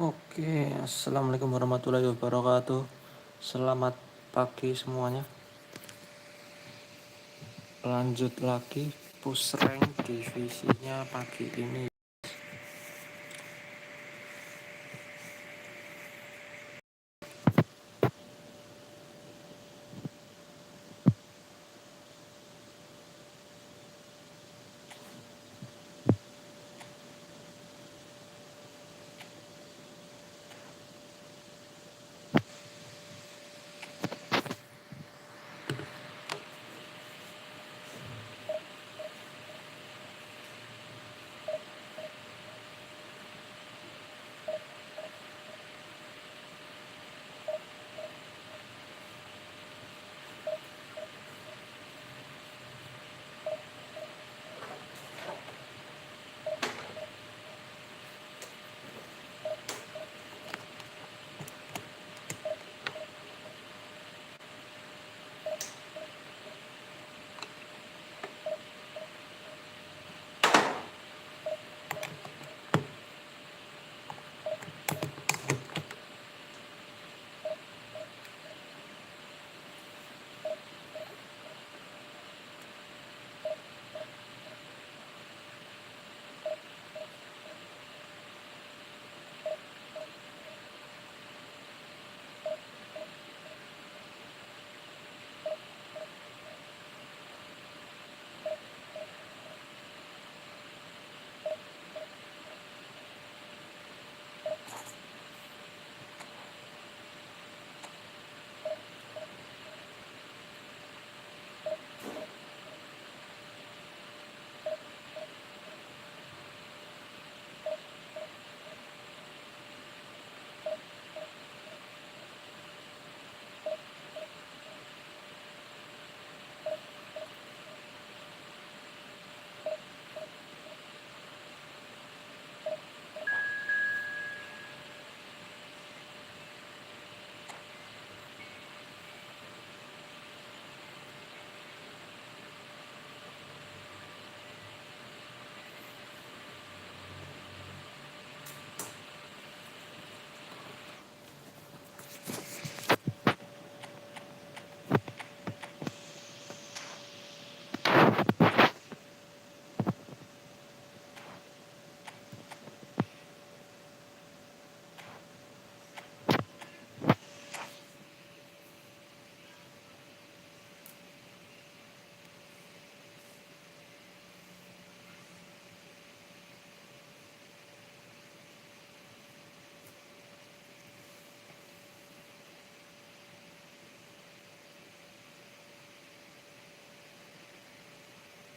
Oke, assalamualaikum warahmatullahi wabarakatuh. Selamat pagi semuanya. Lanjut lagi push rank divisinya pagi ini.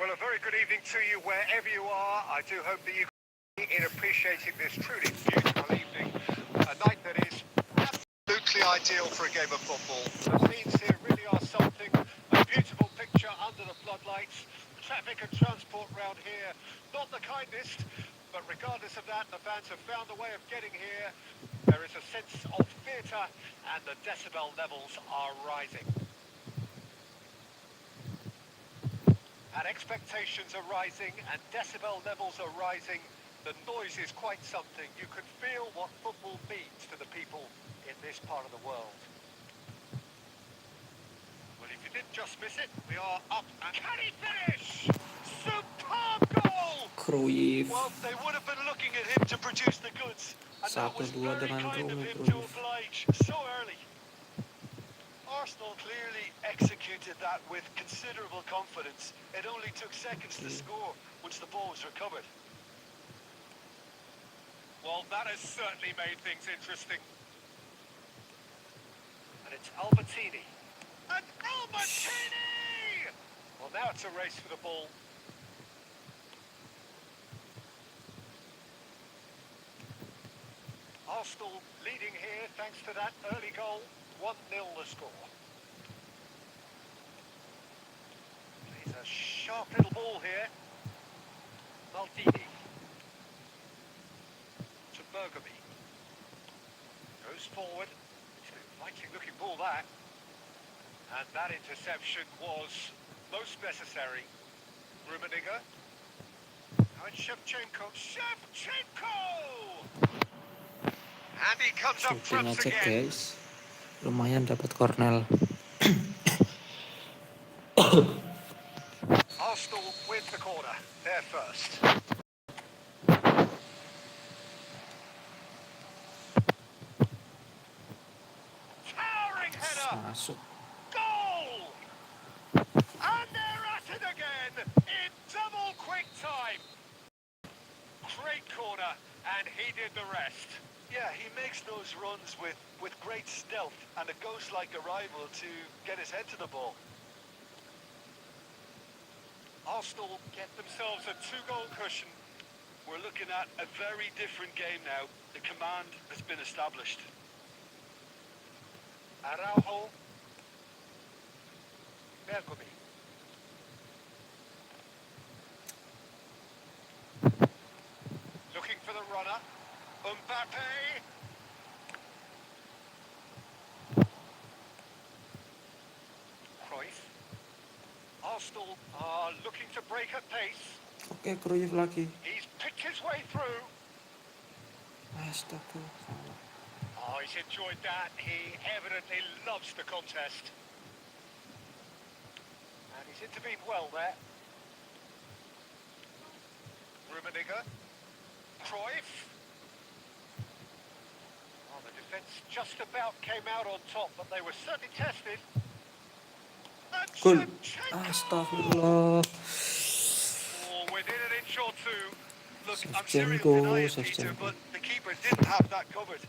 Well, a very good evening to you wherever you are. I do hope that you can in appreciating this truly beautiful evening. A night that is absolutely ideal for a game of football. The scenes here really are something. A beautiful picture under the floodlights. Traffic and transport round here, not the kindest, but regardless of that, the fans have found a way of getting here. There is a sense of theatre and the decibel levels are rising. And expectations are rising and decibel levels are rising. The noise is quite something. You can feel what football means to the people in this part of the world. Well, if you didn't just miss it, we are up and can he finish? Superb goal! Cruyff Well, they would have been looking at him to produce the goods. And that was 1-2 very dengan kind of Romy him to Cruyff. oblige so early. Arsenal clearly executed that with considerable confidence. It only took seconds to score once the ball was recovered. Well, that has certainly made things interesting. And it's Albertini. And Albertini! Well, now it's a race for the ball. Arsenal leading here thanks to that early goal. 1-0 the score. Plays a sharp little ball here. Maldini. To Bergamy. Goes forward. It's an inviting looking ball that. And that interception was most necessary. Rummenigge. Now it's Shevchenko. Shevchenko! And he comes up Shooting trumps aja again. guys, lumayan dapat cornel. Arsenal with the corner. They're first. Towering header. Masuk. Goal! And they're at it again in double quick time. Great corner, and he did the rest. Yeah, he makes those runs with great stealth and a ghost-like arrival to get his head to the ball. Arsenal get themselves a 2-goal cushion. We're looking at a very different game now. The command has been established. Araujo. Bergomi. Looking for the runner. Mbappe. Cruyff. Arsenal are looking to break at pace. Oke, Cruyff lagi. He's picked his way through. Astaga, salah. Oh, he's enjoyed that. He evidently loves the contest. And he's intervened well there. Rummenigge. Cruyff. Oh, the defence just about came out on top, but they were certainly tested. And Gol. Shevchenko! Astagfirullah. Oh, within an inch or two. Look, I'm sure Shevchenko, he'll deny it, Peter, Shevchenko. but the keeper didn't have that covered.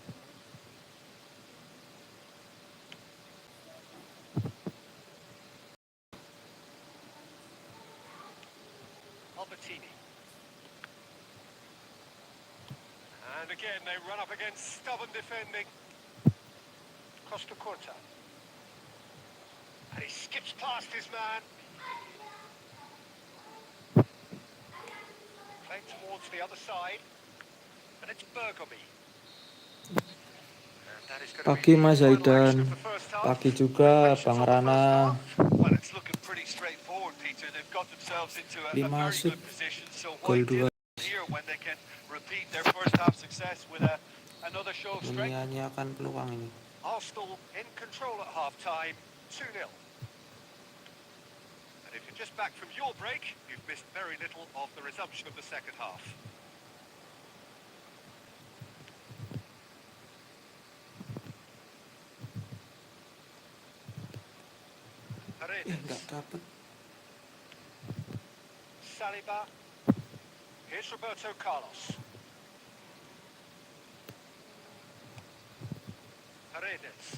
Albertini. And again, they run up against stubborn defending. Costa Curta. And he skips past his man. Played towards the other side. And it's Bergomi. And that is going to Pagi be Mas the final action Zaidan. of the first half. Pagi juga Reflections Bang on the first Rana. half? Well, it's looking pretty straightforward, Peter. They've got themselves into a very Masuk. good position. So Gol why give 2. here when they can repeat their first half success with another show of strength? Menyia-nyiakan peluang ini. Arsenal in control at half-time, 2-0. And if you're just back from your break, you've missed very little of the resumption of the second half. Nggak dapet. Saliba. Here's Roberto Carlos. Paredes.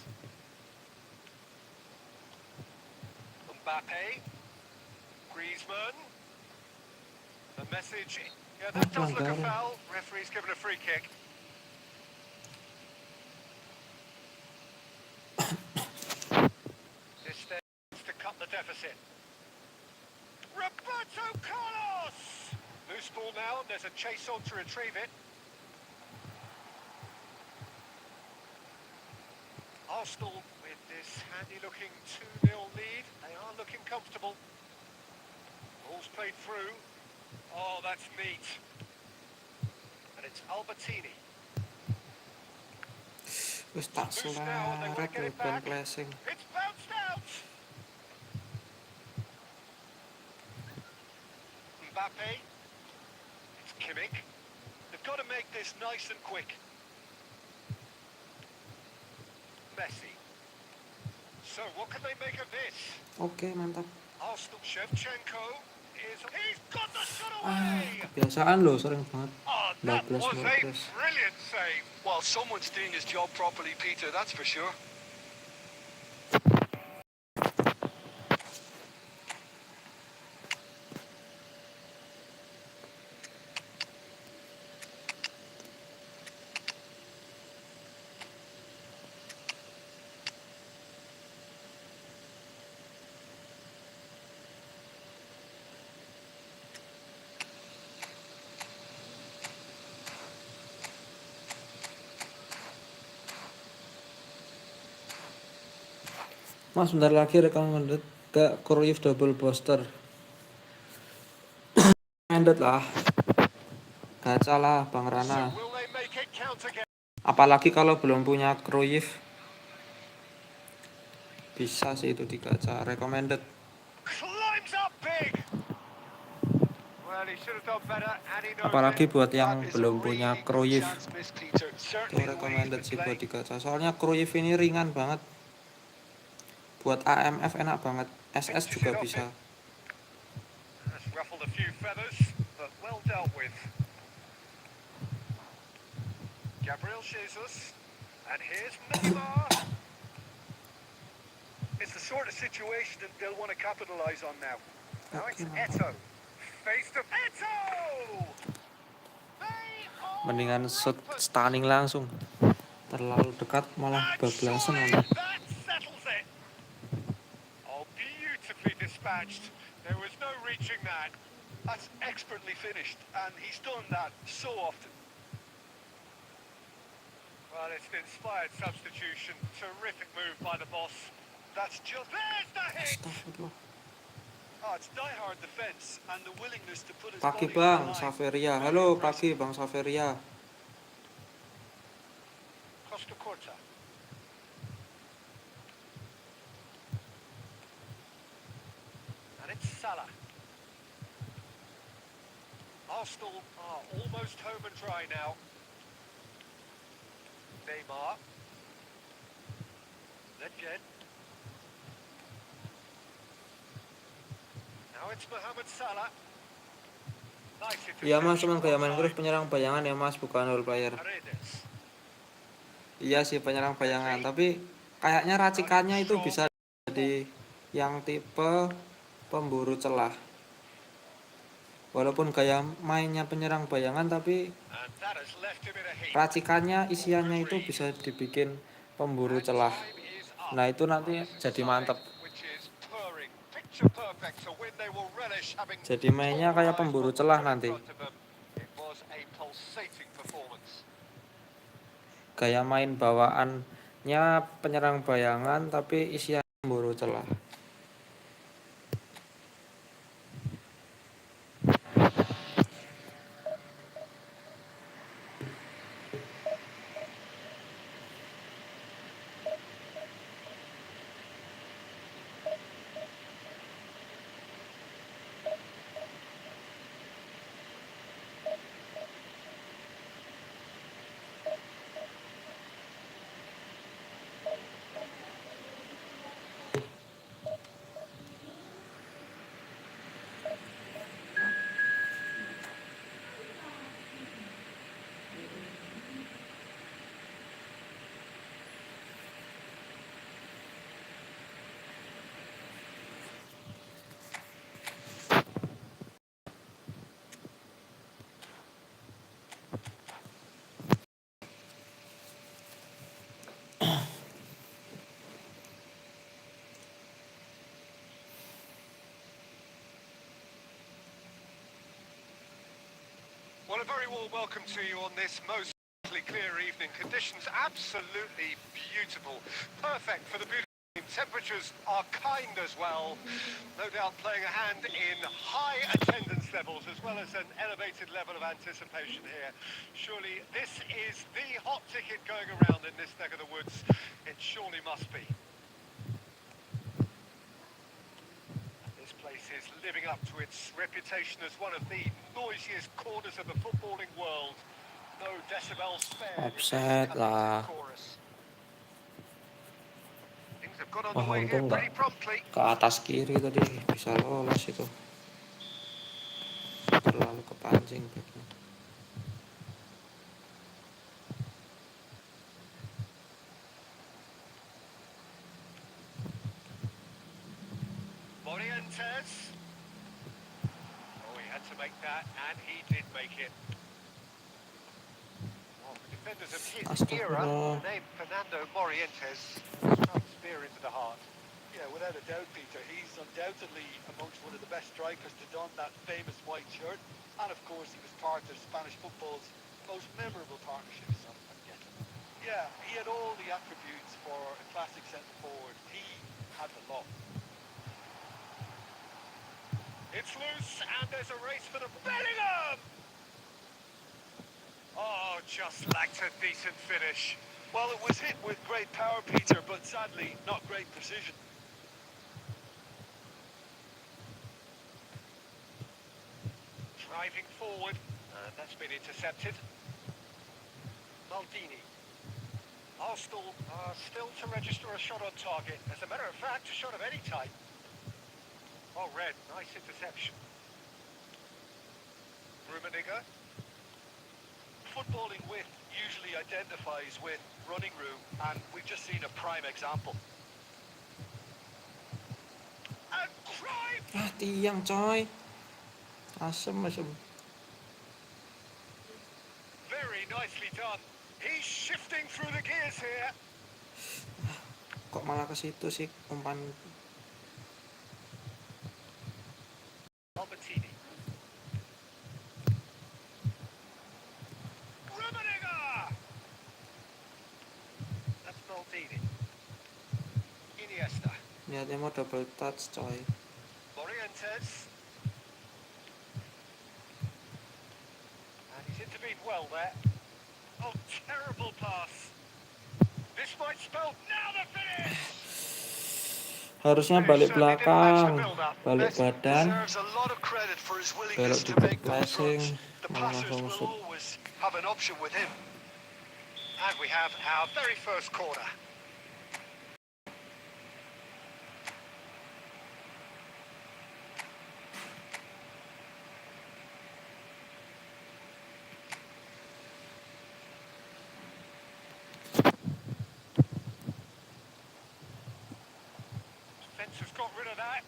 Mbappe. Griezmann. The message. Yeah, that does look a foul. Referee's given a free kick. This stands to cut the deficit. Roberto Carlos! Loose ball now, and there's a chase on to retrieve it. Arsenal with this handy-looking 2-0 lead. They are looking comfortable. Ball's played through. Oh, that's neat. And it's Albertini. Wis tak selarat bukan flashing. It's bounced out. Mbappe. It's Kimmich. They've got to make this nice and quick. Messi. So what can they make of this? Oke, mantap. Arsenal Shevchenko is... He's got the shot away! Kebiasaan loh, sering banget. Oh, that was a 12. brilliant save. Well, someone's doing his job properly, Peter, that's for sure. Mas, bentar lagi rekan mendet ke Cruyff double poster. Mendet lah. Gacha lah Bang Rana. So will they make it count again? Apalagi kalau belum punya Cruyff, bisa sih itu digacha, recommended. Climbs up big. Well, he should have done better, and he knows Apalagi it. buat That yang is a belum punya really good Cruyff, chance, Miss Peter. itu Certainly the way he's recommended been sih buat playing. digacha. Soalnya Cruyff ini ringan banget. Buat AMF enak banget. SS Pinches juga it off bisa. him. That's ruffled a few feathers, but well dealt with. Gabriel Jesus, and here's Mabar. It's the sort of situation that they'll want to capitalize on now. Now it's Eto. Face to Eto! Mendingan shoot stunning langsung. Terlalu dekat malah bablasan nanti. That settles it. Oh, beautifully dispatched. There was no reaching that. That's expertly finished, and he's done that so often. Well, it's an inspired substitution. Terrific move by the boss. That's just... There's the hit! Astagfirullah. Oh, it's die-hard defense, and the willingness to put his Pagi body Bang on the line. Saveria. Really Halo impressive. pagi Bang Saveria. Costa Corta. And it's Salah. Arsenal are almost home and dry now. Neymar. Legend. Now it's Mohamed Salah. Nice Iya mas, interception cuman gaya main onside. Cruyff penyerang bayangan ya mas, bukan role player. Paredes. Iya sih penyerang bayangan, tapi kayaknya racikannya itu bisa jadi yang tipe pemburu celah. Walaupun gaya mainnya penyerang bayangan, tapi And that has left him in a heap. racikannya, isiannya itu bisa dibikin pemburu celah. Time is up. Nah itu nanti Well, this is jadi a side mantap. which is purring. Picture perfect to win. They will relish having Jadi mainnya kayak pemburu celah nanti. It was a pulsating performance. Gaya main bawaannya penyerang bayangan, tapi isian pemburu celah. Well, a very warm welcome to you on this most clear evening. Conditions absolutely beautiful. Perfect for the beautiful game. Temperatures are kind as well. No doubt playing a hand in high attendance levels as well as an elevated level of anticipation here. Surely this is the hot ticket going around in this neck of the woods. It surely must be. This place is living up to its reputation as one of the noisiest corners of the footballing world. No decibel spared. Offside lah. Things have got on Wah the way here untung pretty nggak promptly. ke atas kiri tadi, bisa lolos itu. Terlalu kepancing backnya. Morientes. Oh, he had to make that, and he did make it. Well, the defenders of his era, the name Fernando Morientes, struck spear into the heart. Yeah, without a doubt, Peter. He's undoubtedly amongst one of the best strikers to don that famous white shirt. And of course, he was part of Spanish football's most memorable partnerships. Yeah, he had all the attributes for a classic centre-forward. He had the lot. It's loose, and there's a race for the Bellingham! Oh, just lacked a decent finish. Well, it was hit with great power, Peter, but sadly not great precision. Driving forward. That's been intercepted. Maldini. Arsenal are still to register a shot on target. As a matter of fact, a shot of any type. Oh, Red, nice interception. Rummenigge. Footballing width usually identifies with running room, and we've just seen a prime example. And Cruyff! Ah, tiang coy. Asem. Very nicely done. He's shifting through the gears here. Kok malah ke situ sih umpan. Albertini. Rummenigge! That's Maldini. Iniesta. Niatnya mau double touch coy. Morientes. And he's intervened well there. Oh, terrible pass. This might spell now the finish! Harusnya balik belakang, balik badan, Deserves a lot of credit for his belok willingness to dikit make those flashing, runs. The malah passers langsung will shoot. always have an option with him. And we have our very first corner. Defence has got rid of that.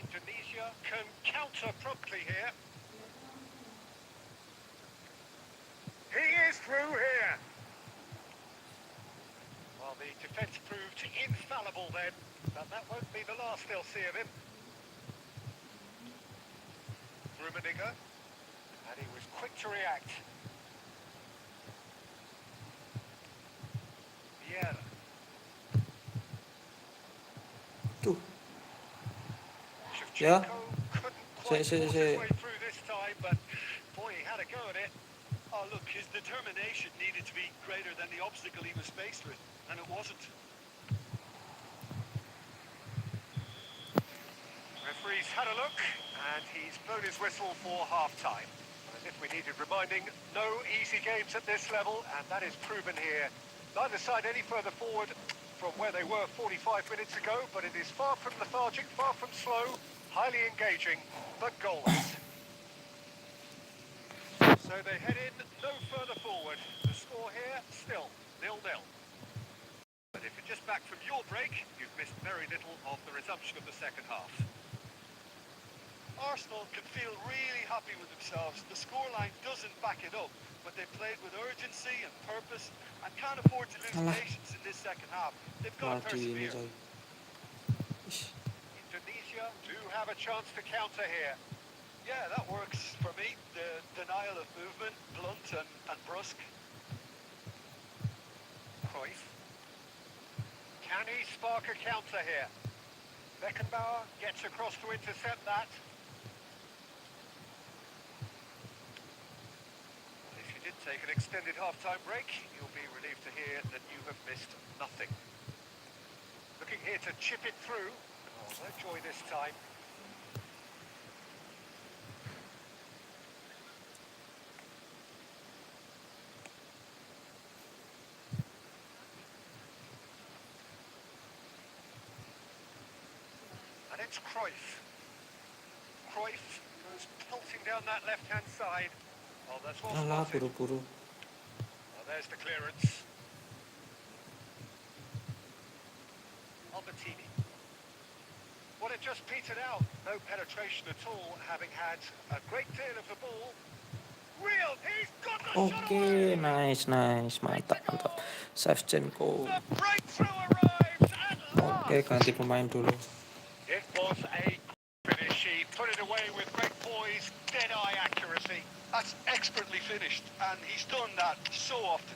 Indonesia can counter promptly here. He is through here. Well, the defence proved infallible then, but that won't be the last they'll see of him. Rummenigge, and he was quick to react. Vieira. Tuh, Shevchenko couldn't quite Say. force his way through this time, but boy, he had a go at it. Oh, look, his determination needed to be greater than the obstacle he was faced with, and it wasn't. Referee's had a look, and he's blown his whistle for half-time. As if we needed reminding, no easy games at this level, and that is proven here. Neither side any further forward from where they were 45 minutes ago, but it is far from lethargic, far from slow, highly engaging, but goalless. So they head in no further forward. The score here, still 0-0. But if you're just back from your break, you've missed very little of the resumption of the second half. Arsenal can feel really happy with themselves. The scoreline doesn't back it up, but they played with urgency and purpose and can't afford to lose patience in this second half. They've got to Lagi ini persevere. coy. Ish. Indonesia do have a chance to counter here. Yeah, that works for me. The denial of movement, blunt and brusque. Cruyff. Can he spark a counter here? Beckenbauer gets across to intercept that. If you did take an extended half-time break, you'll be relieved to hear that you have missed nothing. Looking here to chip it through. Oh, no joy this time. And it's Cruyff. Cruyff goes pelting down that left-hand side. Oh, that's well Alah, spotted. buru-buru. Well, there's the clearance. Albertini. Well, it just petered out. No penetration at all, having had a great deal of the ball. Real, he's got the shot Oke, away! nice. Mantap. Shevchenko. The breakthrough arrives at Oke, last! ganti pemain dulu. It was a finish. He put it away with great poise, dead-eye accuracy. That's expertly finished, and he's done that so often.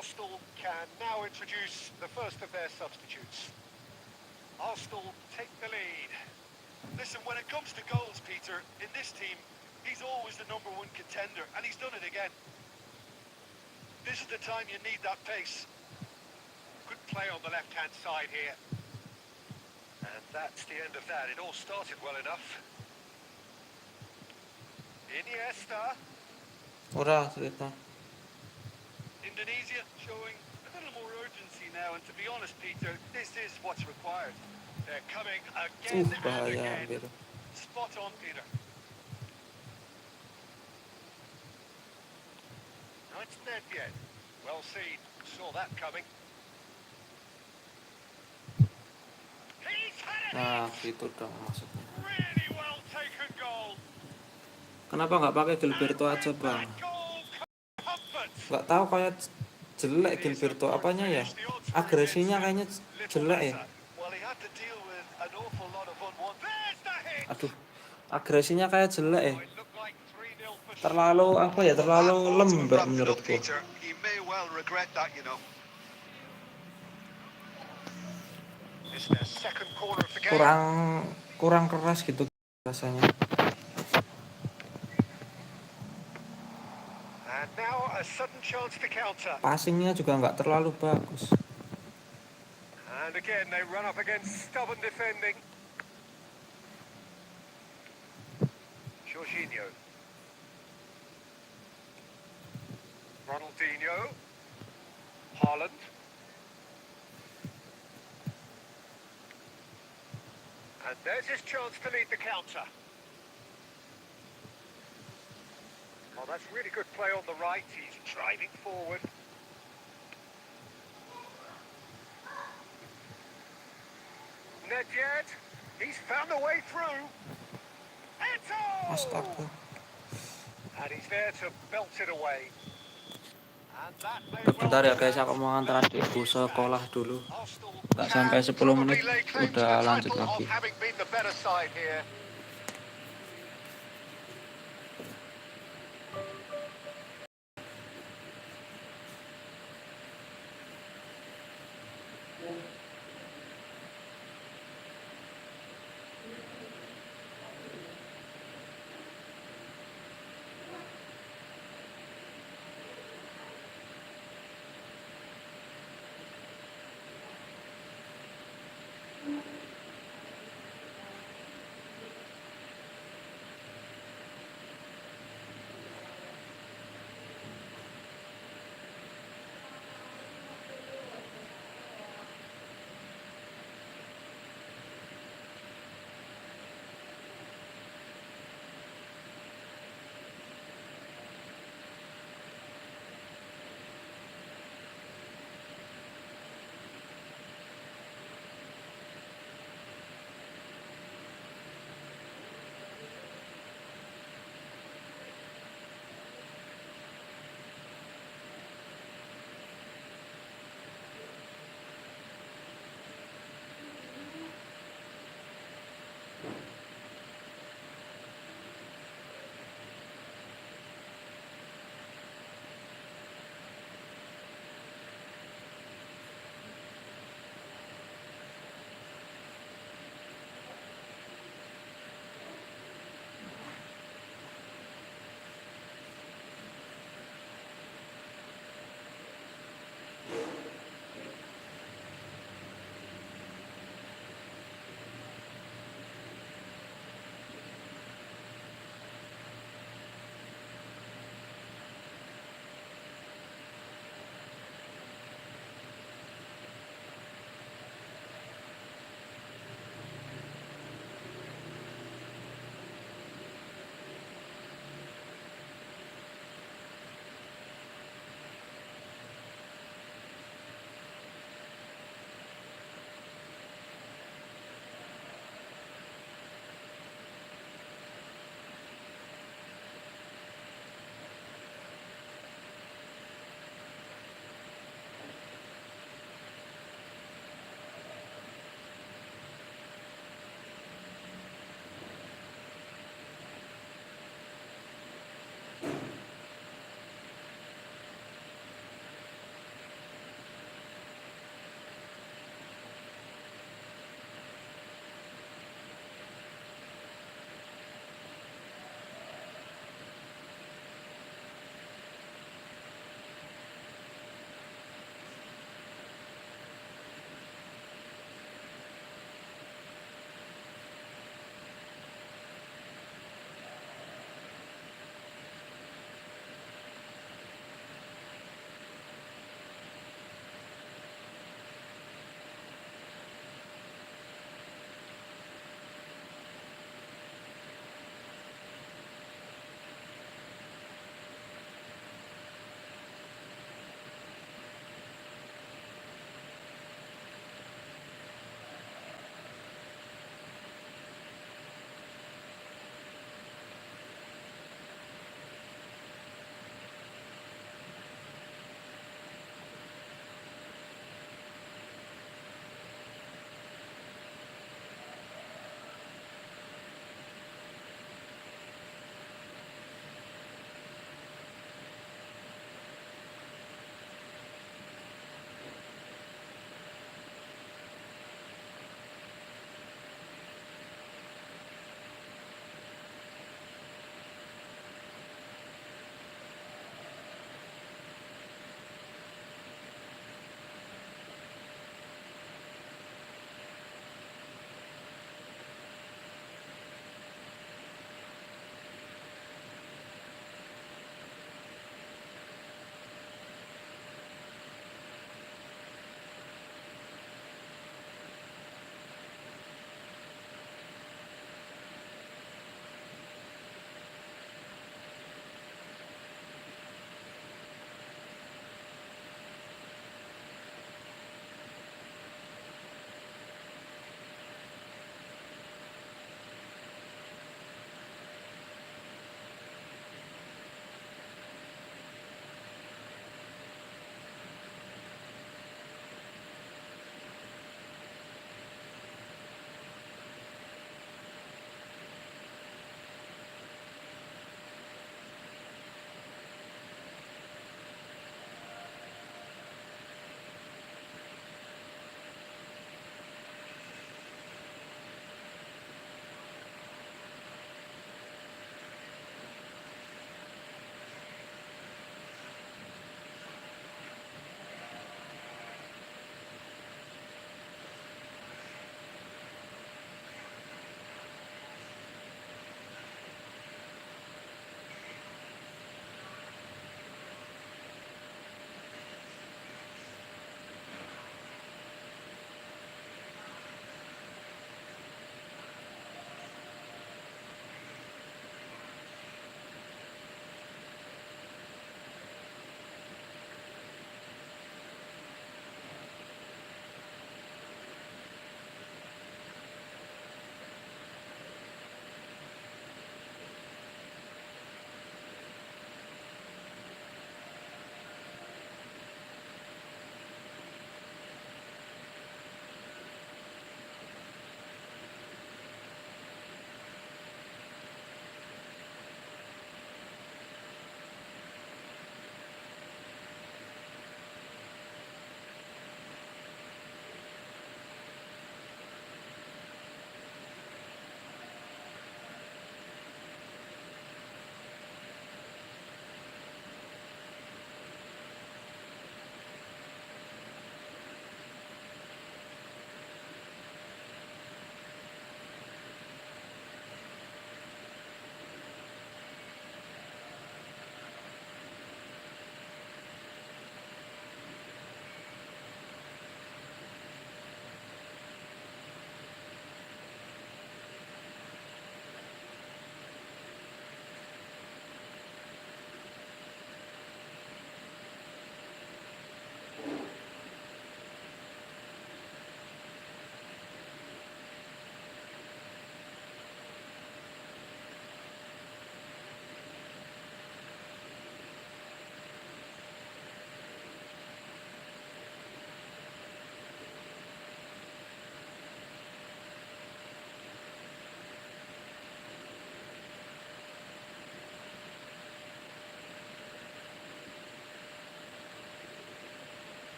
Arsenal can now introduce the first of their substitutes. Arsenal take the lead. Listen, when it comes to goals, Peter, in this team, he's always the #1 contender, and he's done it again. This is the time you need that pace. Good play on the left-hand side here. And that's the end of that. It all started well enough. Iniesta. Ora cerita. Indonesia showing a little more urgency now, and to be honest, Peter, this is what's required. They're coming again and Bahaya again. hampir. Spot on, Peter. No, it's Nedved. Well seen. Saw that coming. He's had it. Nah, gitu dong maksudnya. Really well taken goal. Kenapa nggak pakai Gilberto aja, Bang? That goal comfort. Nggak tahu kayak jelek Gilberto apanya ya. Agresinya kayaknya jelek ya. Well, he had to deal with an awful lot of unwanted. There's the hit. Aduh, agresinya kayak jelek ya. Oh, it looked like 3-0 for sure. Terlalu apa ya, terlalu lembek menurutku. Peter, he may well regret that, you know. It's their second corner of the game. Kurang keras gitu rasanya. And now a sudden chance to counter. Passingnya juga nggak terlalu bagus. And again they run up against stubborn defending. Jorginho. Ronaldinho. Haaland. And there's his chance to lead the counter. Oh, that's really good play on the right. He's driving forward. Nedved. He's found a way through. Eto! Astaga. And he's there to belt it away. And that may Bentar ya well guys, aku mau nganter adikku sekolah dulu. Arsenal Nggak sampai 10 menit probably lay claim to udah the lanjut title lagi. of having been the better side here.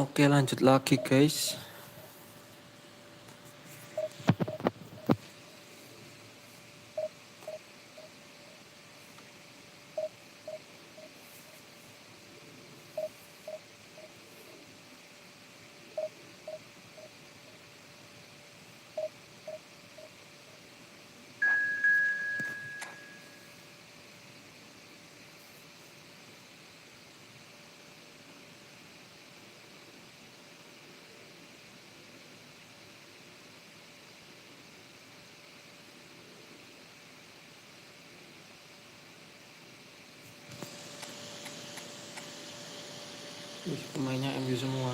Oke, lanjut lagi guys. Pemainnya MU semua.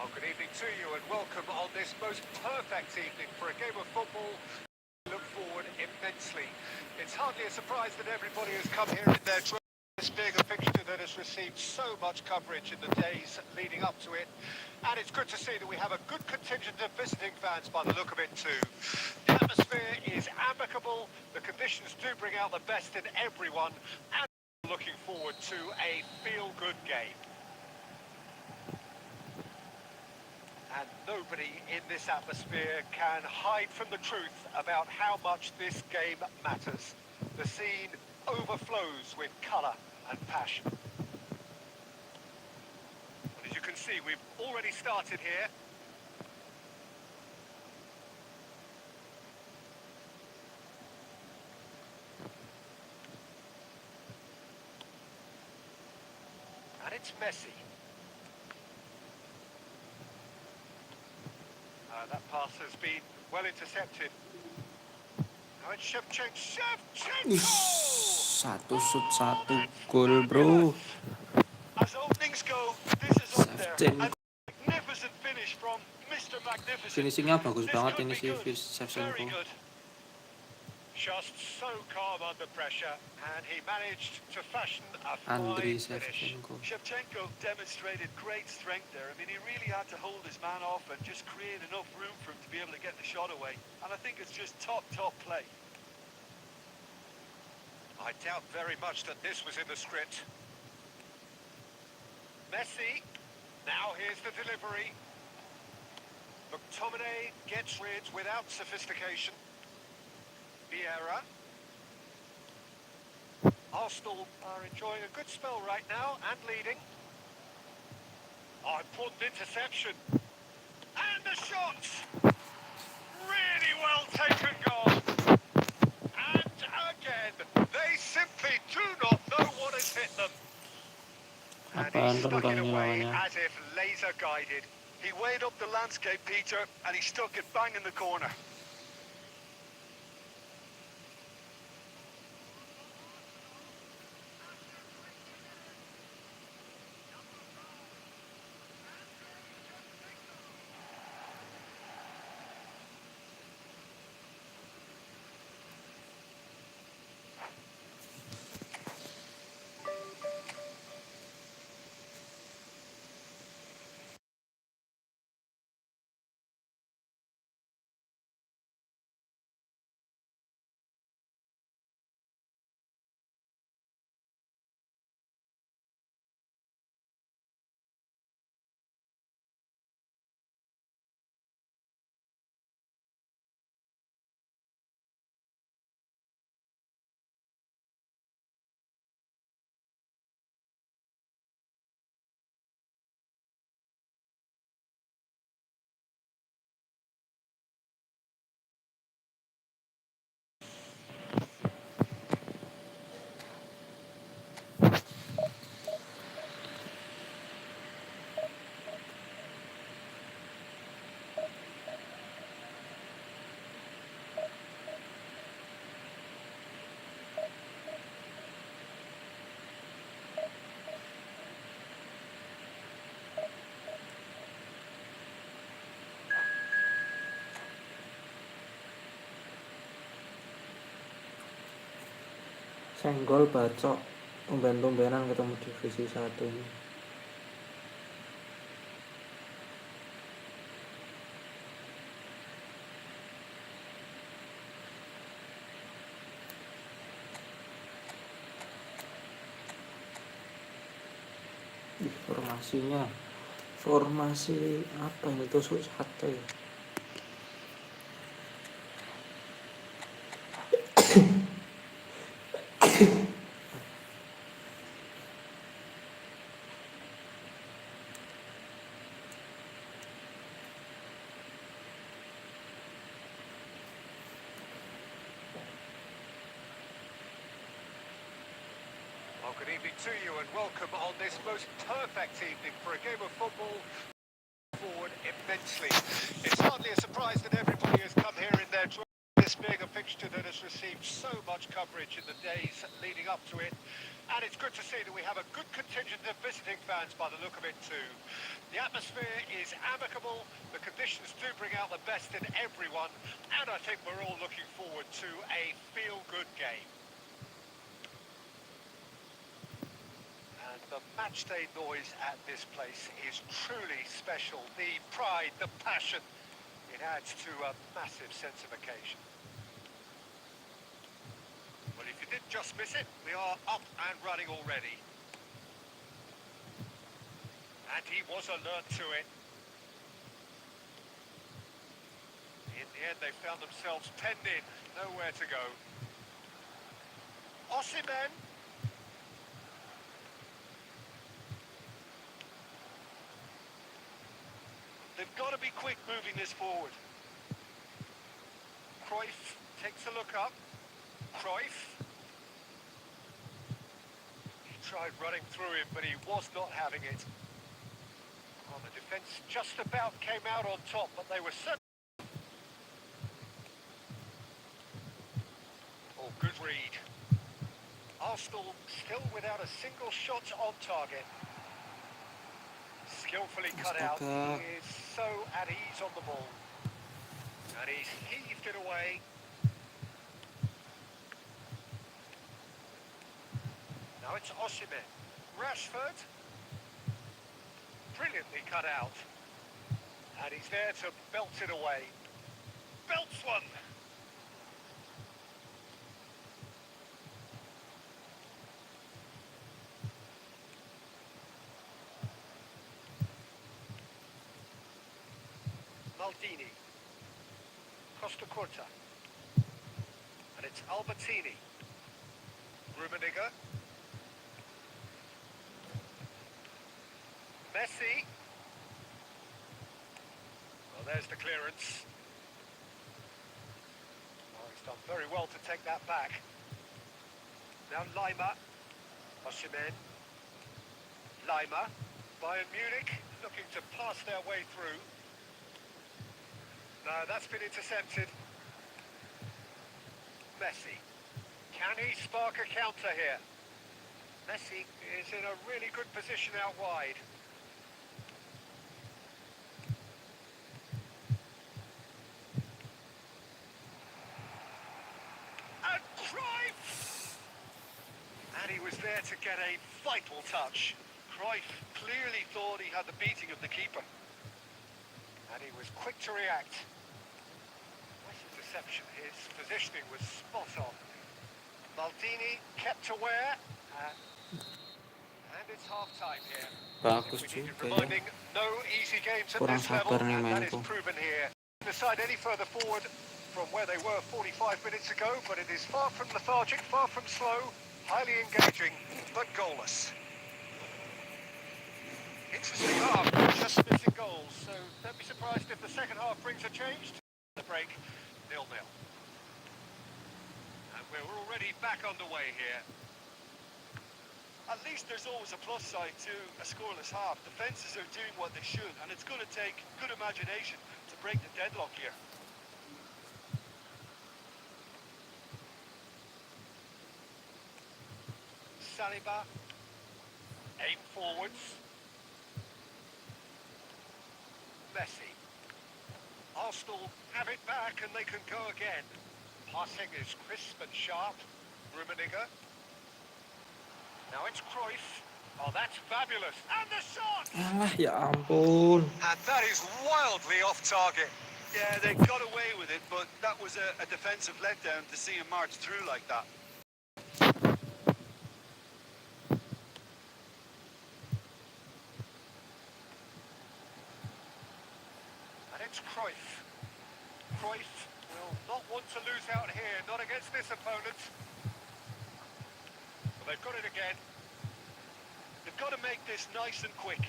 Oh, good evening to you and welcome on this most perfect evening for a game of football. I look forward immensely. It's hardly a surprise that everybody has come here in their droves, this being a fixture that has received so much coverage in the days leading up to it. And it's good to see that we have a good contingent of visiting fans by the look of it too. The atmosphere is amicable, the conditions do bring out the best in everyone, and looking forward to a feel-good game. And nobody in this atmosphere can hide from the truth about how much this game matters. The scene overflows with colour and passion. And as you can see, we've already started here. And it's Messi. That pass has been well intercepted. Now it's Shevchenko! Satu shoot, satu gol bro. As openings go, this is up there. Shevchenko. A magnificent finish from Mr. Magnificent. Finishingnya bagus This banget could ini be si good. Very Shevchenko. good. Just so calm under pressure, and he managed to fashion a Andriy fine finish. Shevchenko. Shevchenko demonstrated great strength there. I mean, he really had to hold his man off and just create enough room for him to be able to get the shot away. And I think it's just top play. I doubt very much that this was in the script. Messi, now here's the delivery. McTominay gets rid without sophistication. Vieira. Arsenal are enjoying a good spell right now and leading. Oh, important interception. And the shot! Really well taken goal. And again, they simply do not know what has hit them. And he Apaan stuck it rentangnya away lawannya? as if laser guided. He weighed up the landscape, Peter, and he stuck it bang in the corner. Senggol bacok tumben-tumbenan ketemu divisi 1 ini. Formasinya formasi apa ini, tusuk sate. Well, good evening to you and welcome on this most perfect evening for a game of football. Forward immensely. It's hardly a surprise that everybody has come here in their drive, this being a fixture that has received so much coverage in the days leading up to it. And it's good to see that we have a good contingent of visiting fans by the look of it too. The atmosphere is amicable, the conditions do bring out the best in everyone, and I think we're all looking forward to a feel-good game. And the matchday noise at this place is truly special. The pride, the passion, it adds to a massive sense of occasion. Well, if you did just miss it, we are up and running already. And he was alert to it. In the end, they found themselves penned in, nowhere to go. Osimhen. They've got to be quick moving this forward. Cruyff takes a look up. Cruyff. He tried running through him, but he was not having it. Well, the defence just about came out on top, but they were certainly... Oh, good read. Arsenal still without a single shot on target. Skillfully cut out. He is so at ease on the ball. And he's heaved it away. Now it's Osimhen. Rashford. Brilliantly cut out. And he's there to belt it away. Belts one. Maldini. Costa Curta. And it's Albertini. Rummenigge. Messi. Well, there's the clearance. Well, he's done very well to take that back. Now Lima. Osimhen. Lima. Bayern Munich looking to pass their way through. No, that's been intercepted. Messi. Can he spark a counter here? Messi is in a really good position out wide. And Cruyff! And he was there to get a vital touch. Cruyff clearly thought he had the beating of the keeper. And he was quick to react. Nice interception. His positioning was spot on. Maldini kept aware. And it's half-time here. Bagus We needed juga ya. reminding, no easy games at Kurang this level, sabar nih and that is mainku. proven here. Decide any further forward from where they were 45 minutes ago, but it is far from lethargic, far from slow, highly engaging, but goalless. Interesting half, just missing goals, so don't be surprised if the second half brings a change to the break, 0-0. And we're already back underway here. At least there's always a plus side to a scoreless half. Defences are doing what they should, and it's going to take good imagination to break the deadlock here. Saliba, aim forwards. Messi. Arsenal have it back and they can go again. Passing is crisp and sharp. Rummenigge. Now it's Cruyff. Oh, that's fabulous. And the shot! Alah, ya ampun. And that is wildly off target. Yeah, they got away with it, but that was a defensive letdown to see him march through like that. And it's Cruyff. Cruyff will not want to lose out here, not against this opponent. Well, they've got it again. They've got to make this nice and quick.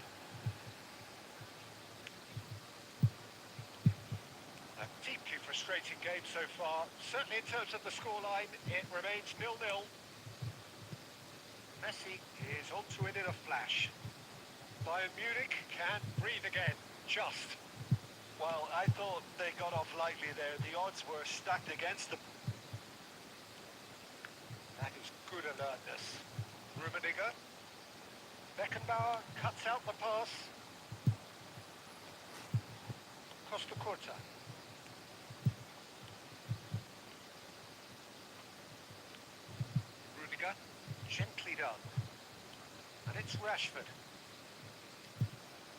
A deeply frustrating game so far. Certainly in terms of the scoreline, it remains 0-0. Messi is onto it in a flash. Bayern Munich can breathe again, just. Well, I thought they got off lightly there. The odds were stacked against them. That is good alertness. Rummenigge. Beckenbauer cuts out the pass. Costa Curta. Rudiger. Gently done. And it's Rashford.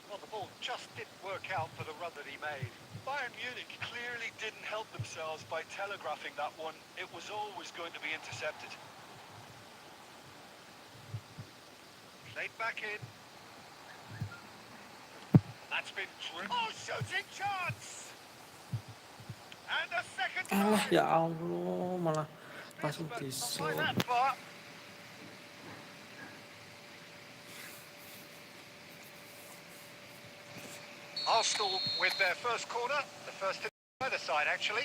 Well, the ball just didn't work out for the run that he made. Bayern Munich clearly didn't help themselves by telegraphing that one. It was always going to be intercepted. Played back in. That's been oh, shooting chance! And a second Alah, time. ya Allah, malah langsung But not by disut. that far. Arsenal with their first corner, the first to either side actually.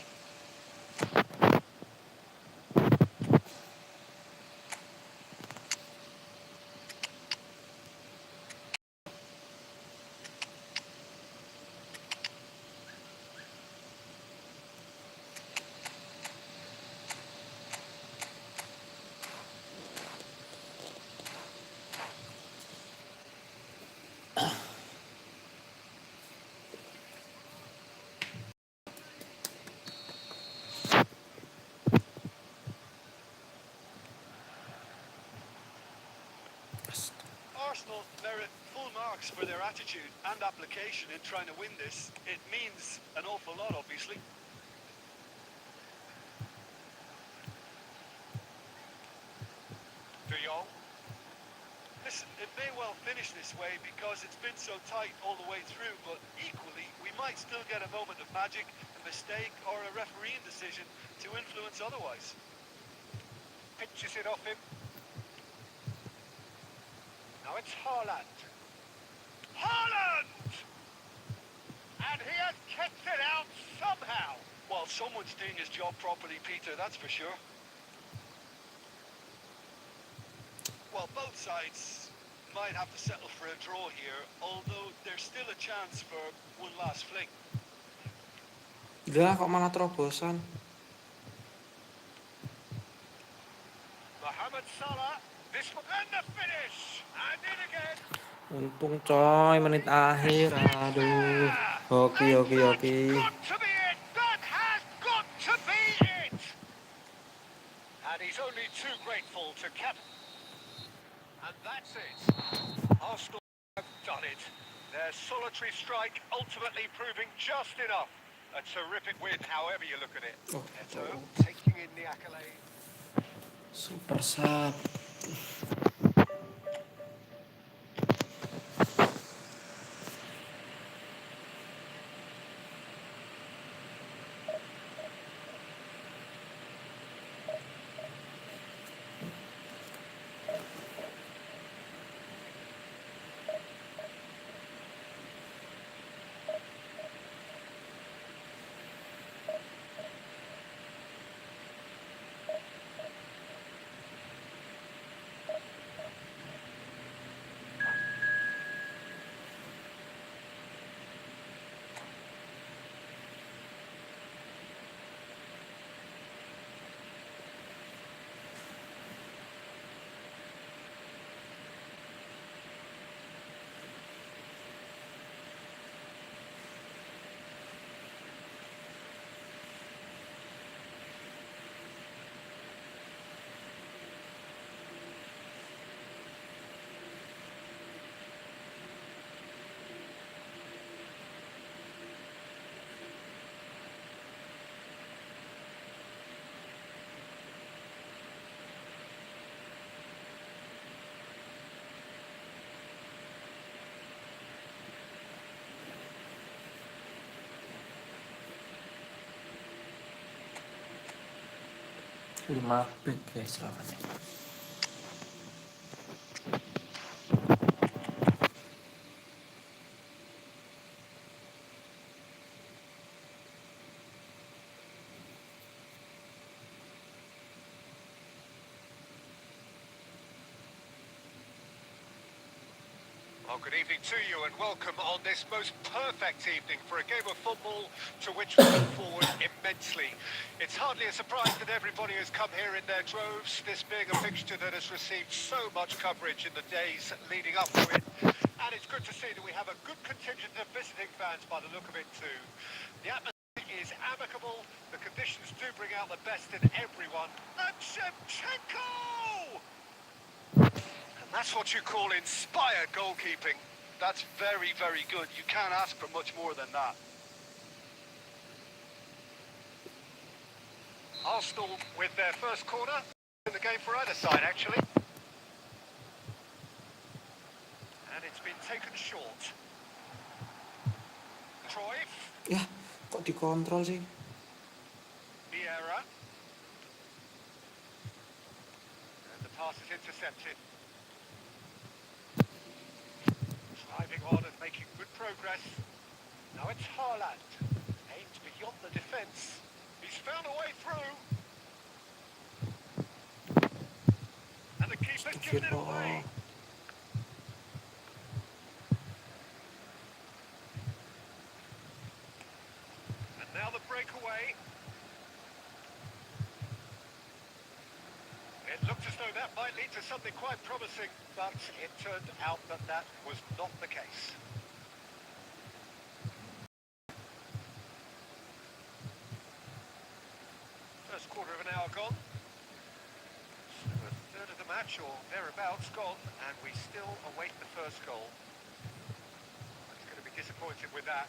Arsenal merit full marks for their attitude and application in trying to win this. It means an awful lot, obviously. De Jong. Listen, it may well finish this way because it's been so tight all the way through, but equally, we might still get a moment of magic, a mistake, or a refereeing decision to influence otherwise. Pitches it off him. Now it's Haaland. Haaland! And he has kept it out somehow. Well, someone's doing his job properly, Peter, that's for sure. Well, both sides might have to settle for a draw here, although there's still a chance for one last fling. Lah, kok malah terobosan. Mohamed Salah. This one and the finish. And in again. Untung coy, menit akhir. Aduh. Hoki. Got to be it. That has got to be it. And he's only too grateful to cap. And that's it. Arsenal have done it. Their solitary strike ultimately proving just enough. A terrific win, however you look at it. Oh, Eto taking in the accolade. super sub. 5 back guys lawannya. Well, good evening to you and welcome on this most perfect evening for a game of football to which we look forward immensely. It's hardly a surprise that everybody has come here in their droves, this being a fixture that has received so much coverage in the days leading up to it. And it's good to see that we have a good contingent of visiting fans by the look of it too. The atmosphere is amicable, the conditions do bring out the best in everyone. And Shevchenko! That's what you call inspired goalkeeping. That's very, very good. You can't ask for much more than that. Arsenal with their first corner in the game for either side, actually. And it's been taken short. Cruyff. Ya, kok dikontrol sih? Vieira. And the pass is intercepted. Driving on and making good progress. Now it's Haaland. Aimed beyond the defence. He's found a way through. And the keeper's given it away. And now the breakaway. It looked as though that might lead to something quite promising, but it turned out that that was not the case. First quarter of an hour gone. So a third of the match or thereabouts gone, and we still await the first goal. He's going to be disappointed with that.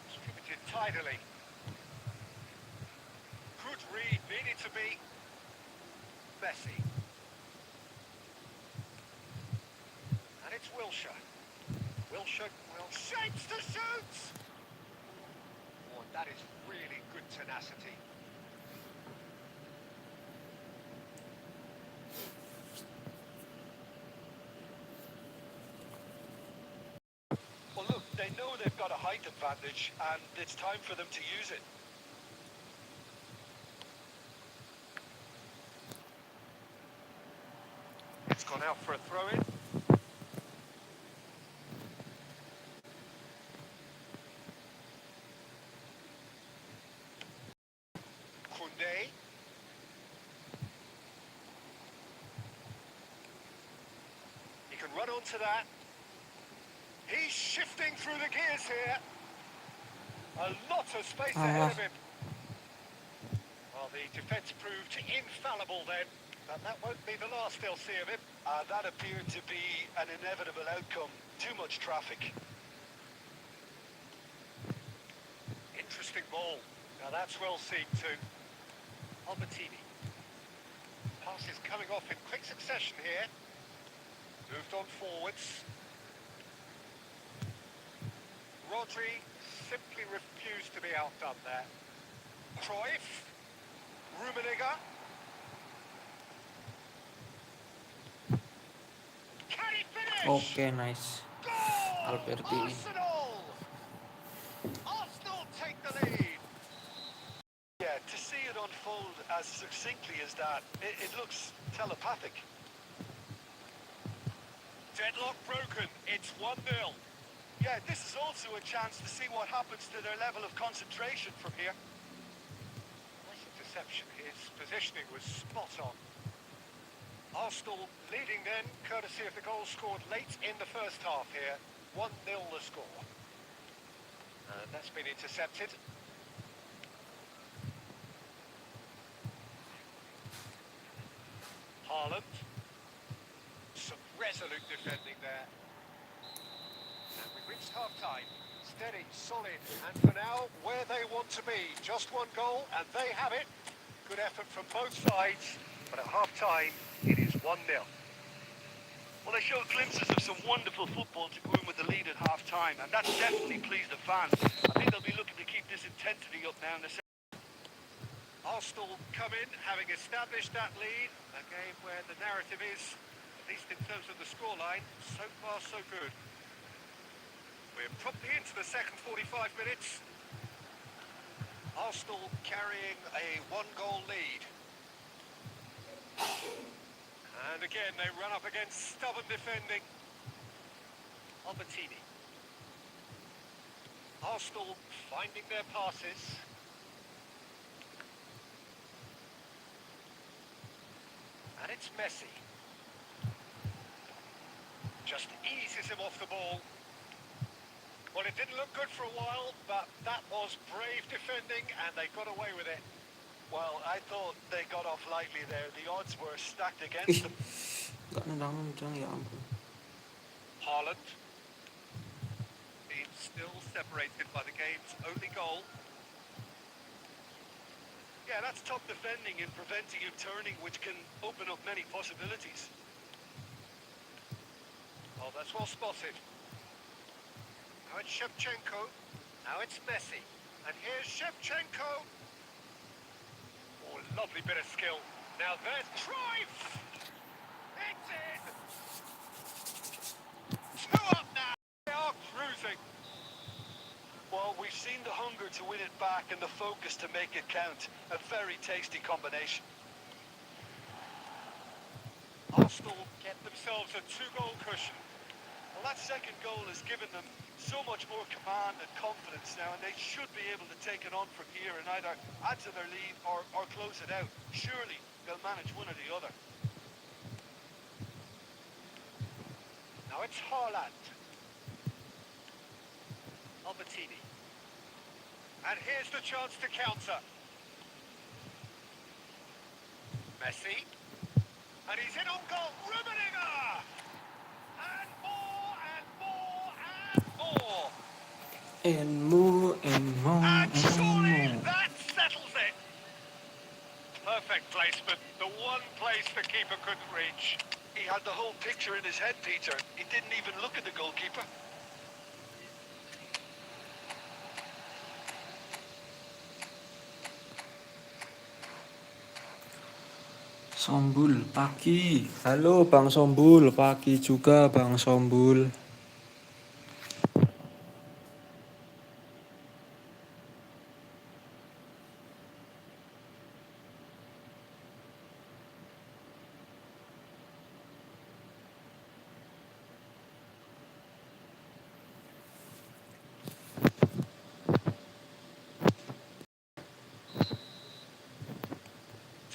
Distributed tidily. Good read, needed to be. Messi. And it's Wilshere. Wilshere will shapes to shoot! Oh, that is really good tenacity. Well, look, they know they've got a height advantage, and it's time for them to use it. It's gone out for a throw-in. Koundé. He can run onto that. He's shifting through the gears here. A lot of space ahead of him. Well, the defence proved infallible then, but that won't be the last they'll see of him. That appeared to be an inevitable outcome. Too much traffic. Interesting ball. Now that's well seen too. Albertini. Pass is coming off in quick succession here. Moved on forwards. Rodri simply refused to be outdone there. Cruyff. Rummenigge. Can he finish? Oke, nice. Goal! Albertini. Arsenal take the lead. Yeah, to see it unfold as succinctly as that, it looks telepathic. Deadlock broken. It's 1-0. Yeah, this is also a chance to see what happens to their level of concentration from here. Nice interception. His positioning was spot on. Arsenal leading then, courtesy of the goal scored late in the first half here. 1-0 the score. And that's been intercepted. Haaland. Some resolute defending there. And we've reached half-time. Steady, solid, and for now, where they want to be. Just one goal, and they have it. Good effort from both sides, but at half-time, it is 1-0. Well, they showed glimpses of some wonderful football to go in with the lead at half-time, and that's definitely pleased the fans. I think they'll be looking to keep this intensity up now in the second. Arsenal come in having established that lead. A game where the narrative is, at least in terms of the scoreline, so far so good. We're promptly into the second 45 minutes. Arsenal carrying a one-goal lead. And again, they run up against stubborn defending. Albertini. Arsenal finding their passes. And it's Messi. Just eases him off the ball. Well, it didn't look good for a while, but that was brave defending, and they got away with it. Well, I thought they got off lightly there. The odds were stacked against them. Nggak nendang-nendang, ya ampun. Haaland. Being still separated by the game's only goal. Yeah, that's top defending and preventing him turning, which can open up many possibilities. Oh, that's well spotted. Now it's Shevchenko. Now it's Messi. And here's Shevchenko. Oh, lovely bit of skill. Now there's Cruyff. It's in. 2 up now. They are cruising. Well, we've seen the hunger to win it back and the focus to make it count. A very tasty combination. Arsenal get themselves a 2-goal cushion. Well, that second goal has given them so much more command and confidence now, and they should be able to take it on from here and either add to their lead or close it out. Surely they'll manage one or the other. Now it's Haaland. Albertini. And here's the chance to counter. Messi. And he's in on goal. Rummenigge! And more, and more, and more. And more, and more, And surely and more. that settles it. Perfect placement. The one place the keeper couldn't reach. He had the whole picture in his head, Peter. He didn't even look at the goalkeeper. Sombul, pagi. Halo Bang Sombul, pagi juga Bang Sombul.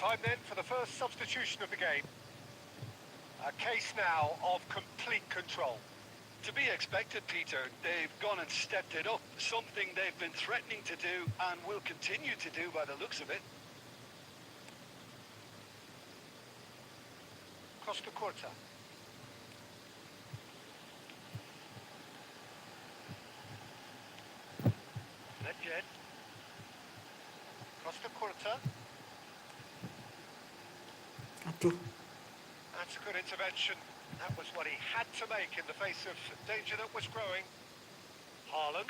Time then for the first substitution of the game. A case now of complete control. To be expected, Peter. They've gone and stepped it up. Something they've been threatening to do and will continue to do by the looks of it. Costa Curta. Nedved. Costa Curta. Aduh, That's a good intervention. That was what he had to make in the face of danger that was growing. Haaland.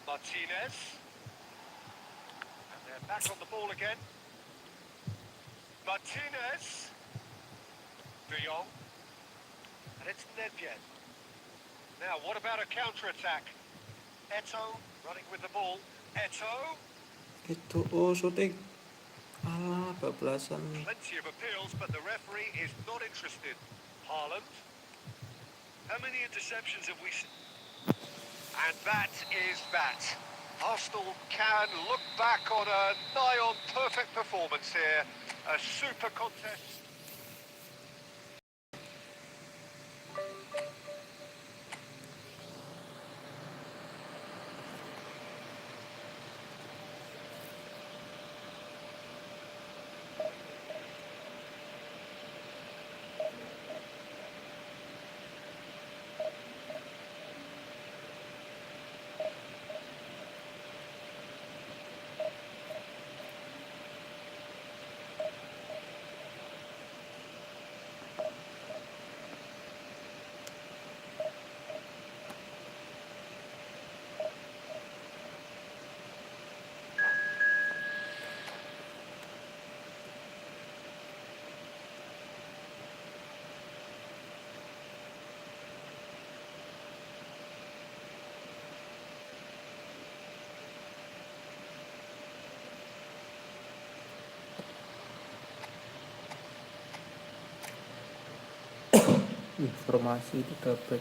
Martinez. And they're back on the ball again. Martinez. De Jong. And it's Nedved. Now, what about a counter-attack? Eto running with the ball. Eto. itu syuting. Alah, bablasan. Plenty of appeals, but the referee is not interested. Haaland. How many interceptions have we seen? And that is that. Arsenal can look back on a nigh-on perfect performance here. A super contest. Informasi 3 back.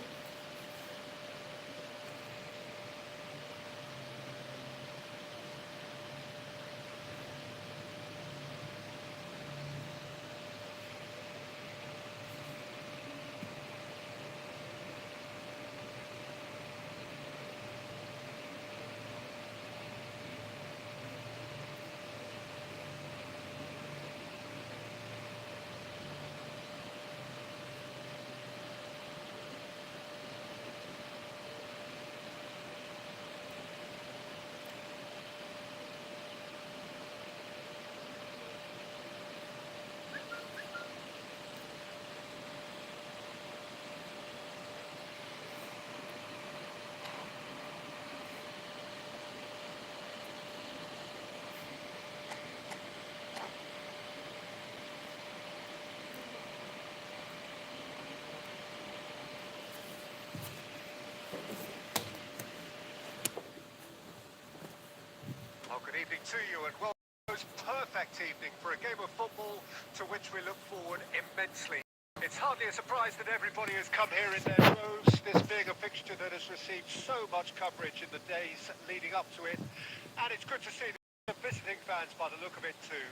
Well, good evening to you, and well, most perfect evening for a game of football to which we look forward immensely. It's hardly a surprise that everybody has come here in their droves, this being a fixture that has received so much coverage in the days leading up to it, and it's good to see the visiting fans by the look of it too.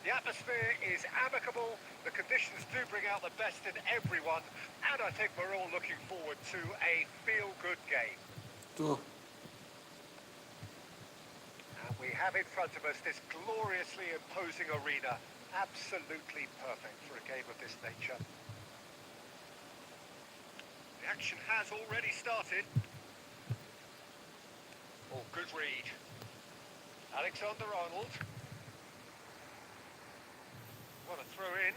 The atmosphere is amicable, the conditions do bring out the best in everyone, and I think we're all looking forward to a feel-good game. Tuh, And we have in front of us this gloriously imposing arena, absolutely perfect for a game of this nature. The action has already started. Oh, good read. Alexander-Arnold. What a throw in.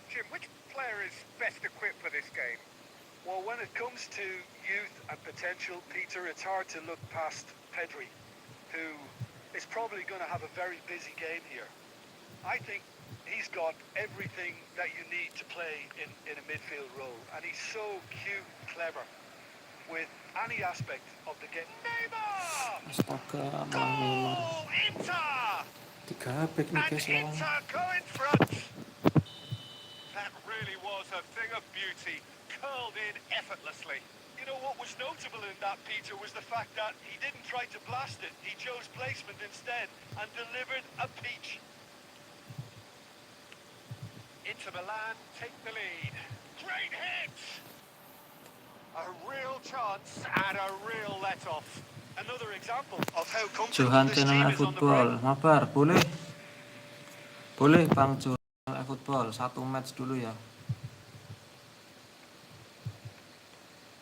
Jim, which player is best equipped for this game? Well, when it comes to youth and potential, Peter, it's hard to look past Pedri, who is probably going to have a very busy game here. I think he's got everything that you need to play in a midfield role, and he's so cute and clever with any aspect of the game. Neymar! astaga, malah Neymar. Goal! Inter! 3 back nih And guys lawan. Inter go in front! That really was a thing of beauty, curled in effortlessly. You know what was notable in that, Peter, was the fact that he didn't try to blast it. He chose placement instead and delivered a peach. Inter Milan take the lead. Great hit! A real chance and a real let-off. Another example of how comfortable Johan this channel team is on the efootball. break. Mabar, boleh? Boleh Bang Johan efootball, 1 match dulu ya.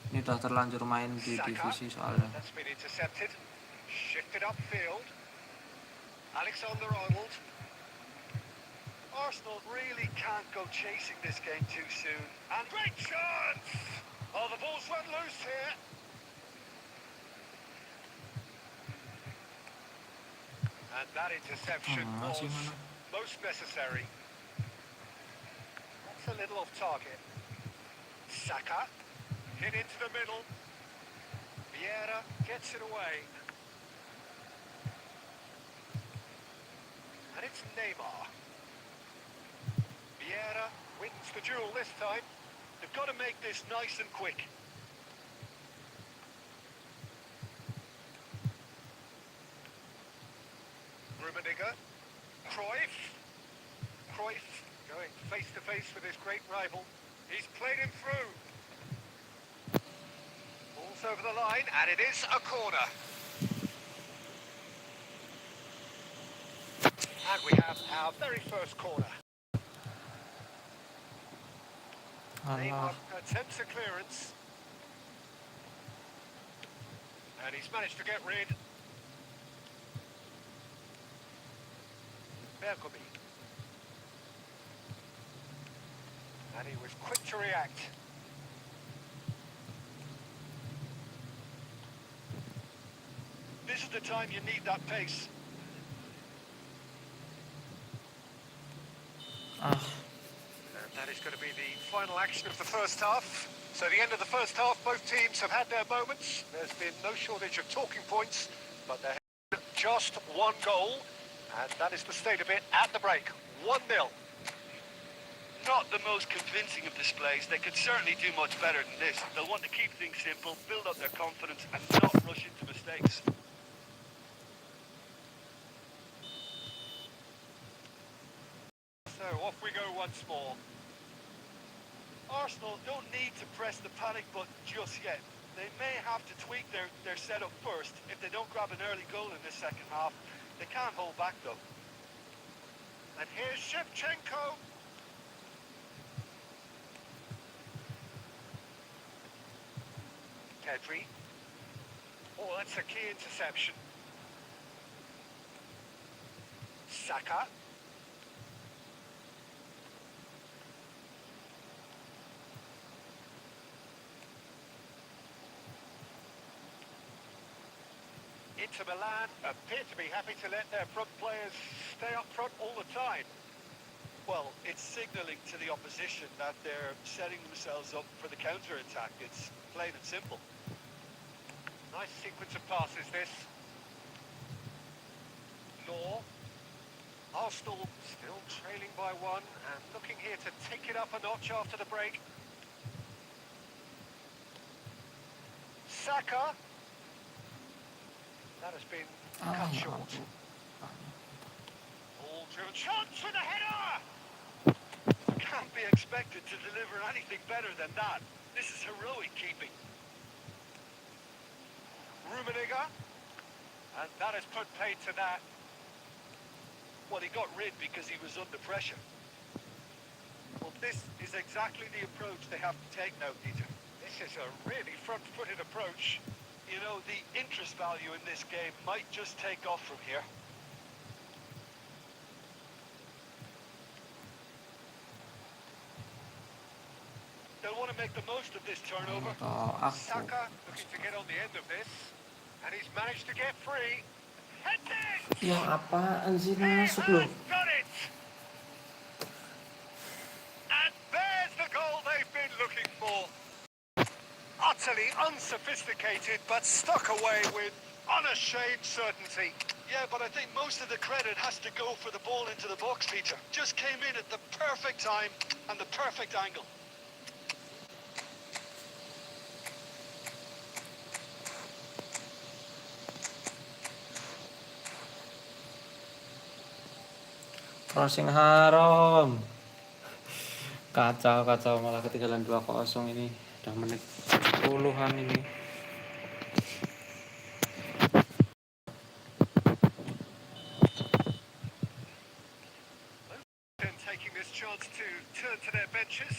Ini udah terlanjur main di Saka. divisi soalnya. That's been intercepted. Shifted upfield. Alexander-Arnold. Arsenal really can't go chasing this game too soon. And great chance! Oh, the ball's run loose here. And that interception was Masih mana? most necessary. That's a little off target. Saka. Hit into the middle. Vieira gets it away. And it's Neymar. Vieira wins the duel this time. They've got to make this nice and quick. Rummenigge. Cruyff. Cruyff going face to face with his great rival. He's played him through. Ball's over the line, and it is a corner. And we have our very first corner. Neymar Alah, attempts a clearance. And he's managed to get rid. Bergomi. And he was quick to react. This is the time you need that pace. final action of the first half. So the end of the first half, both teams have had their moments. There's been no shortage of talking points, but there has been just one goal, and that is the state of it at the break. 1-0. Not the most convincing of displays. They could certainly do much better than this. They'll want to keep things simple, build up their confidence, and not rush into mistakes. So off we go once more. Arsenal don't need to press the panic button just yet. They may have to tweak their setup first. If they don't grab an early goal in this second half, they can't hold back though. And here's Shevchenko. Pedri. Oh, that's a key interception. Saka. Inter Milan appear to be happy to let their front players stay up front all the time. Well, it's signalling to the opposition that they're setting themselves up for the counter-attack. It's plain and simple. Nice sequence of passes, this. Law. Arsenal still trailing by one and looking here to take it up a notch after the break. Saka. That has been cut short. Ball driven. Chance for the header! Can't be expected to deliver anything better than that. This is heroic keeping. Rummenigge. And that has put paid to that. Well, he got rid because he was under pressure. Well, this is exactly the approach they have to take now, Peter. This is a really front-footed approach. You know, the interest value in this game might just take off from here. They'll want to make the most of this turnover. Saka looking to get on the end of this. And he's managed to get free. Heads it! Ya apaan sih He masuk has loh. done it! And there's the goal they've been looking for. Utterly unsophisticated, but stuck away with unashamed certainty. Yeah, but I think most of the credit has to go for the ball into the box, Peter. Just came in at the perfect time and the perfect angle. Crossing haram. Kacau malah ketinggalan 2-0 ini. Udah menit puluhan ini. Taking this chance to turn to their benches.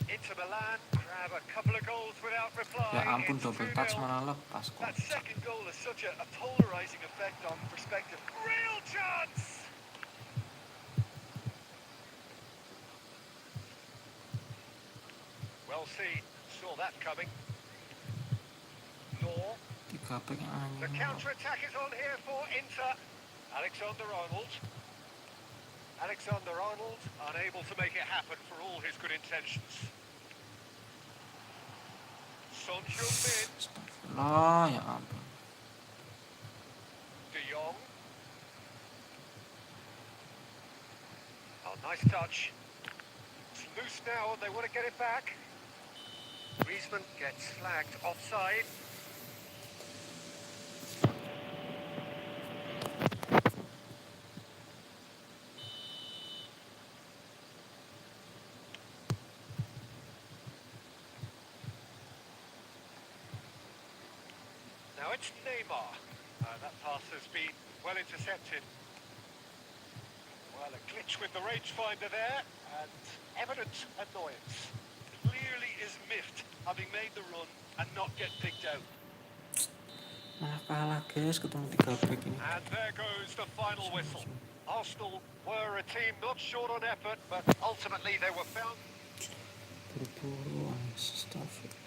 Inter Milan grab a couple of goals without reply. Ya ampun, It's double 2-0. touch malah lepas That kok. second goal has such a polarizing effect on perspective. Real chance! Well seen. Saw that coming. Law. 3 back yang The anjing. counter-attack is on here for Inter. Alexander-Arnold. Alexander-Arnold unable to make it happen for all his good intentions. Son Heung-min. Astagfirullah, ya ampun. De Jong. Oh, nice touch. It's loose now, they want to get it back. Griezmann gets flagged offside. Now it's Neymar. That pass has been well intercepted. Well, a glitch with the rangefinder there, and evident annoyance. Clearly is miffed, having made the run and not get picked out. Malah kalah guys, ketemu 3 back ini. And there goes the final whistle. Arsenal were a team not short on effort, but ultimately they were found. Buru-buru, astagfirullah.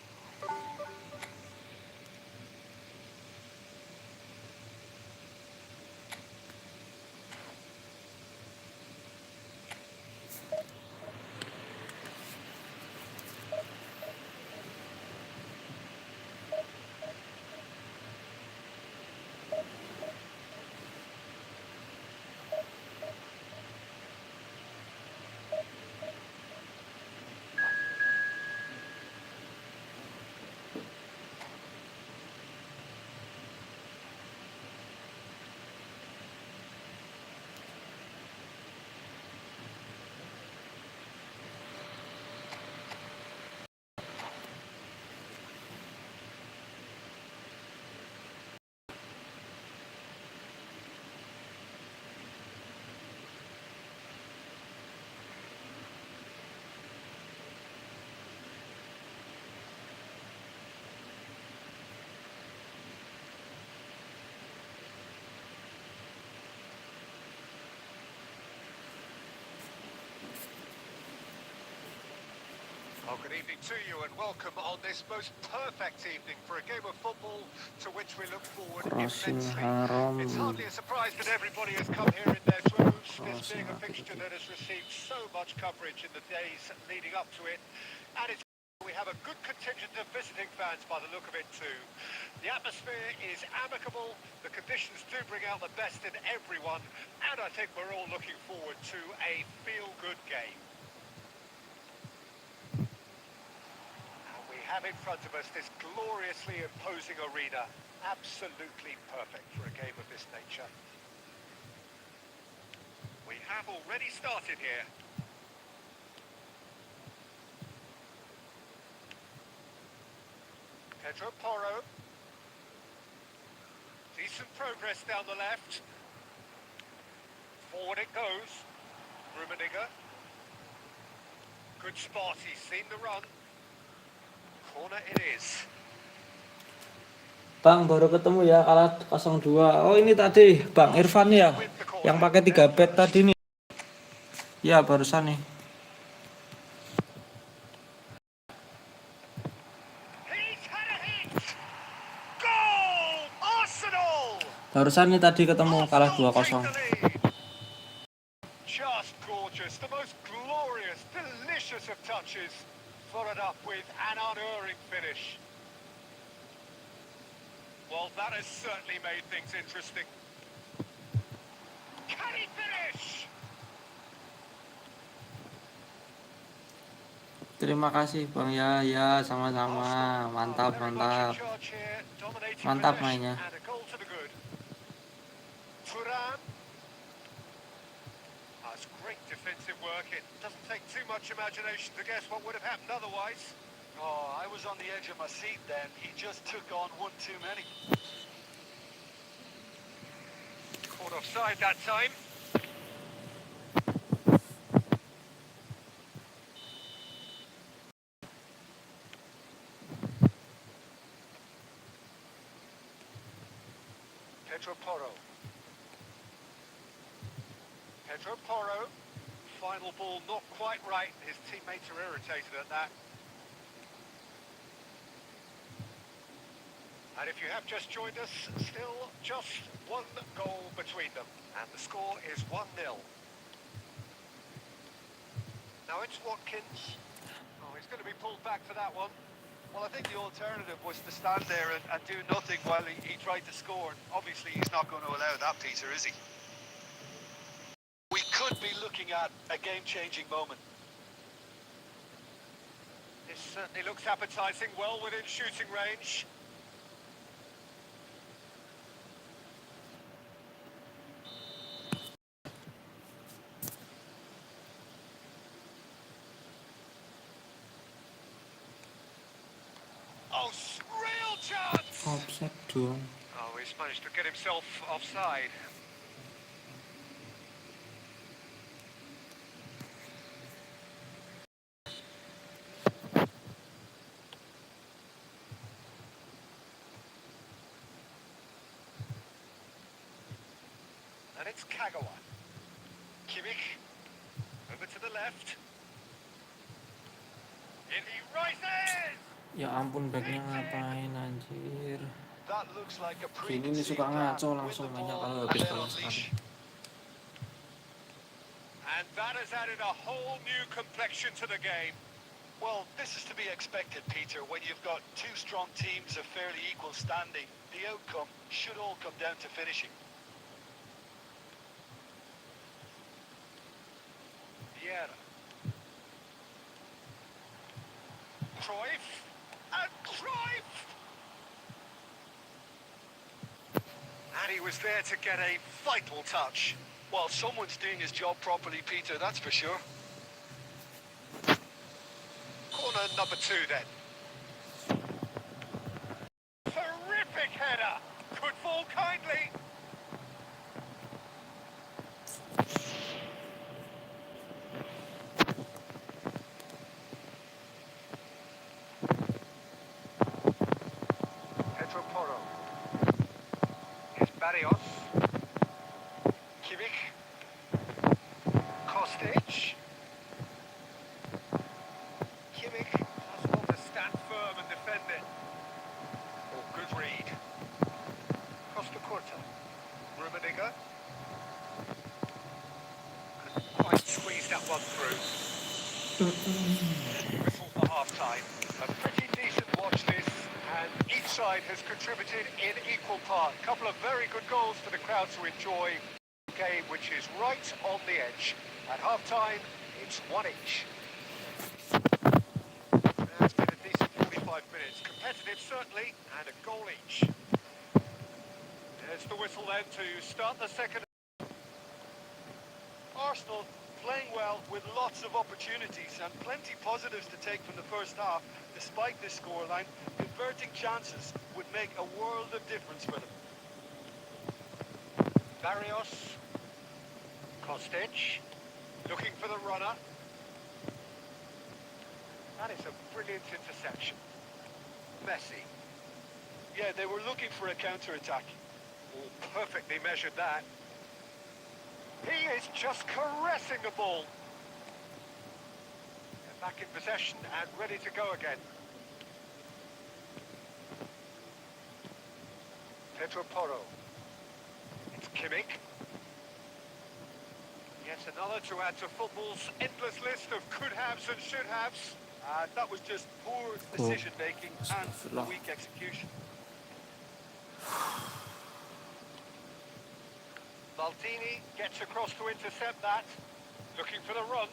Well, good evening to you and welcome on this most perfect evening for a game of football to which we look forward Crossing immensely. haram. It's hardly a surprise that everybody has come here in their droves, this Crossing being a hati fixture tadi. that has received so much coverage in the days leading up to it. And we have a good contingent of visiting fans by the look of it too. The atmosphere is amicable, the conditions do bring out the best in everyone, and I think we're all looking forward to a feel-good game. We have in front of us this gloriously imposing arena, absolutely perfect for a game of this nature. We have already started here. Pedro Porro. Decent progress down the left. Forward it goes. Rummenigge. Good spot, he's seen the run. Corner it is. Bang, baru ketemu ya, kalah 0-2. Oh, ini tadi Bang Irfan ya, yang pakai 3 back tadi nih. Ya, barusan nih. He's had a hit. Goal! Arsenal! Barusan nih tadi ketemu kalah Arsenal take 2-0. the lead. Just gorgeous, the most glorious, delicious of touches, followed up with an unerring finish. Well, that has certainly made things interesting. Can he finish? Terima kasih Bang ya, ya sama-sama. Mantap, Very much in mantap. charge here, dominating Mantap possession mainnya. and a goal to the good. Thuram. That's great defensive work. It doesn't take too much imagination to guess what would have happened otherwise. Oh, I was on the edge of my seat then. He just took on one too many. Caught offside that time. Pedro Porro. Pedro Porro. Final ball not quite right. His teammates are irritated at that. And if you have just joined us, still just one goal between them. And the score is 1-0. Now it's Watkins. Oh, he's going to be pulled back for that one. Well, I think the alternative was to stand there and do nothing while he tried to score. Obviously, he's not going to allow that, Peter, is he? We could be looking at a game-changing moment. This certainly looks appetising, well within shooting range. Oh, real chance! Offset dong. Oh, he's managed to get himself offside. And it's Kagawa. Kimmich. Over to the left. In he rises! Ya ampun, backnya ngapain anjir. That looks like a Gini nih preconceived suka plan. ngaco Win langsung the mainnya ball kalau and habis then bola unleash. sekali. And that has added a whole new complexion to the game. Well, this is to be expected, Peter. When you've got two strong teams of fairly equal standing, the outcome should all come down to finishing. Vieira. Cruyff. And Cruyff! And he was there to get a vital touch. Well, someone's doing his job properly, Peter, that's for sure. Corner number 2 then. Terrific header. Could fall kindly. Pedro Porro. Here's Barrios. Kimmich. Kostic. Kimmich. Whistle for half-time. A pretty decent watch this, and each side has contributed in equal part. A couple of very good goals for the crowd to enjoy. A game which is right on the edge. At half-time, it's one each. It's been a decent 45 minutes. Competitive, certainly, and a goal each. There's the whistle then to start the second. Arsenal playing well with lots of opportunities and plenty positives to take from the first half. Despite this scoreline, converting chances would make a world of difference for them. Barrios. Kostic. Looking for the runner. That is a brilliant interception. Messi. Yeah, they were looking for a counter-attack. Oh, perfectly measured that. He is just caressing the ball. They're back in possession and ready to go again. Pedro Porro. It's Kimmich. Yet another to add to football's endless list of could-haves and should-haves. That was just poor decision-making and weak execution. Maldini gets across to intercept that. Looking for the run.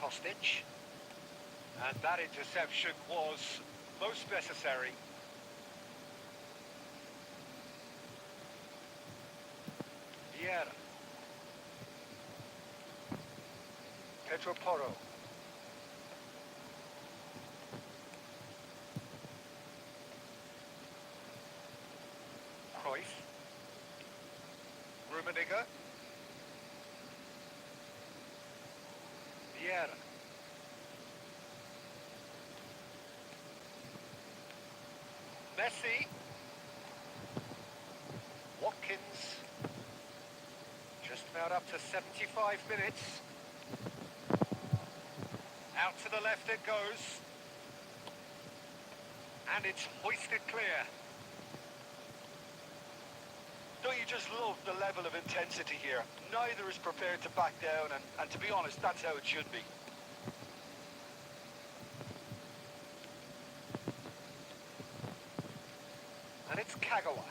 Kostic. And that interception was most necessary. Vieira. Pedro Porro. Cruyff. Rummenigge. Vieira. Messi. Watkins. Just about up to 75 minutes. Out to the left it goes. And it's hoisted clear. Don't you just love the level of intensity here? Neither is prepared to back down, and to be honest, that's how it should be. And it's Kagawa.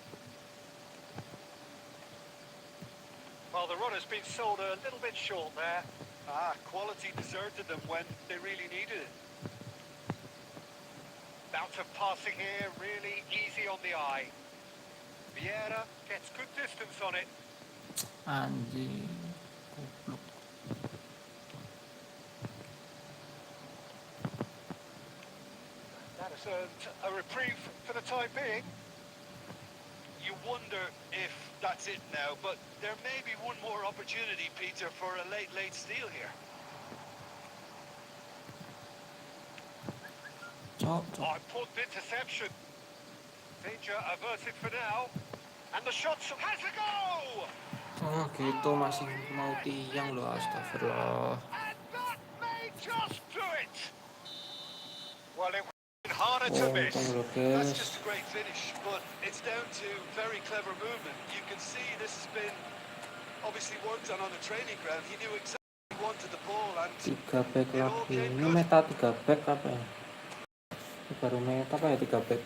Well, the run has been sold a little bit short there. Quality deserted them when they really needed it. Bout of passing here, really easy on the eye. Vieira gets good distance on it. Anjing. Goblok. That has earned a reprieve for the time being. You wonder if that's it now, but there may be one more opportunity, Peter, for a late steal here. Cok. Oh, important interception. Danger averted for now. And the shot has a go! Oh gitu masih mau tiang loh, astagfirullah. And that may just do it! Well, it would have been harder to miss. Untung loh That's guys. just a great finish, but it's down to very clever movement. You can see this has been obviously worked on the training ground. He knew exactly where he wanted the ball, and 3 back it all lagi. came Ini good. meta 3 back apa ya? Ini baru meta apa ya 3 back?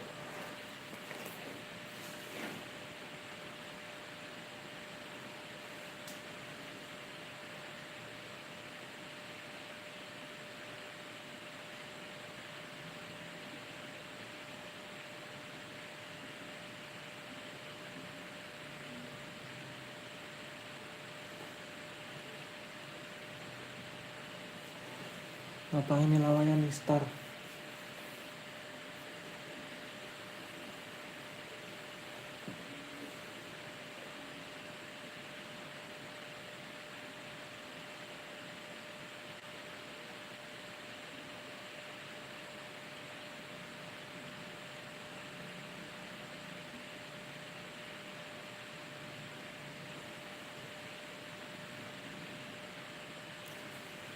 Ngapain nih lawannya nih Star?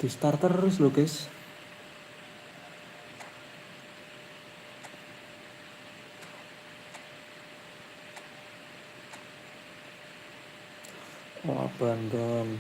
Di start terus loh guys. Oh abandon.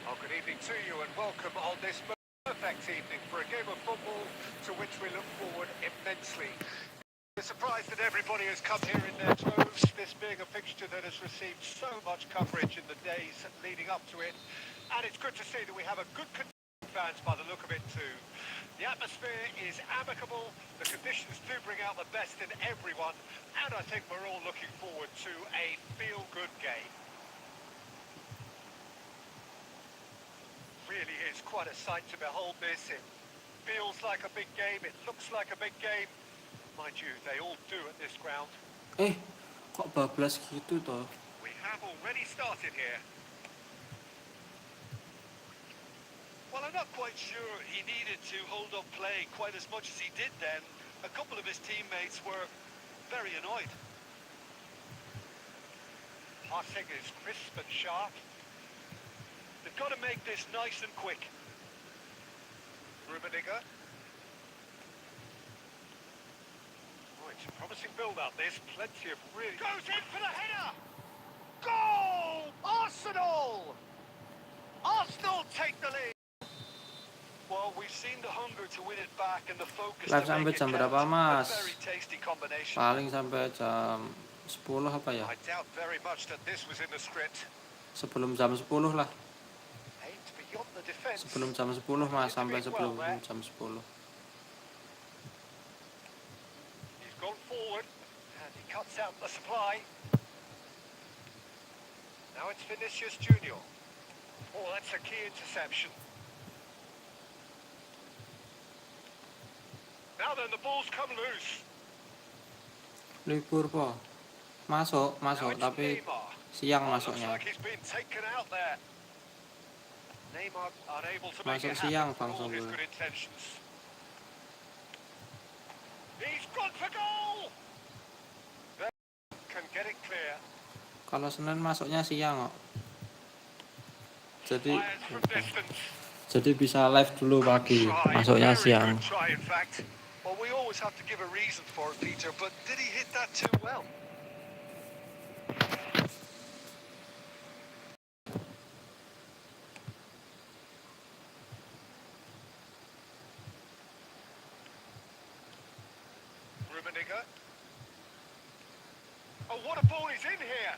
Oh, good evening to you and welcome on this perfect evening for a game of football to which we look forward immensely. We're surprised that everybody has come here in their droves, this being a fixture that has received so much coverage in the days leading up to it. And it's good to see that we have a good contingent of fans by the look of it too. The atmosphere is amicable, the conditions do bring out the best in everyone, and I think we're all looking forward to a feel-good game. Really is quite a sight to behold this. It feels like a big game, it looks like a big game. Mind you, they all do at this ground. Kok bablas gitu toh? We have already started here. Well, I'm not quite sure he needed to hold up play quite as much as he did then. A couple of his teammates were very annoyed. Passing is crisp and sharp. They've got to make this nice and quick. Rummenigge. Oh, it's a promising build-up, this. Plenty of really... Goes in for the header! Goal! Arsenal! Arsenal take the lead! Well, we've seen the hunger to win it back and the focus Live to sampai make it jam count. berapa, A Mas? very tasty combination. Paling sampai jam 10 apa ya? I doubt very much that this was in the script. Sebelum jam 10 lah. Aimed beyond the defence. Sebelum jam 10 Mas, sampai sebelum jam 10. He's gone forward and he cuts out the supply. Now it's Vinicius Junior. Oh, that's a key interception. Now then, the ball's come loose. Libur po. Masuk, Now it's tapi Neymar. siang Oh, looks masuknya. like he's been taken out there. Neymar unable to make Masuk it siang, happen Bang for all his Songgul. good intentions. He's gone for goal. Can get it clear. Kalau Senin masuknya siang kok. Fires from distance. Jadi bisa live dulu pagi, Try, masuknya very siang. good try, in fact. Well, we always have to give a reason for it, Peter, but did he hit that too well? Rummenigge. Oh, what a ball he's in here.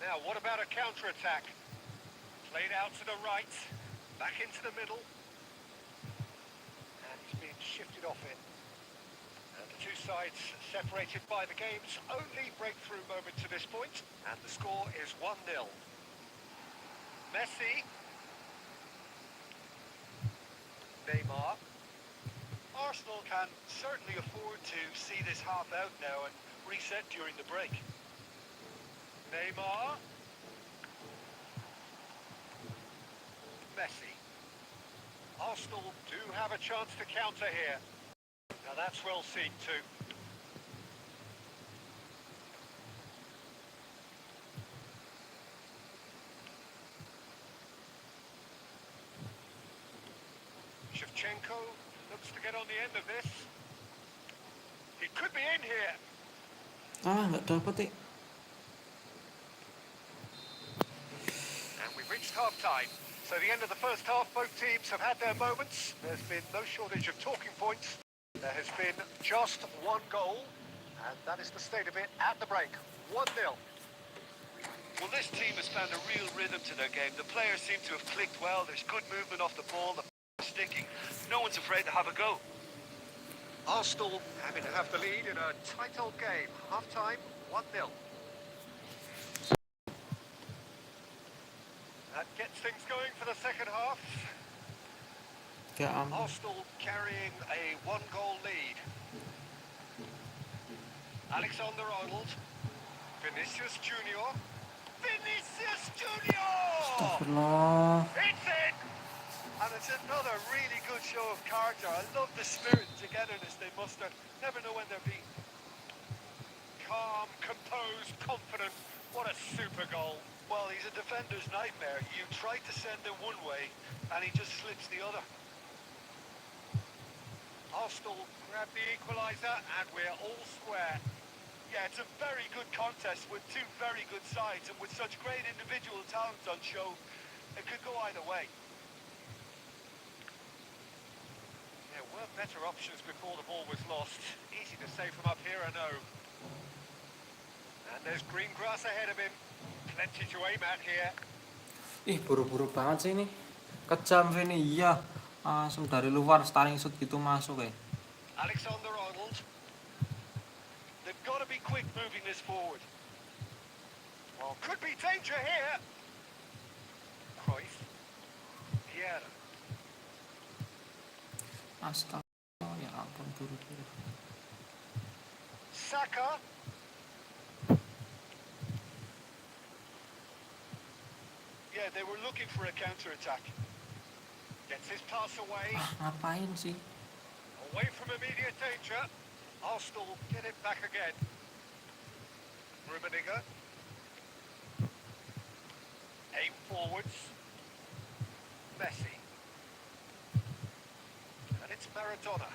Now, what about a counter-attack? Played out to the right, back into the middle. And he's being shifted off it. And the two sides separated by the game's only breakthrough moment to this point. And the score is 1-0. Messi. Neymar. Arsenal can certainly afford to see this half out now and reset during the break. Neymar. Messi. Arsenal do have a chance to counter here. Now that's well seen too. Shevchenko looks to get on the end of this. He could be in here. Nggak dapet. And we've reached half-time. So the end of the first half, both teams have had their moments. There's been no shortage of talking points. There has been just one goal, and that is the state of it at the break. 1-0. Well, this team has found a real rhythm to their game. The players seem to have clicked well. There's good movement off the ball. The sticking. No one's afraid to have a go. Arsenal having to have the lead in a tight old game. Half-time, 1-0. That gets things going for the second half. Arsenal carrying a one-goal lead. Alexander-Arnold. Vinicius Junior. Vinicius Junior! Astagfirullah. It's in! And it's another really good show of character. I love the spirit and togetherness they muster. Never know when they're beaten. Calm, composed, confident. What a super goal. Well, he's a defender's nightmare. You try to send him one way, and he just slips the other. Arsenal grab the equaliser, and we're all square. Yeah, it's a very good contest with two very good sides, and with such great individual talent on show, it could go either way. There were better options before the ball was lost. Easy to say from up here, I know. And there's green grass ahead of him. Plenty to aim at here. Ih, buru-buru banget sih ini. Kejam Vini, iya. Langsung dari luar starting shoot gitu masuk ya. Alexander-Arnold. They've got to be quick moving this forward. Well, could be danger here. Cruyff. Vieira. Astaga, ya ampun buru-buru. Saka. Yeah, they were looking for a counter-attack. Gets his pass away. Ngapain sih? Away from immediate danger. Arsenal get it back again. Rummenigge. Aim forwards. Messi. And it's Maradona.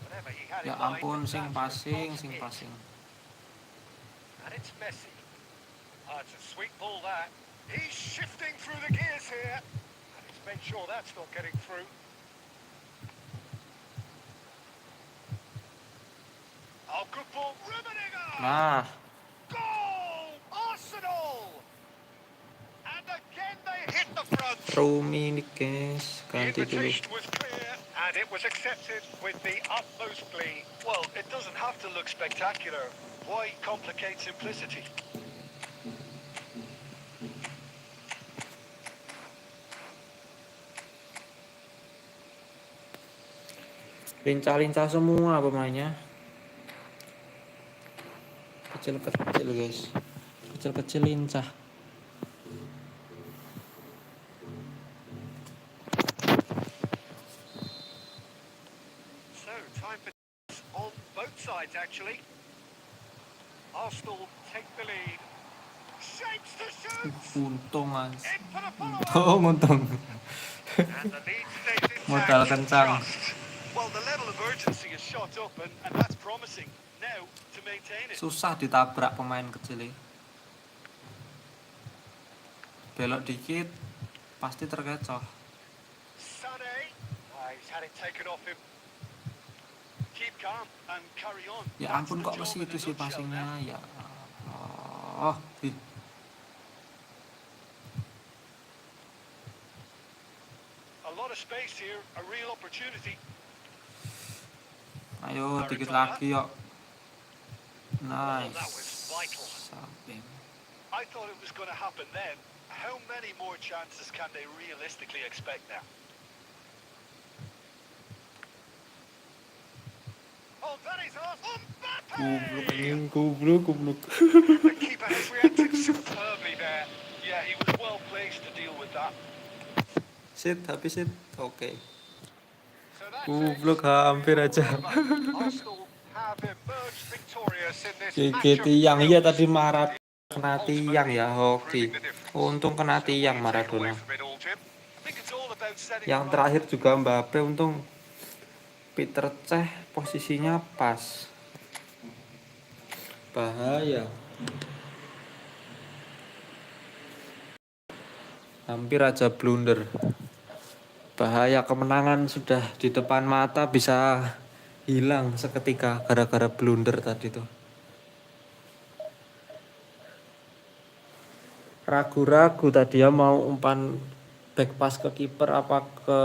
Whatever he had Ya in mind, ampun, sing that's passing, not sing it. passing. And it's Messi. It's a sweet ball that. He's shifting through the gears here. And he's made sure that's not getting through. Oh, good ball. Rummenigge! Nah, Goal! Arsenal! And again they hit the front. Rumi nih guys, The ganti dulu. invitation was clear and it was accepted with the utmost glee. Well, it doesn't have to look spectacular. Why complicate simplicity? Lincah-lincah semua pemainnya. Kecil-kecil guys, kecil-kecil lincah. So, time for on both sides actually. Arsenal take the lead. Shapes to shoot! Untung mas. In for the follow-up! Oh untung. And the lead stays Modal intact. kencang. Just. Well, the level of urgency is shot up, and that's promising. Now, to maintain it. Susah ditabrak pemain kecil ini. Belok dikit pasti terkecoh. Sané. He's had it taken off him. Keep calm and carry on. Ya That's ampun the kok job masih in itu a sih nutshell passingnya now. ya. Oh, ih. A lot of space here, a real opportunity. Ayo dikit lagi yuk. That was Nice. vital. Samping. I thought it was going to happen then. How many more chances can they realistically expect now? Oh, that is Arsenal. Goblok Mbappe! anjing, goblok. The keeper has reacted superbly there. Yeah, he was well placed to deal with that. Sit, habis sit. Oke. So that's Goblok, it. hampir aja. Arsenal have emerged victorious in this GG match of tiang, iya thrills. tadi Marat kena tiang ya hoki. Proving the difference. Untung kena So what do you tiang take away Maradona. from it all, Jim? I think it's all about setting Yang the terakhir right juga Mbappe, untung Peter Cech posisinya pas. Bahaya. Hampir aja blunder. Bahaya, kemenangan sudah di depan mata bisa hilang seketika gara-gara blunder tadi tuh. Ragu-ragu tadi ya mau umpan back pass ke kiper apa ke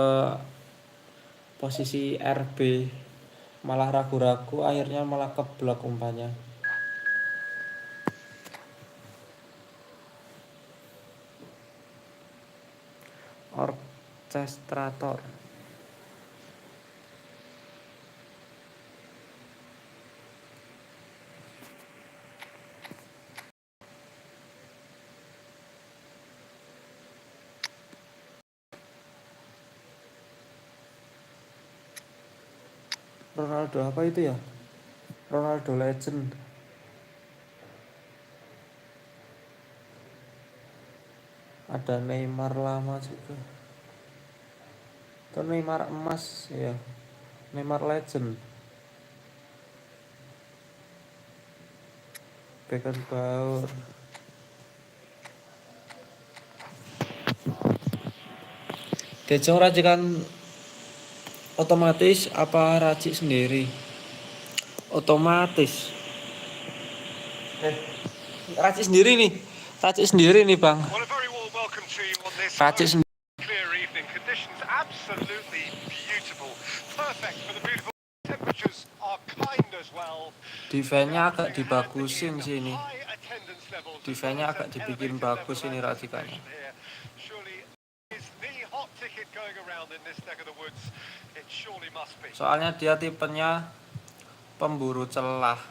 posisi RB. Malah ragu-ragu, akhirnya malah keblok umpannya. Orkestrator. Ronaldo apa itu ya? Ronaldo Legend. Ada Neymar lama juga. Itu Neymar emas ya. Neymar Legend. Beckenbauer. De Jong racikan otomatis apa racik sendiri? Otomatis. Racik sendiri nih. Racik sendiri nih, Bang. Well, a very warm welcome to you on this Racik sendiri. clear evening. Conditions absolutely beautiful. Perfect for the beautiful temperatures are kind as well. Defense-nya agak dibagusin sih ini. High attendance levels. Defense-nya agak dibikin bagus ini racikannya. Surely is the hot ticket going around in this neck of the woods. It surely must be. Soalnya dia tipenya pemburu celah.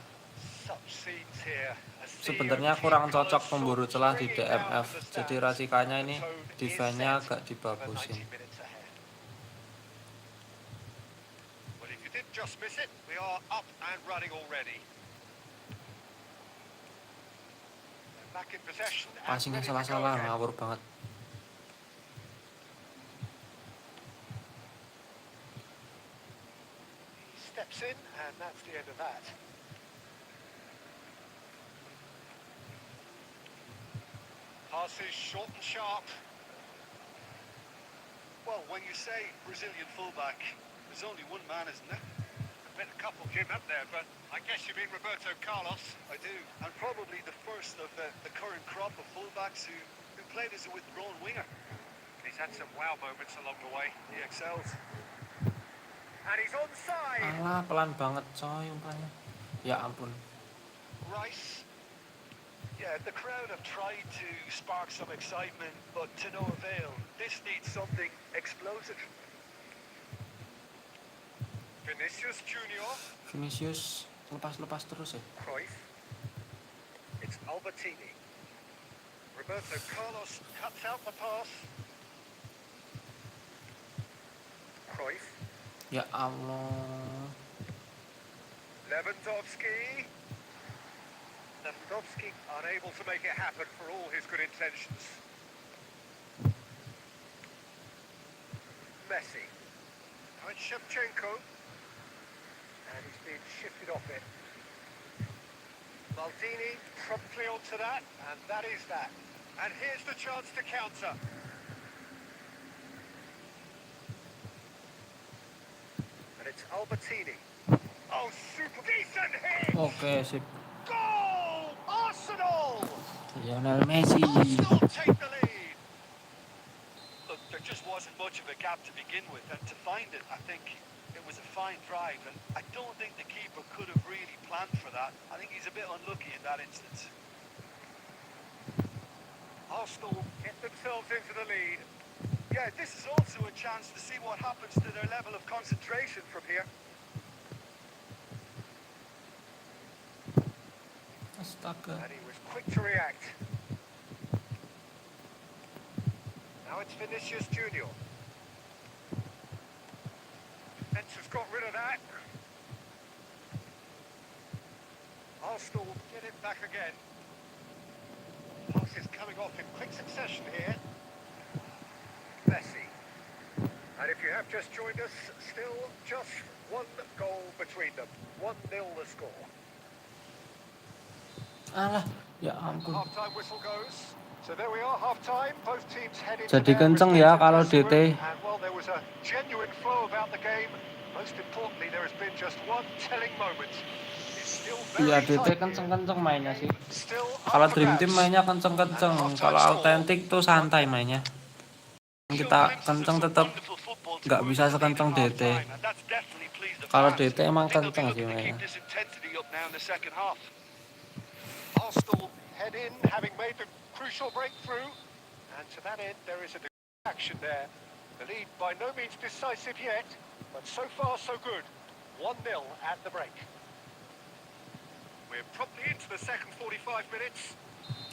Such scenes here. Sebenarnya kurang cocok pemburu celah di DMF. Jadi racikannya ini defense-nya agak dibagusin. Well, if you did just miss it, we are up and running already. Back in possession. Passingnya salah-salah, ngawur banget. Steps in, and that's the end of that. Passes short and sharp. Well, when you say Brazilian fullback, there's only one man, isn't there? I've met a couple came up there, but I guess you mean Roberto Carlos. I do, and probably the first of the current crop of fullbacks who played as a withdrawn winger. He's had some wow moments along the way. He excels. And he's onside. Alah, pelan banget coy umpannya. Ya ampun. Rice. Yeah, the crowd have tried to spark some excitement, but to no avail. This needs something explosive. Vinicius Junior. Vinicius lepas-lepas terus ya. Cruyff. It's Albertini. Roberto Carlos cuts out the pass. Cruyff. Ya Allah. Lewandowski. Lewandowski unable to make it happen for all his good intentions. Messi. Now it's Shevchenko. And he's been shifted off it. Maldini promptly onto that, and that is that. And here's the chance to counter. And it's Albertini. Oh, super decent hit! Oke, sip. Goal! Arsenal! Lionel Messi. Arsenal take the lead. Look, there just wasn't much of a gap to begin with, and to find it, I think it was a fine drive, and I don't think the keeper could have really planned for that. I think he's a bit unlucky in that instance. Arsenal get themselves into the lead. Yeah, this is also a chance to see what happens to their level of concentration from here. Astaga. And he was quick to react. Now it's Vinicius Junior. Fence has got rid of that. Arsenal get it back again. Passes coming off in quick succession here. Messi. And if you have just joined us, still just one goal between them. 1-0 the score. Alah, ya ampun. Half-time whistle goes. So there we are, half-time. Both teams head into Jadi their kenceng ya respective kalau dressing DT. room. And well, there was a genuine flow about the game. Most importantly, there has been just one telling moment. It's still Iya, very DT tight. kenceng-kenceng mainnya sih. Still Kalau up for Dream Team grabs. mainnya kenceng-kenceng. Kalau autentik tuh santai mainnya. Kita kenceng tetap nggak bisa sekenceng DT. Kalau DT emang kenceng sih mainnya. Arsenal head in, having made the crucial breakthrough, and to that end there is a action there. The lead by no means decisive yet, but so far so good. 1-0 at the break. We're promptly into the second 45 minutes.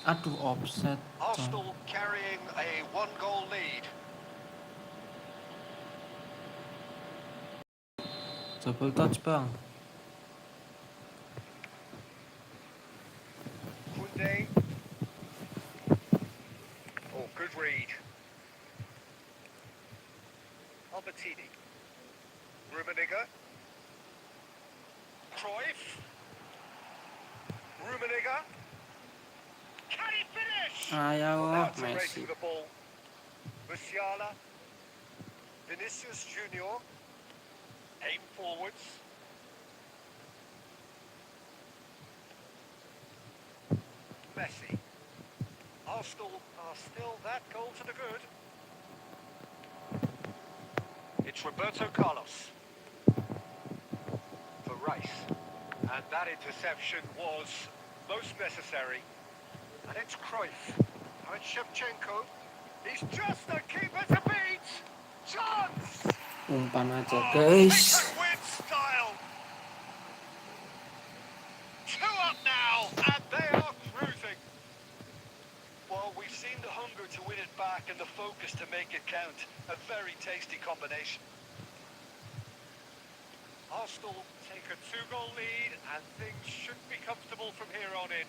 Aduh, offset. Arsenal carrying a one-goal lead. Double touch, Bang. Kunde. Oh, good read. Albertini. Rummenigge. Cruyff. Rummenigge. Well, now Ayo, to Messi. racing the ball. Musiala, Vinicius Junior, aim forwards. Messi. Arsenal are still that goal to the good. It's Roberto Carlos for Rice. And that interception was most necessary. And it's Cruyff. Now it's Shevchenko. He's just the keeper to beat. Chance! Umpan aja, Oh, guys. pick and win style. 2 up now, and they are cruising. Well, we've seen the hunger to win it back and the focus to make it count. A very tasty combination. Arsenal take a 2-goal lead, and things should be comfortable from here on in.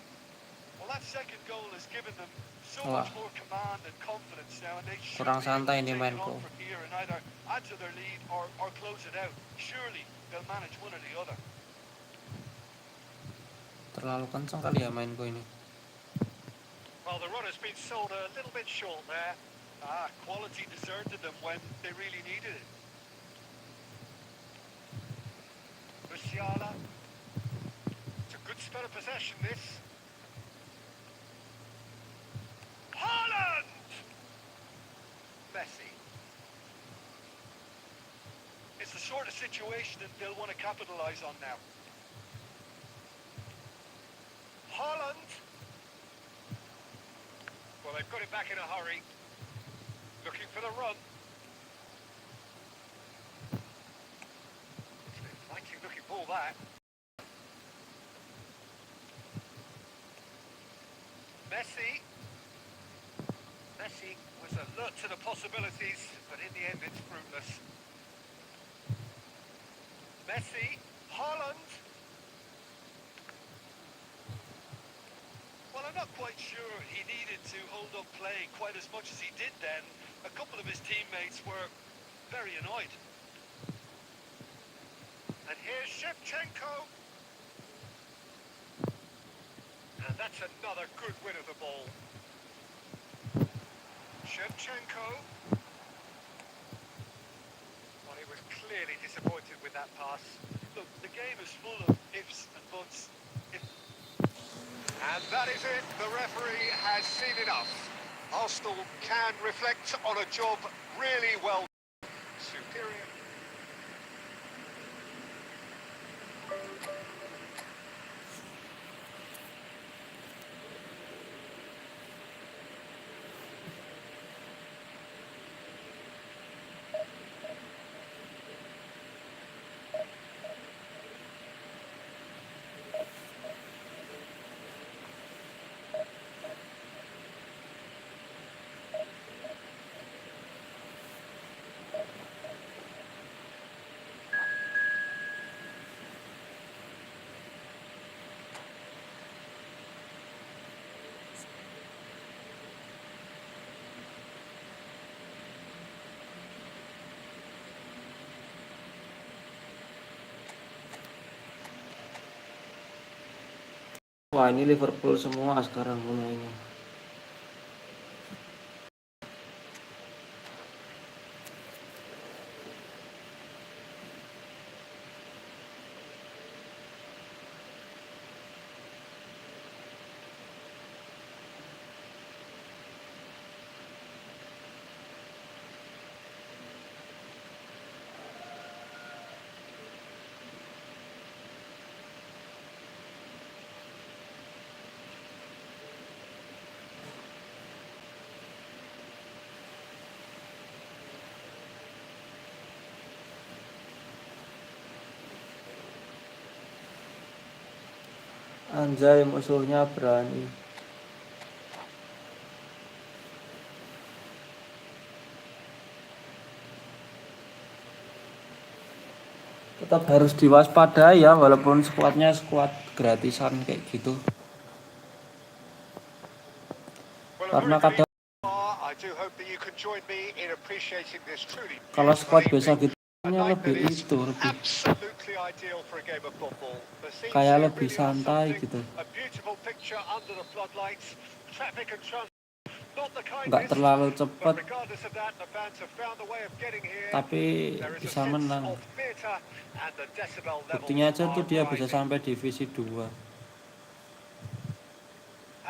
Well, that second goal has given them so Wah, much more command and confidence now, and they should kurang be able santai to nih take it on mainku. from here and either add to their lead or close it out. Surely they'll manage one or the other. Terlalu kencang kali ya mainku ini. Well, the run has been sold a little bit short there. Quality deserted them when they really needed it. Musiala. It's a good spell of possession, this. Haaland! Messi. It's the sort of situation that they'll want to capitalise on now. Haaland. Well, they've got it back in a hurry. Looking for the run. It's an exciting looking ball, that. Messi. Messi was alert to the possibilities, but in the end it's fruitless. Messi. Haaland. Well, I'm not quite sure he needed to hold up play quite as much as he did then. A couple of his teammates were very annoyed. And here's Shevchenko. And that's another good win of the ball. Shevchenko. Well, he was clearly disappointed with that pass. Look, the game is full of ifs and buts. And that is it. The referee has seen enough. Arsenal can reflect on a job really well done. Superior. Wah, ini Liverpool semua sekarang pemainnya. Anjay, musuhnya berani. Tetap harus diwaspadai ya, walaupun skuadnya skuad gratisan kayak gitu. Karena kadang kalau skuad biasa gitu lebih itu lebih kayak lebih santai gitu. Not the nggak kindest, terlalu but cepat, regardless of that, the fans have found a way of getting here. tapi There is a bisa sense menang. of theatre and the decibel Buktinya levels aja tuh are dia bisa rising. sampai divisi 2.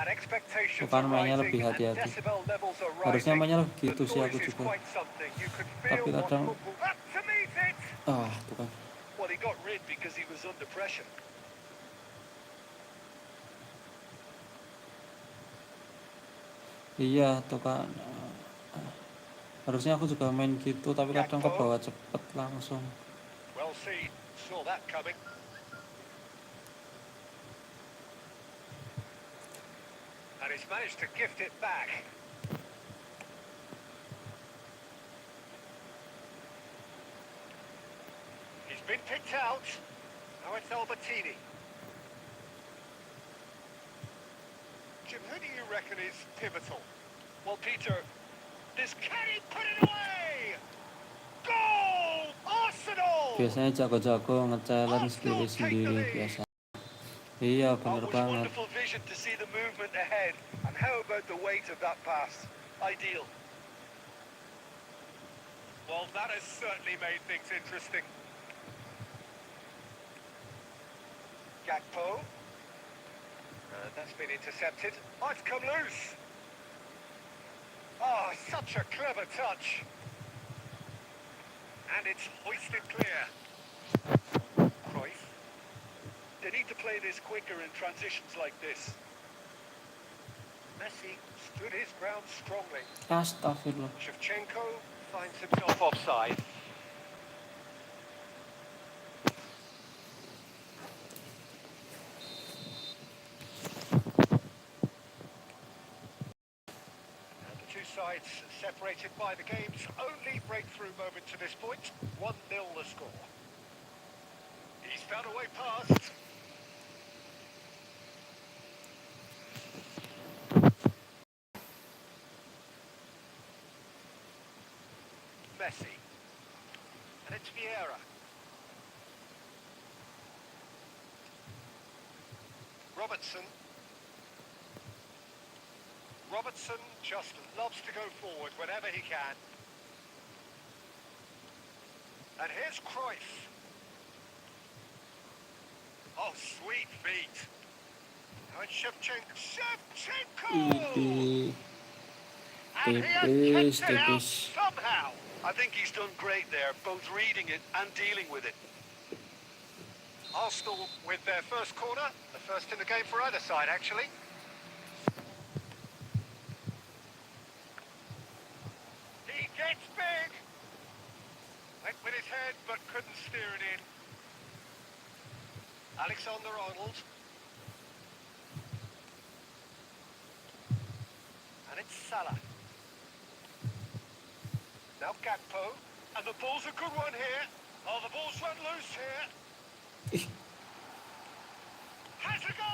And expectations Bukan are mainnya rising lebih and hati-hati. decibel levels are Harusnya rising. mainnya The gitu sih aku noise is juga. quite something. You can Tapi feel what kadang football... Up to meet it! tuh kan. Well, he got rid because he was under pressure. Iya tuh kan. Harusnya aku juga main gitu, tapi kadang ke bawah cepet langsung. Well seen. Saw that coming. And he's managed to gift it back. He's been picked out. Now it's Albertini. Jim, who do you reckon is pivotal? Well, Peter, this Can he put it away? Goal! Arsenal! Biasanya jago-jago nge-challenge diri sendiri biasa. Iya bener was banget. wonderful vision to see the movement ahead. And how about the weight of that pass? Ideal. Well, that has certainly made things interesting. Gakpo. That's been intercepted. Oh, it's come loose. Oh, such a clever touch. And it's hoisted clear. Cruyff. They need to play this quicker in transitions like this. Messi stood his ground strongly. Astagfirullah. Shevchenko finds himself offside. And the two sides separated by the game's only breakthrough moment to this point. 1-0 the score. He's found a way past. Messi. And it's Vieira. Robertson. Robertson just loves to go forward whenever he can. And here's Cruyff. Oh, sweet feet. Now it's Shevchenko. Shevchenko! Idi. And he has Tipis, kept it out tipis. somehow. I think he's done great there, both reading it and dealing with it. Arsenal with their first corner, the first in the game for either side, actually. He gets big. Went with his head, but couldn't steer it in. Alexander-Arnold. And it's Salah. Now Gakpo. And the ball's a good one here. Oh, the ball's run loose here. Has a go!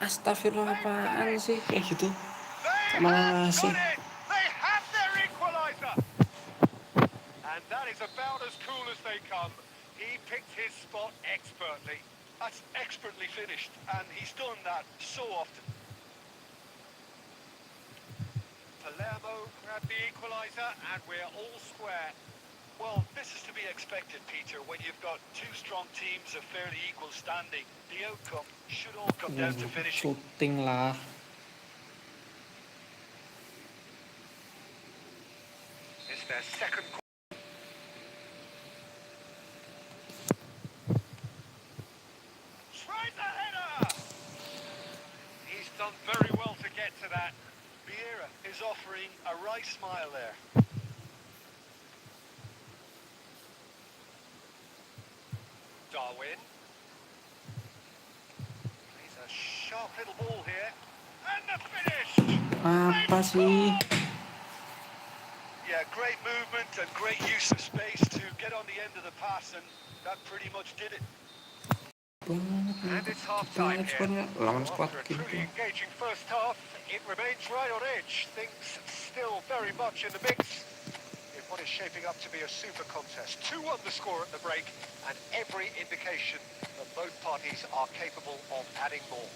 Astagfirullah apaan sih kayak gitu? They Malah have ngasih. got it! They have their equaliser! And that is about as cool as they come. He picked his spot expertly. That's expertly finished, and he's done that so often. Palermo grabbed the equaliser, and we're all square. Well, this is to be expected, Peter. When you've got two strong teams of fairly equal standing, the outcome should all come down to finishing. Shooting lah. It's their second quarter. Tries a header! He's done very well to get to that. Vieira is offering a wry smile there. Darwin. Plays a sharp little ball here. And the finish! Apa sih? Yeah, great movement and great use of space to get on the end of the pass, and that pretty much did it. And it's half-time here. Lawan squad After a gitu. truly engaging first half, it remains right on edge. Things still very much in the mix in what is shaping up to be a super contest. 2-1 the score at the break, and every indication that both parties are capable of adding more.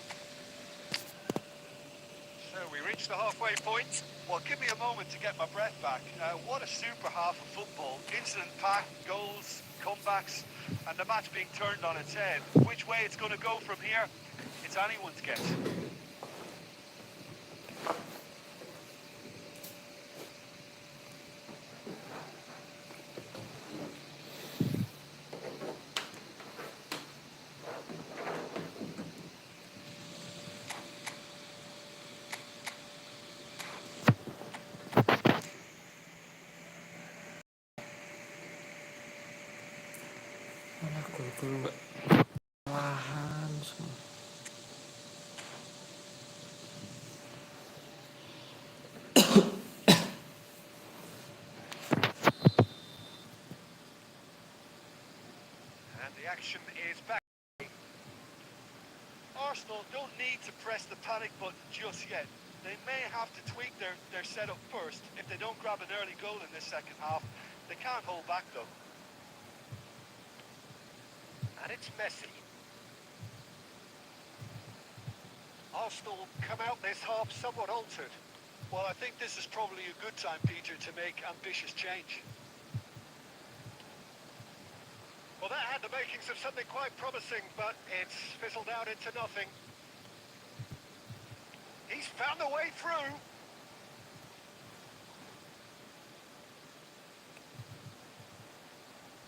So we reached the halfway point. Well, give me a moment to get my breath back. What a super half of football. Incident-packed, goals, comebacks, and the match being turned on its head. Which way it's going to go from here, it's anyone's guess. Mana gol-gol nggak lahan semua. And the action is back. Arsenal don't need to press the panic button just yet. They may have to tweak their setup first. If they don't grab an early goal in this second half, they can't hold back though. And it's Messi. Arsenal come out this half somewhat altered. Well, I think this is probably a good time, Peter, to make ambitious change. Well, that had the makings of something quite promising, but it's fizzled out into nothing. He's found a way through.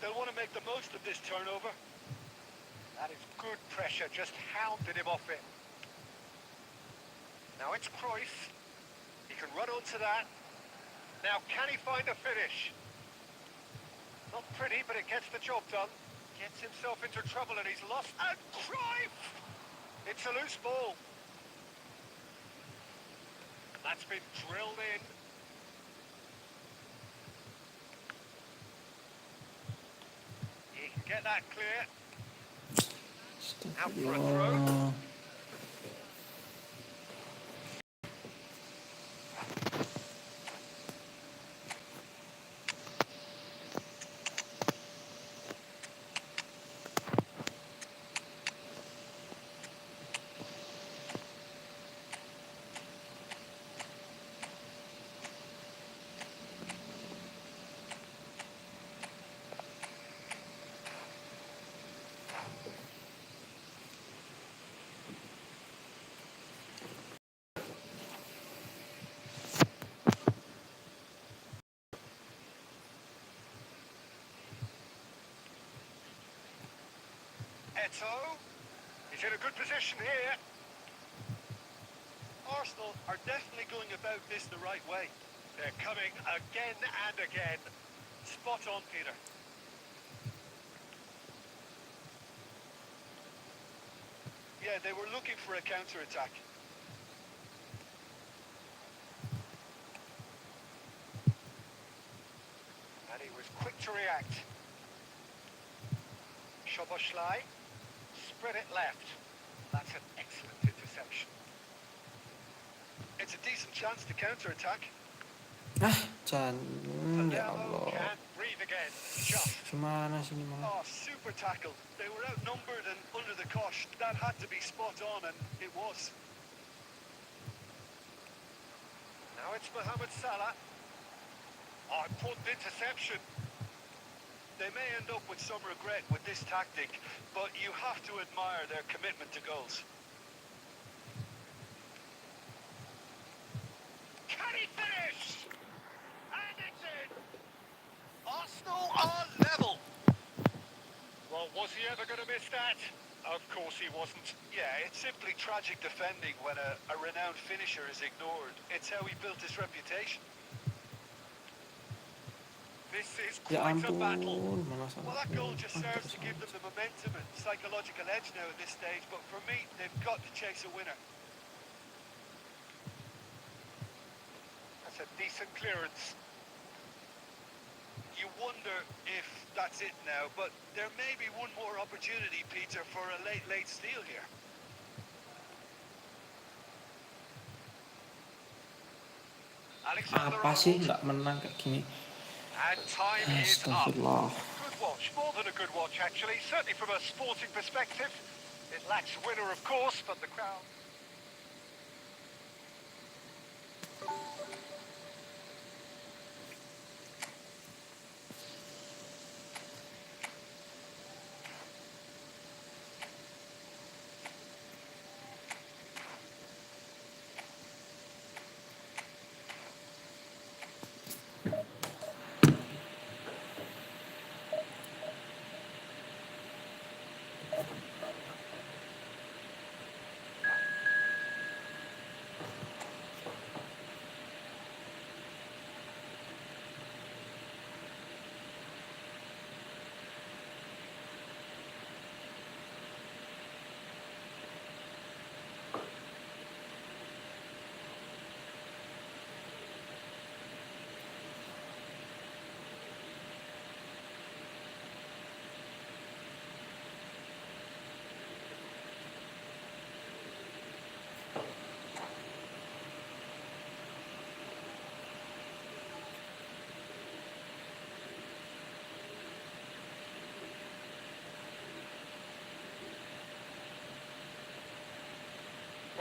They'll want to make the most of this turnover. That is good pressure, just hounded him off it. Now it's Cruyff. He can run onto that. Now can he find a finish? Not pretty, but it gets the job done. Gets himself into trouble and he's lost. And Cruyff! It's a loose ball. That's been drilled in. He can get that clear. Out for a throw. He's in a good position here. Arsenal are definitely going about this the right way. They're coming again and again. Spot on, Peter. Yeah, they were looking for a counter-attack. And he was quick to react. Szoboszlai. Spread it left. That's an excellent interception. It's a decent chance to counter-attack. Ya Allah. Can't breathe again. Just. Gimana sih ini malah? Oh, super tackle. They were outnumbered and under the cosh. That had to be spot on, and it was. Now it's Mohamed Salah. Oh, important interception. They may end up with some regret with this tactic, but you have to admire their commitment to goals. Can he finish? And it's in! Arsenal are level! Well, was he ever going to miss that? Of course he wasn't. Yeah, it's simply tragic defending when a renowned finisher is ignored. It's how he built his reputation. This is Ya quite a ampun, battle. malah salah. Well, that goal just serves to give them the momentum and psychological edge now at this stage, but for me, they've got to chase a winner. That's a decent clearance. You wonder if that's it now, but there may be one more opportunity, Peter, for a late steal here. Alexander Apa sih Arnold. nggak menang kayak gini? And time is up. Astagfirullah. Good watch, more than a good watch actually, certainly from a sporting perspective. It lacks a winner of course, but the crowd...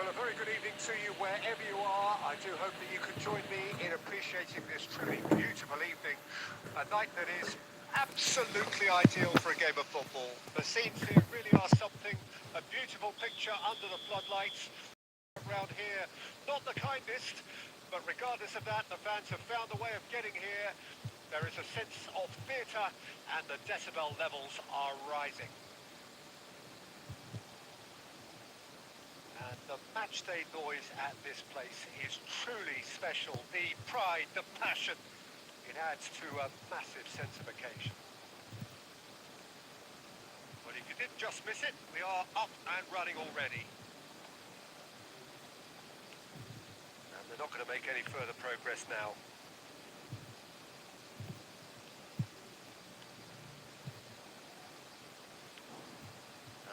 Well, a very good evening to you wherever you are. I do hope that you can join me in appreciating this truly beautiful evening. A night that is absolutely ideal for a game of football. The scenes here really are something. A beautiful picture under the floodlights. Around here, not the kindest, but regardless of that, the fans have found a way of getting here. There is a sense of theatre and the decibel levels are rising. And the matchday noise at this place is truly special. The pride, the passion, it adds to a massive sense of occasion. But if you didn't just miss it, we are up and running already. And they're not going to make any further progress now.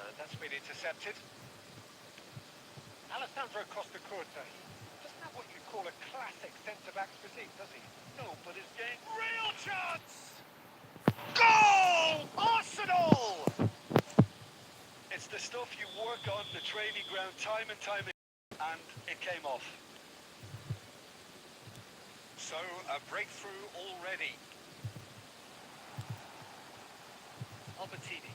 And that's been intercepted. Alessandro Costa Curta doesn't have what you'd call a classic centre-back's physique, does he? No, but his game... Real chance! Goal! Arsenal! It's the stuff you work on the training ground time and time again, and it came off. So, a breakthrough already. Albertini.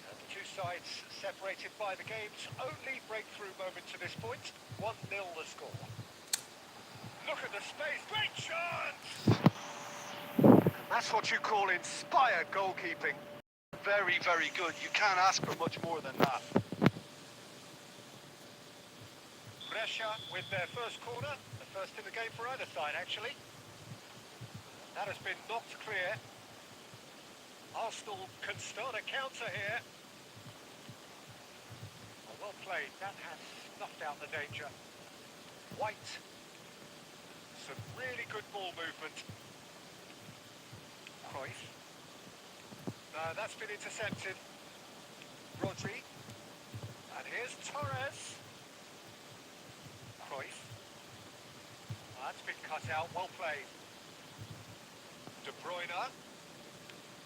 And the two sides separated by the game's only breakthrough moment to this point. 1-0 the score. Look at the space. Great chance! And that's what you call inspired goalkeeping. Very, very good. You can't ask for much more than that. Brescia with their first corner. The first in the game for either side, actually. That has been knocked clear. Arsenal can start a counter here. Oh, well played. That has snuffed out the danger. White. Some really good ball movement. Cruyff. No, that's been intercepted. Rodri. And here's Torres. Cruyff. That's been cut out. Well played. De Bruyne.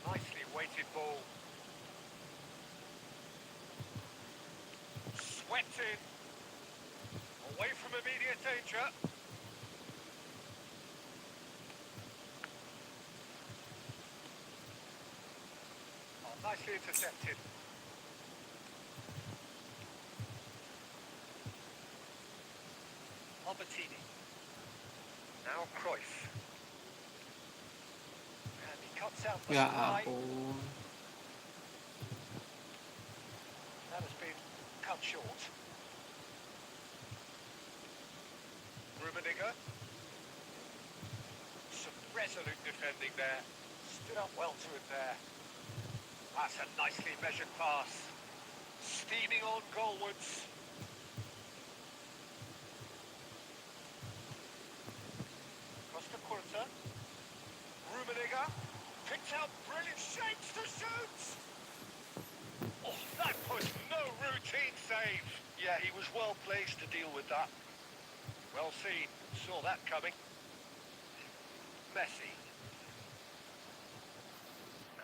Nicely weighted ball. Sweating. Away from immediate danger. Oh, nicely intercepted. Albertini. Now Cruyff. And he cuts out the Ya supply. ampun. That has been cut short. Rummenigge. Some resolute defending there. Stood up well to it there. That's a nicely measured pass. Steaming on goalwards. Costa Curta. Rummenigge. Picks out brilliant shapes to shoot. Oh, that was no routine save. Yeah, he was well placed to deal with that. Well seen. Saw that coming. Messi.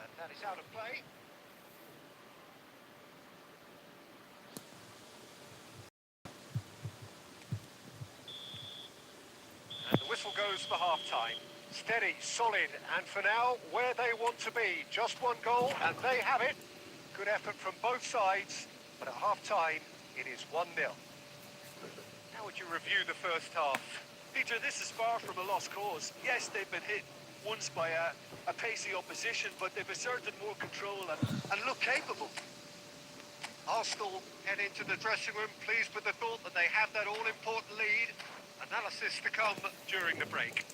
And that is out of play. whistle goes for half-time. Steady, solid, and for now, where they want to be. Just one goal, and they have it. Good effort from both sides, but at half-time, it is 1-0. How would you review the first half? Peter, this is far from a lost cause. Yes, they've been hit once by a pacey opposition, but they've asserted more control and look capable. Arsenal head into the dressing room pleased with the thought that they have that all-important lead. Analysis to come during the break.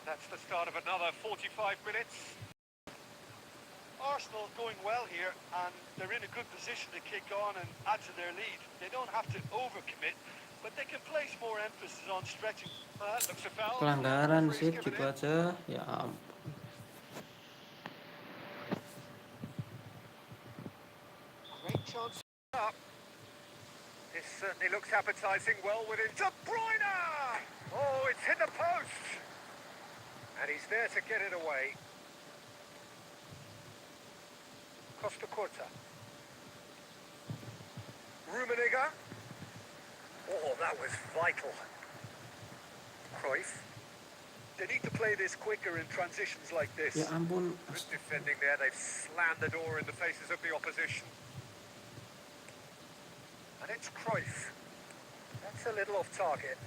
That's the start of another 45 minutes. Arsenal going well here, and they're in a good position to kick on and add to their lead. They don't have to overcommit, but they can place more emphasis on stretching. Looks a foul. Pelanggaran Referee's sih given gitu it. aja. Ya ampun. Great chance up. This certainly looks appetising. Well within. De Bruyne! Oh, it's hit the post. And he's there to get it away. Costa Curta. Rummenigge. Oh, that was vital. Cruyff. They need to play this quicker in transitions like this. Ya ampun. Good defending there. They've slammed the door in the faces of the opposition. And it's Cruyff. That's a little off target.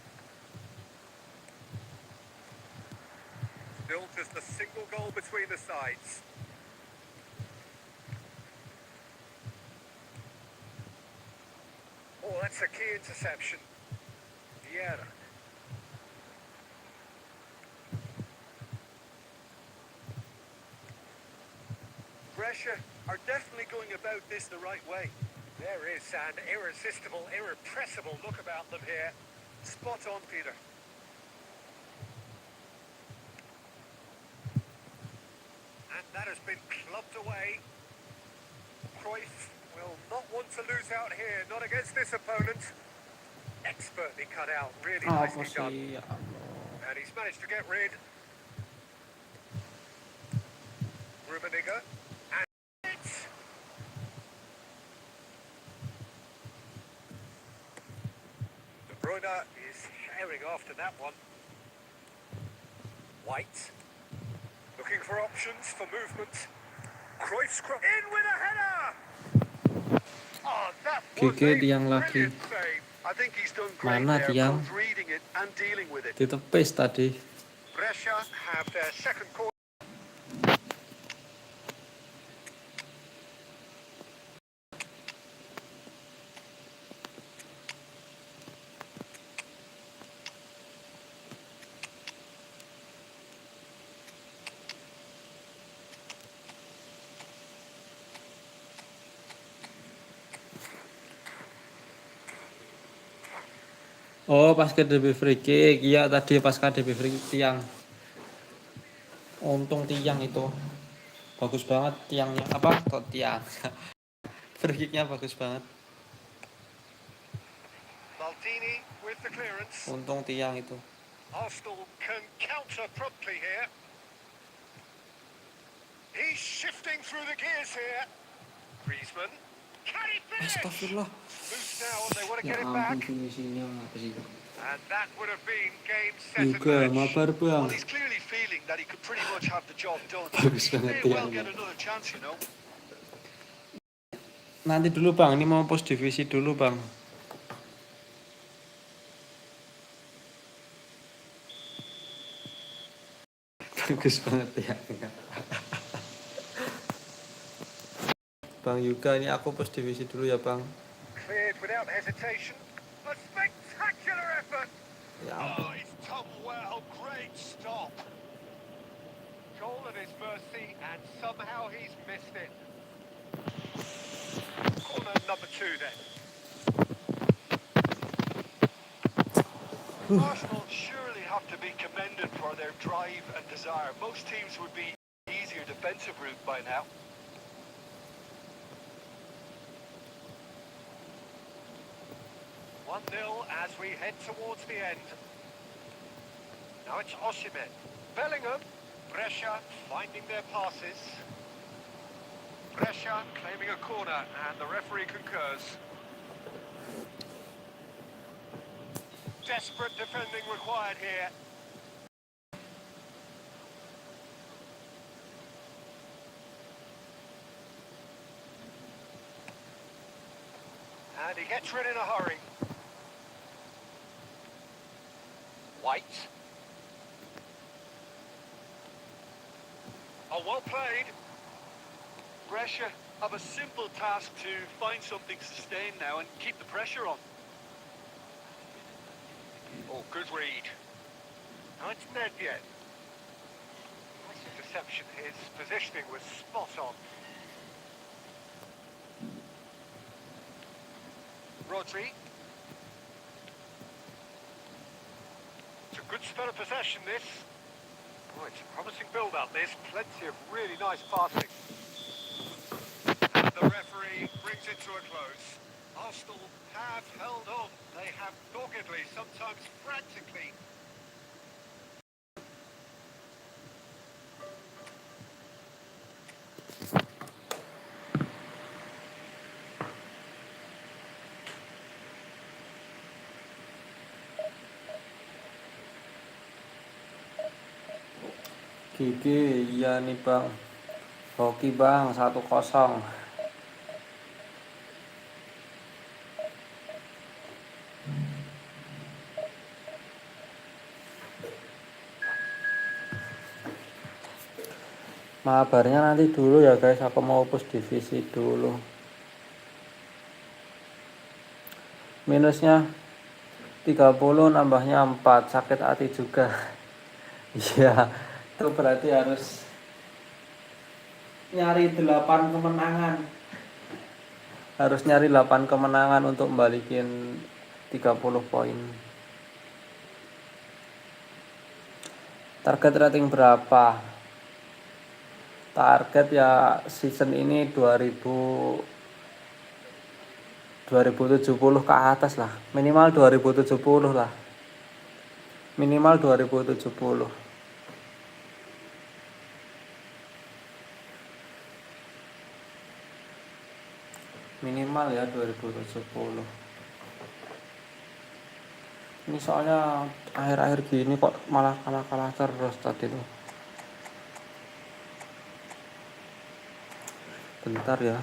Built as the single goal between the sides. Oh, that's a key interception. Vieira. Brescia are definitely going about this the right way. There is an irresistible, irrepressible look about them here. Spot on, Peter. And that has been clubbed away. Cruyff will not want to lose out here, not against this opponent. Expertly cut out, really Apa nicely done. sih? Ya Allah. And he's managed to get rid. Rummenigge. And it's... De Bruyne is herring after that one. White. Looking for options for movement. Cruyff's in with a header! Oh, that was Gigi a Tiang lagi. brilliant save. I think he's done great Mana there, Tiang? both reading it and dealing with it. Ditepis tadi. Brescia have their second quarter. Oh, pas KDB free kick. Iya, tadi pas KDB free kick tiang. Untung tiang itu. Bagus banget tiangnya. Apa? Kok tiang? Free kicknya bagus banget. Maldini with the clearance. Untung tiang itu. Arsenal can counter promptly here. He's shifting through the gears here. Griezmann. Can he finish? Astagfirullah. Loose now and they want to Ya get it ampun, back. finishingnya apa sih? And that would have been game, set and Juga, match. mabar bang. Well, he's clearly feeling that he could pretty much have the job done. Bagus He banget may well tiangnya. get another chance, you know. Nanti dulu bang, ini mau post divisi dulu bang. Bagus banget tiangnya. Bang Yuga, ini aku post divisi dulu ya bang. Cleared without hesitation. A spectacular effort. Ya ampun. Oh, he's done well. Great stop. Goal at his mercy, and somehow he's missed it. Corner number 2 then. Arsenal surely have to be commended for their drive and desire. Most teams would be easier defensive route by now. One 0 as we head towards the end. Now it's Osimhen. Bellingham. Brescia finding their passes. Brescia claiming a corner and the referee concurs. Desperate defending required here. And he gets rid in a hurry. White. Oh, well played. Brescia have a simple task to find something sustained now and keep the pressure on. Oh, good read. Now it's Nedved. Nice interception. His positioning was spot on. Rodri. It's a good spell of possession, this. Oh, it's a promising build-up, this. Plenty of really nice passing. And the referee brings it to a close. Arsenal have held on. They have doggedly, sometimes frantically. Gigi, iya nih bang. Hoki bang, 1-0. Mabarnya nanti dulu ya guys, aku mau push divisi dulu. Minusnya 30, nambahnya 4, sakit hati juga. Iya, itu berarti harus nyari 8 kemenangan. Harus nyari 8 kemenangan untuk membalikin 30 poin. Target rating berapa? Target ya season ini 2070 ke atas lah. Minimal 2070 lah. Minimal 2070. Minimal ya 2070. Ini soalnya akhir-akhir gini kok malah kalah-kalah terus tadi tuh. Bentar ya.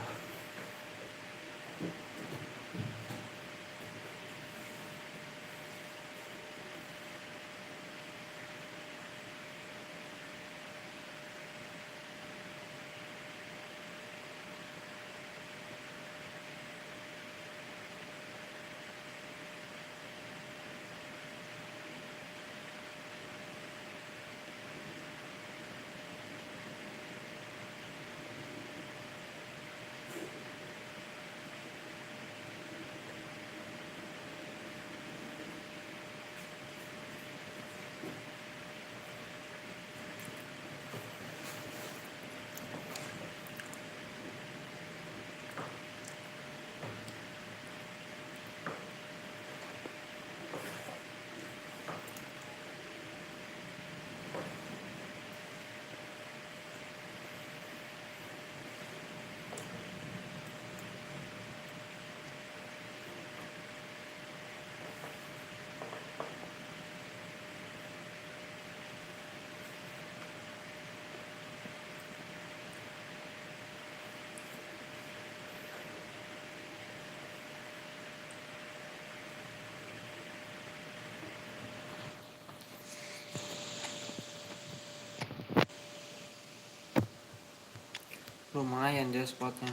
Lumayan dia spotnya.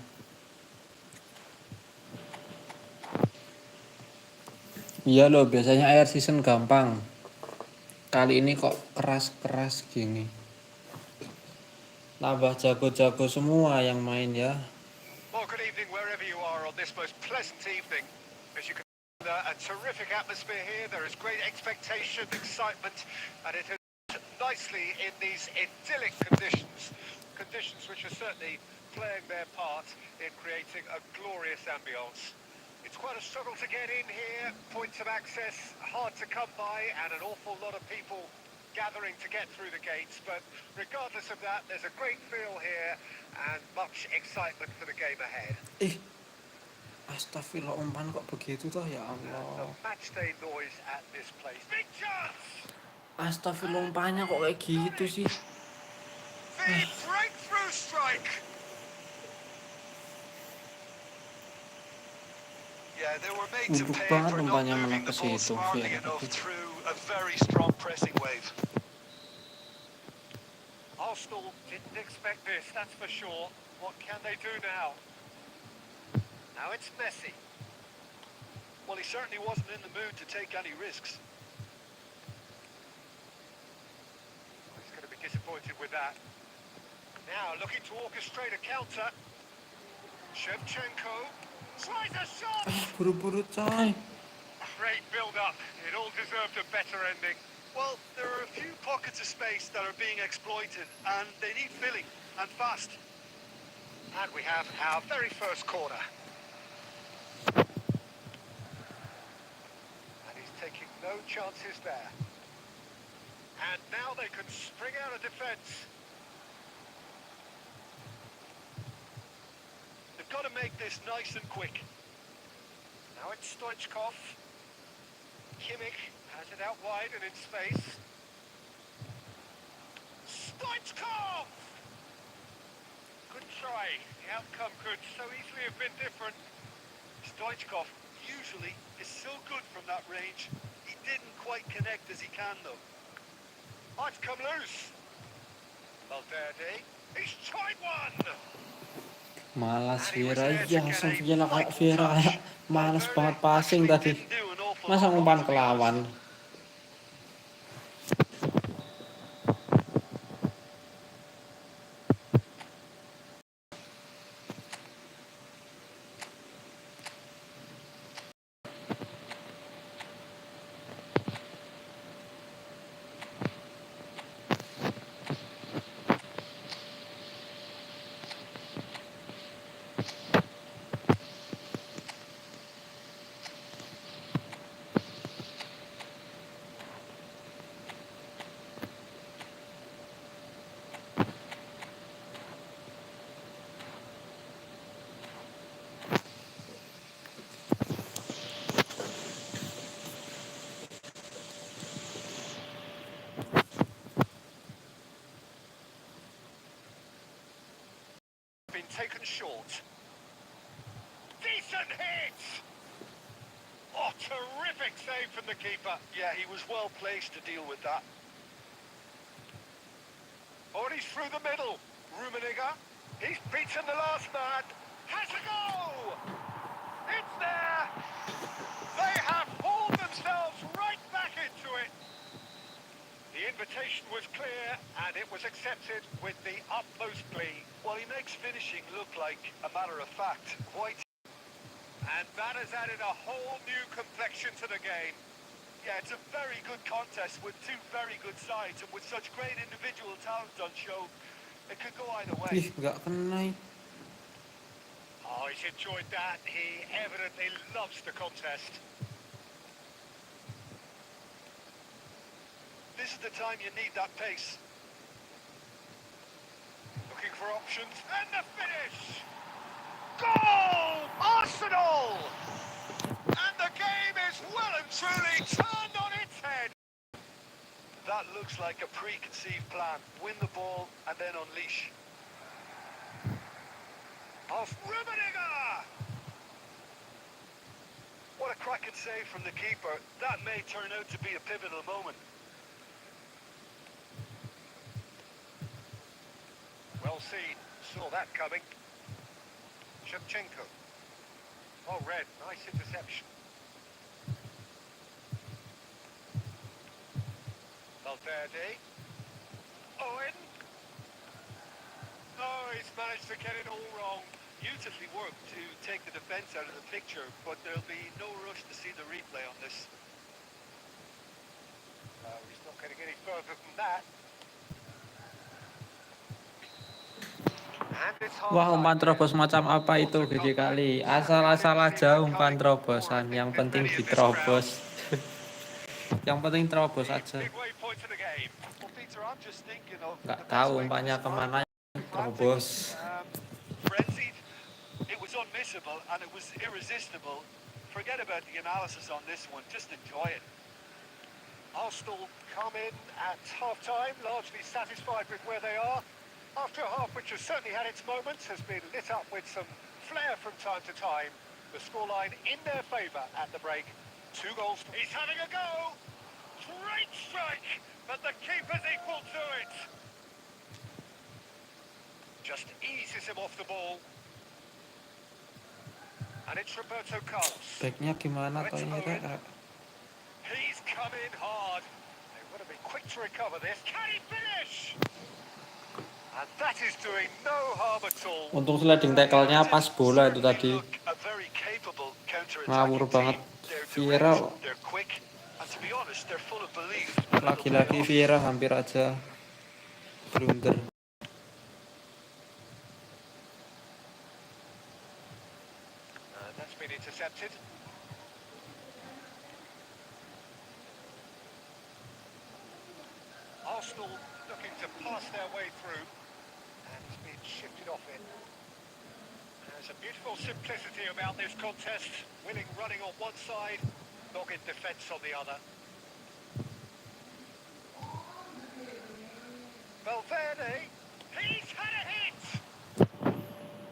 Iya loh, biasanya air season gampang. Kali ini kok keras-keras gini. Tambah jago-jago semua yang main ya. Well, good evening wherever you are on this most pleasant evening. As you can A terrific atmosphere here. There is great expectation, excitement, and it is nicely in these idyllic conditions. Conditions which are certainly playing their part in creating a glorious ambience. It's quite a struggle to get in here. Points of access hard to come by, and an awful lot of people gathering to get through the gates. But regardless of that, there's a great feel here and much excitement for the game ahead. Astagfirullah, umpan kok begitu toh, ya The Allah. match day noise at this place. Big chance! Astagfirullah, umpannya kok kayak gitu sih. The breakthrough strike! Yeah, they were made to Buruk pay banget for not umpannya moving menang ke the ball situ, smartly Vieira. enough through a very strong pressing wave. Arsenal didn't expect this, that's for sure. What can they do now? Now it's Messi. Well, he certainly wasn't in the mood to take any risks. He's going to be disappointed with that. Now looking to orchestrate a counter. Shevchenko tries a shot! Buru-buru coy. Great build-up. It all deserved a better ending. Well, there are a few pockets of space that are being exploited, and they need filling, and fast. And we have our very first corner. And he's taking no chances there. And now they can spring out a defence. They've got to make this nice and quick. Now it's Stoichkov. Kimmich has it out wide and in space. Stoichkov! Good try. The outcome could so easily have been different. Stoichkov usually is so good from that range. He didn't quite connect as he can, though. Oh, it's come loose. Valverde. He's tried one! Malas Vieira, iya langsung Vieira kayak malas banget passing tadi. Didn't do an awful Masa lot umpan wrong, ke to be honest. lawan. Been taken short. Decent hit! Oh, terrific save from the keeper. Yeah, he was well placed to deal with that. Oh, and he's through the middle. Rummenigge. He's beaten the last man. Has a go! It's there! They have pulled themselves right back into it. The invitation was clear, and it was accepted with the utmost glee. Well, he makes finishing look like a matter of fact. Quite. And that has added a whole new complexion to the game. Yeah, it's a very good contest with two very good sides, and with such great individual talent on show, it could go either Ih, way. nggak kena. Oh, he's enjoyed that. He evidently loves the contest. This is the time you need that pace. Looking for options. And the finish! Goal! Arsenal! And the game is well and truly turned on its head. That looks like a preconceived plan. Win the ball and then unleash. Off Rummenigge! What a cracking save from the keeper. That may turn out to be a pivotal moment. Well seen. Saw that coming. Shevchenko. Oh, red. Nice interception. Valverde. Owen. Oh, he's managed to get it all wrong. Beautifully worked to take the defence out of the picture, but there'll be no rush to see the replay. this. He's not getting any further than that. And it's Wah, umpan half-time here. terobos macam apa itu gede kali. Asal-asal aja umpan terobosan. Yang penting diterobos. Yang penting terobos aja. Midway point of the game. Well, Peter, I'm just thinking of Nggak the best tahu way to umpannya describe kemana. it. Terobos. Frenzied. It was unmissable and it was irresistible. Forget about the analysis on this one. Just enjoy it. Arsenal come in at half-time, largely satisfied with where they are. After a half which has certainly had its moments, has been lit up with some flair from time to time. The scoreline in their favour at the break. 2 goals. He's having a go. Great strike, but the keeper's equal to it. Just eases him off the ball. And it's Roberto Carlos. Backnya gimana It's toh ini, Owen. Rek? He's come in hard. They've got to be quick to recover this. Can he finish? And that is doing no harm at all. Untung sliding tackle-nya pas bola itu tadi. A very capable Ngawur counter-attacking banget. team. They're Vieira direct, they're quick, and to be honest, they're full of belief. lagi-lagi Vieira hampir aja blunder. That's been intercepted. Arsenal looking to pass their way through. And it's been shifted off it. There's a beautiful simplicity about this contest. Willing running on one side, dogged defence on the other. Valverde, he's had a hit!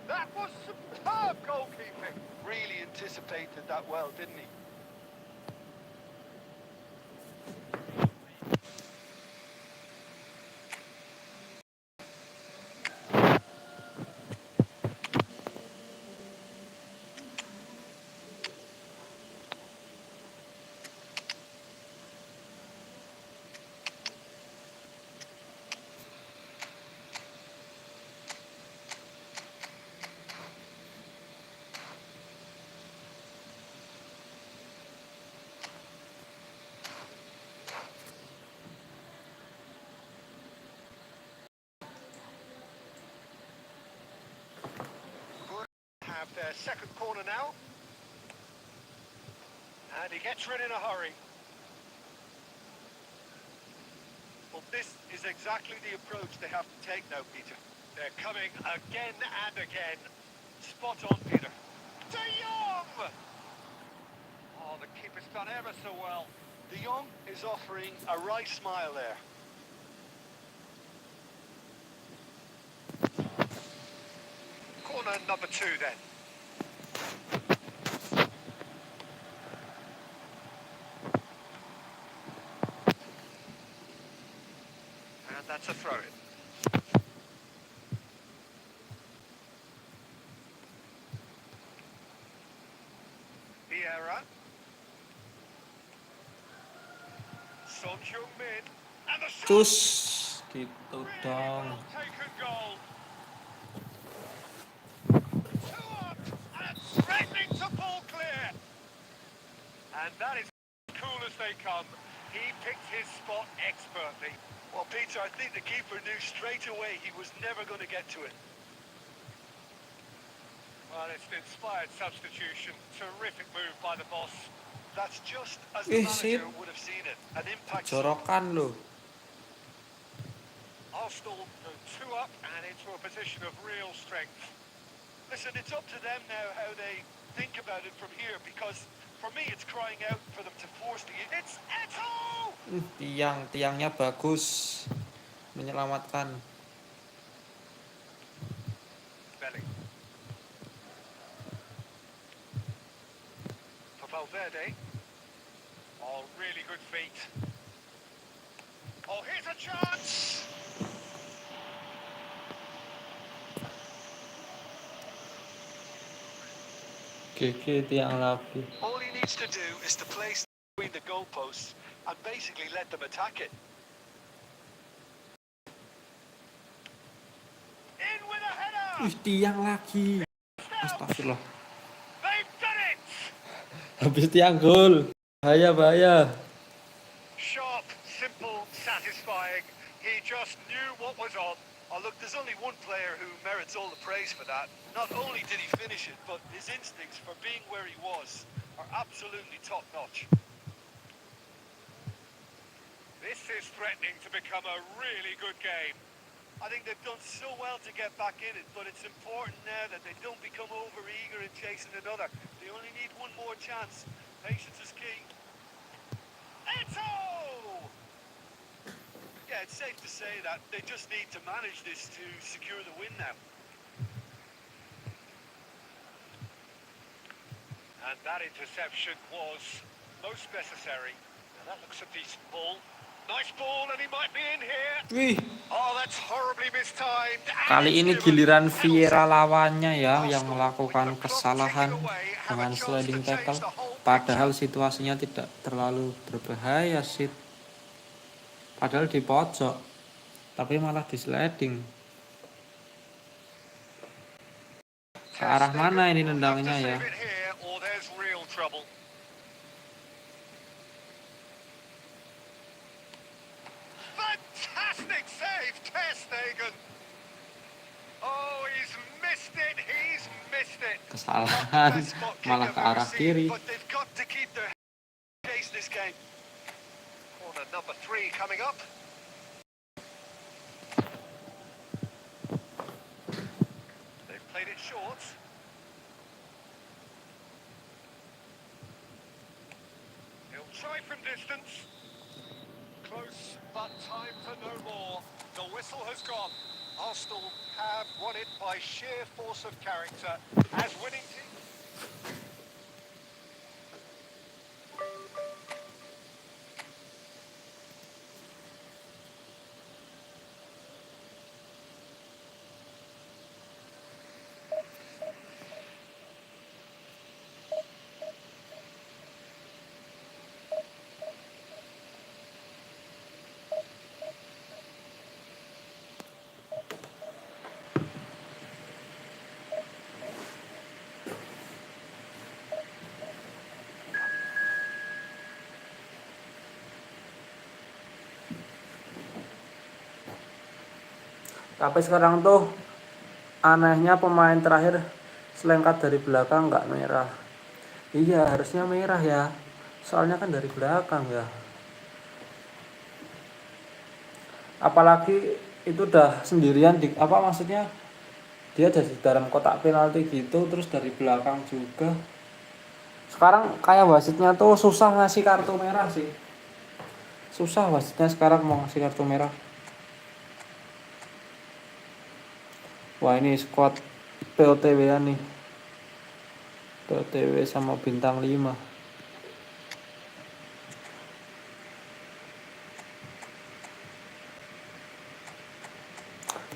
That was superb goalkeeping. Really anticipated that well, didn't he? Have their second corner now. And he gets rid in a hurry. Well, this is exactly the approach they have to take now, Peter. They're coming again and again. Spot on, Peter. De Jong! Oh, the keeper's done ever so well. De Jong is offering a right smile there. Corner number 2 then. And that's a throw-in. Vieira. Son Heung-min. And the shot! Cus, gitu Really dong. well taken goal. 2 up and threatening to pull clear. And that is as cool as they come. He picked his spot expertly. Well, Peter, I think the keeper knew straight away he was never going to get to it. Well, it's an inspired substitution. Terrific move by the boss. That's just as the Shit. manager would have seen it. An impact. Jorokan loh. Arsenal go 2 up and into a position of real strength. Listen, it's up to them now how they think about it from here, because for me it's crying out for them to force the... It's Eto'o! Tiangnya bagus menyelamatkan. Belly. For Valverde. Oh, really good feet. Oh, here's a chance! GG tiang lagi. All he needs to do is to place between the goalposts and basically let them attack it. In with a header! Tiang lagi. Astagfirullah. They've done it! Habis tiang gol. Bahaya, bahaya. Sharp, simple, satisfying. He just knew what was on. Oh, look, there's only one player who merits all the praise for that. Not only did he finish it, but his instincts for being where he was are absolutely top-notch. This is threatening to become a really good game. I think they've done so well to get back in it, but it's important now that they don't become over-eager in chasing another. They only need one more chance. Patience is key. Eto! Yeah, it's safe to say that they just need to manage this to secure the win now. And that interception was most necessary. Now that looks a decent ball. Nice ball, and he might be in here. Wih, Oh, that's horribly mistimed. And kali it's ini given. giliran Penalty. Vieira lawannya ya yang Arsenal, with melakukan the clock kesalahan ticking away, have a dengan chance to sliding change tackle. the whole Padahal picture. situasinya tidak terlalu berbahaya sih. Padahal di pojok, tapi malah di sliding. Ke arah mana ini Will have to nendangnya ya? save it here, or there's real trouble. Fantastic save, Ter Stegen. Oh, he's missed it. He's missed it. Kesalahan malah ke arah kiri. But they've got to keep their chase this game. Corner number 3 coming up. They've played it short. He'll try from distance. Close, but time for no more. The whistle has gone. Arsenal have won it by sheer force of character as winning team. Tapi sekarang tuh anehnya pemain terakhir selengkat dari belakang nggak merah. Iya harusnya merah ya, soalnya kan dari belakang ya. Apalagi itu udah sendirian di apa maksudnya, dia ada di dalam kotak penalti gitu, terus dari belakang juga. Sekarang kayak wasitnya tuh susah ngasih kartu merah sih. Susah wasitnya sekarang mau ngasih kartu merah. Wah ini squad POTW-an nih. POTW sama bintang 5.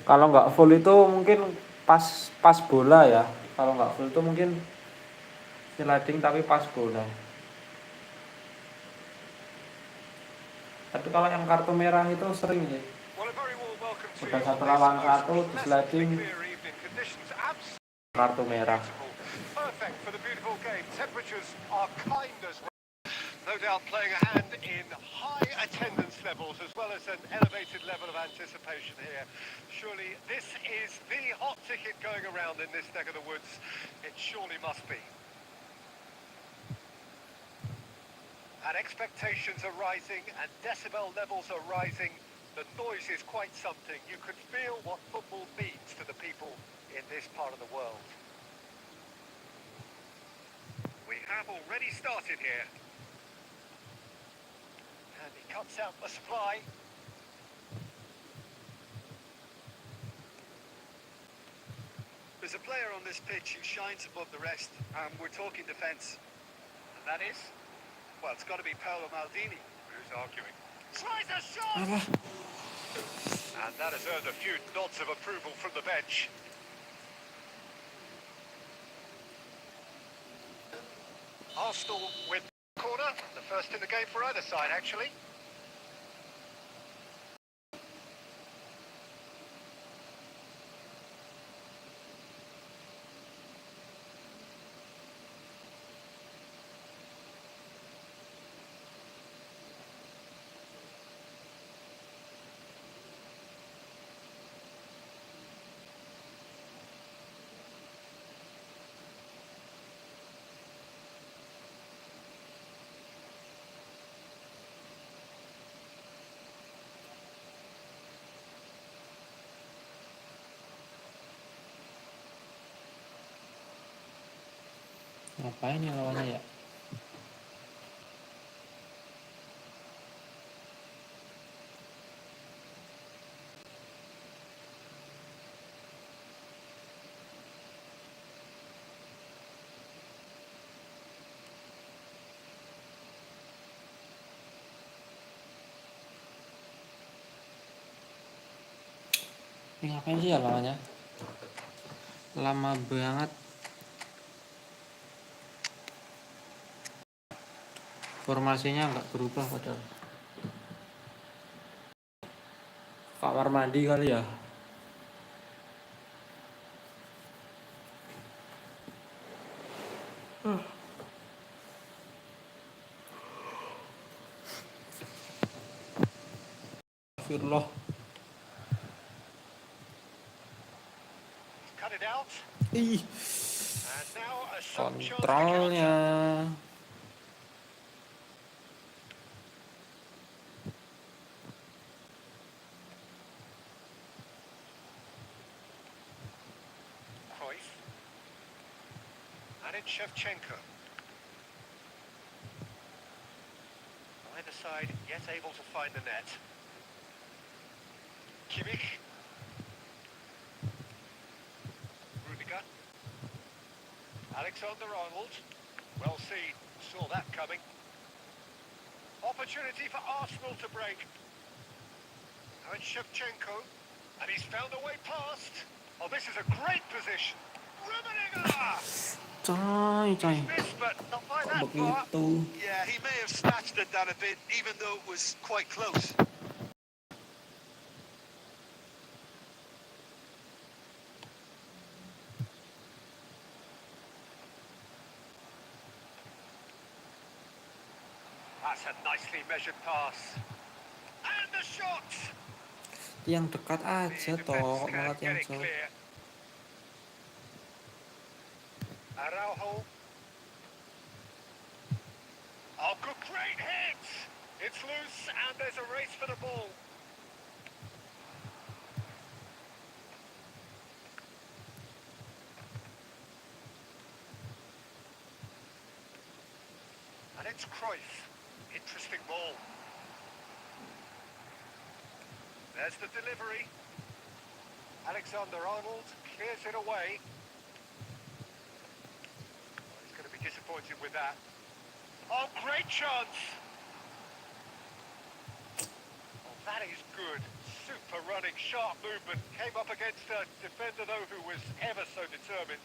Kalau nggak full itu mungkin pas bola ya. Kalau nggak full itu mungkin sliding tapi pas bola. Tapi kalau yang kartu merah itu sering sih. Well, a very warm welcome to Udah you satu on lawan this satu most di pleasantly sliding clear evening. Conditions absolutely kartu merah. beautiful. Perfect for the beautiful game. Temperatures are kind as well. No doubt playing a hand in high attendance levels as well as an elevated level of anticipation here. Surely this is the hot ticket going around in this neck of the woods. It surely must be. And expectations are rising and decibel levels are rising. The noise is quite something. You could feel what football means to the people in this part of the world. We have already started here. And he cuts out the supply. There's a player on this pitch who shines above the rest, and we're talking defence. And that is? Well, it's got to be Paolo Maldini. Who's arguing? Tries a shot! And that has earned a few nods of approval from the bench. Arsenal with corner, the first in the game for either side actually. Ngapain ya lawannya ya? Ini ngapain sih ya lawannya? Lama banget. Formasinya nggak berubah padahal. Kamar mandi kali ya. Astagfirullah. Cut it out. Ih, And now a sudden chance to kontrolnya. counter. Cruyff. And it's Shevchenko. Either side yet able to find the net. Kimmich. Rudiger. Alexander-Arnold. Well seen. Saw that coming. Opportunity for Arsenal to break. Now it's Shevchenko. And he's found a way past. Oh, this is a great position. Rummenigge! Coy. Missed, but not by Kok that far. begitu? Yeah, he may have snatched at that a bit, even though it was quite close. That's a nicely measured pass. And the shot! Yang dekat aja The toh, defense malah can't yang get it jauh. clear. Araujo. Oh, good, great hit! It's loose and there's a race for the ball. And it's Cruyff. Interesting ball. There's the delivery. Alexander-Arnold clears it away. Oh, he's going to be disappointed with that. Oh, great chance! Oh, that is good. Super running, sharp movement. Came up against a defender, though, who was ever so determined.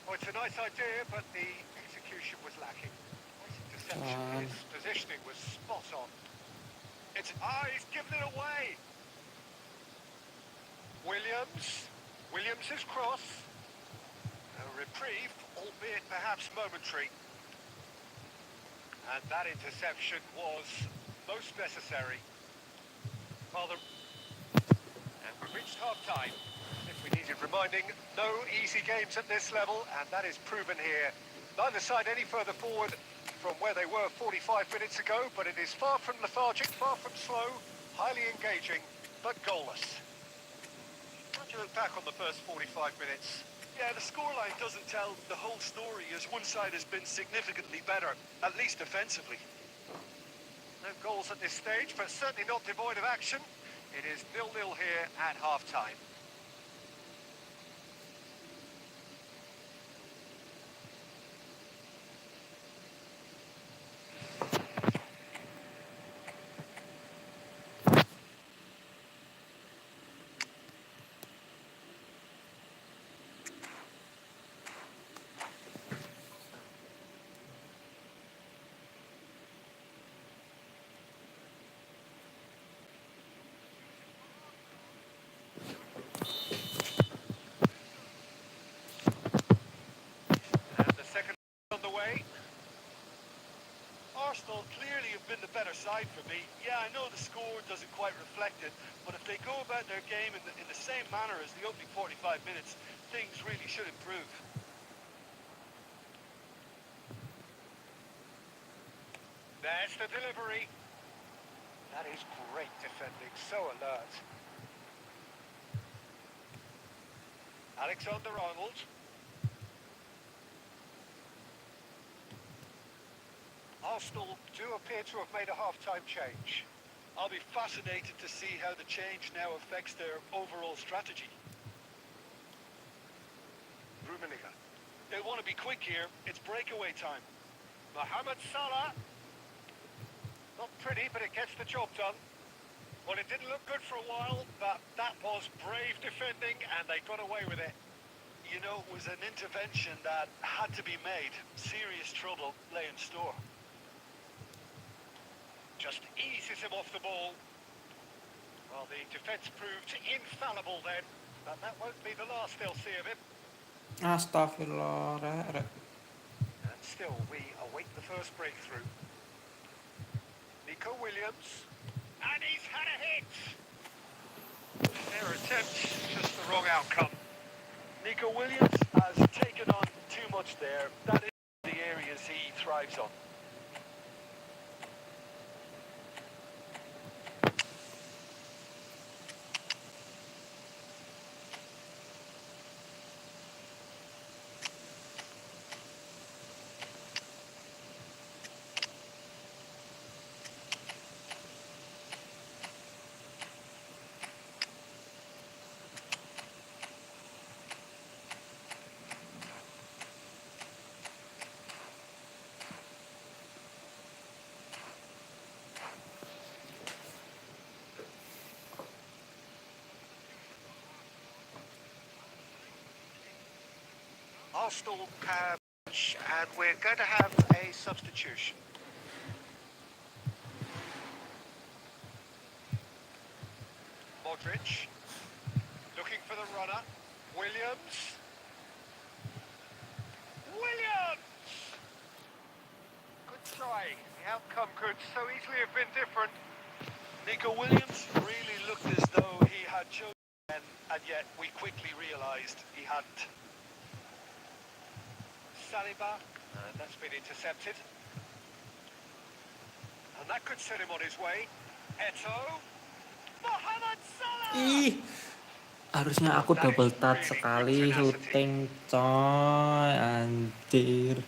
Oh, it's a nice idea, but the execution was lacking. Nice interception. His positioning was spot on. It's he's given it away. Williams' cross. A reprieve, albeit perhaps momentary. And that interception was most necessary. And we reached half-time. If we needed reminding, no easy games at this level, and that is proven here. Neither side any further forward from where they were 45 minutes ago, but it is far from lethargic, far from slow, highly engaging, but goalless. How do you look back on the first 45 minutes? Yeah, the scoreline doesn't tell the whole story, as one side has been significantly better, at least defensively. No goals at this stage, but certainly not devoid of action. It is 0-0 here at half-time. And the second on the way. Arsenal clearly have been the better side for me. Yeah, I know the score doesn't quite reflect it, but if they go about their game in the same manner as the opening 45 minutes, things really should improve. There's the delivery. That is great defending, so alert. Alexander-Arnold. Arsenal do appear to have made a half-time change. I'll be fascinated to see how the change now affects their overall strategy. Rummenigge. They want to be quick here. It's breakaway time. Mohamed Salah. Not pretty, but it gets the job done. Well, it didn't look good for a while, but that was brave defending, and they got away with it. You know, it was an intervention that had to be made. Serious trouble lay in store. Just eases him off the ball. Well, the defence proved infallible then, but that won't be the last they'll see of him. Astagfirullah, rek. And still, we await the first breakthrough. Nico Williams. And he's had a hit. Their attempt, just the wrong outcome. Nico Williams has taken on too much there. That is the areas he thrives on. Arsenal have, and we're going to have a substitution. Modric, looking for the runner. Williams. Williams! Good try. The outcome could so easily have been different. Nico Williams really looked as though he had chosen, and yet we quickly realised he hadn't. Saliba, and that's been intercepted. And that could set him on his way. Eto'o. Mohamed Salah! Ih, harusnya aku double touch sekali syuting coy, anjir.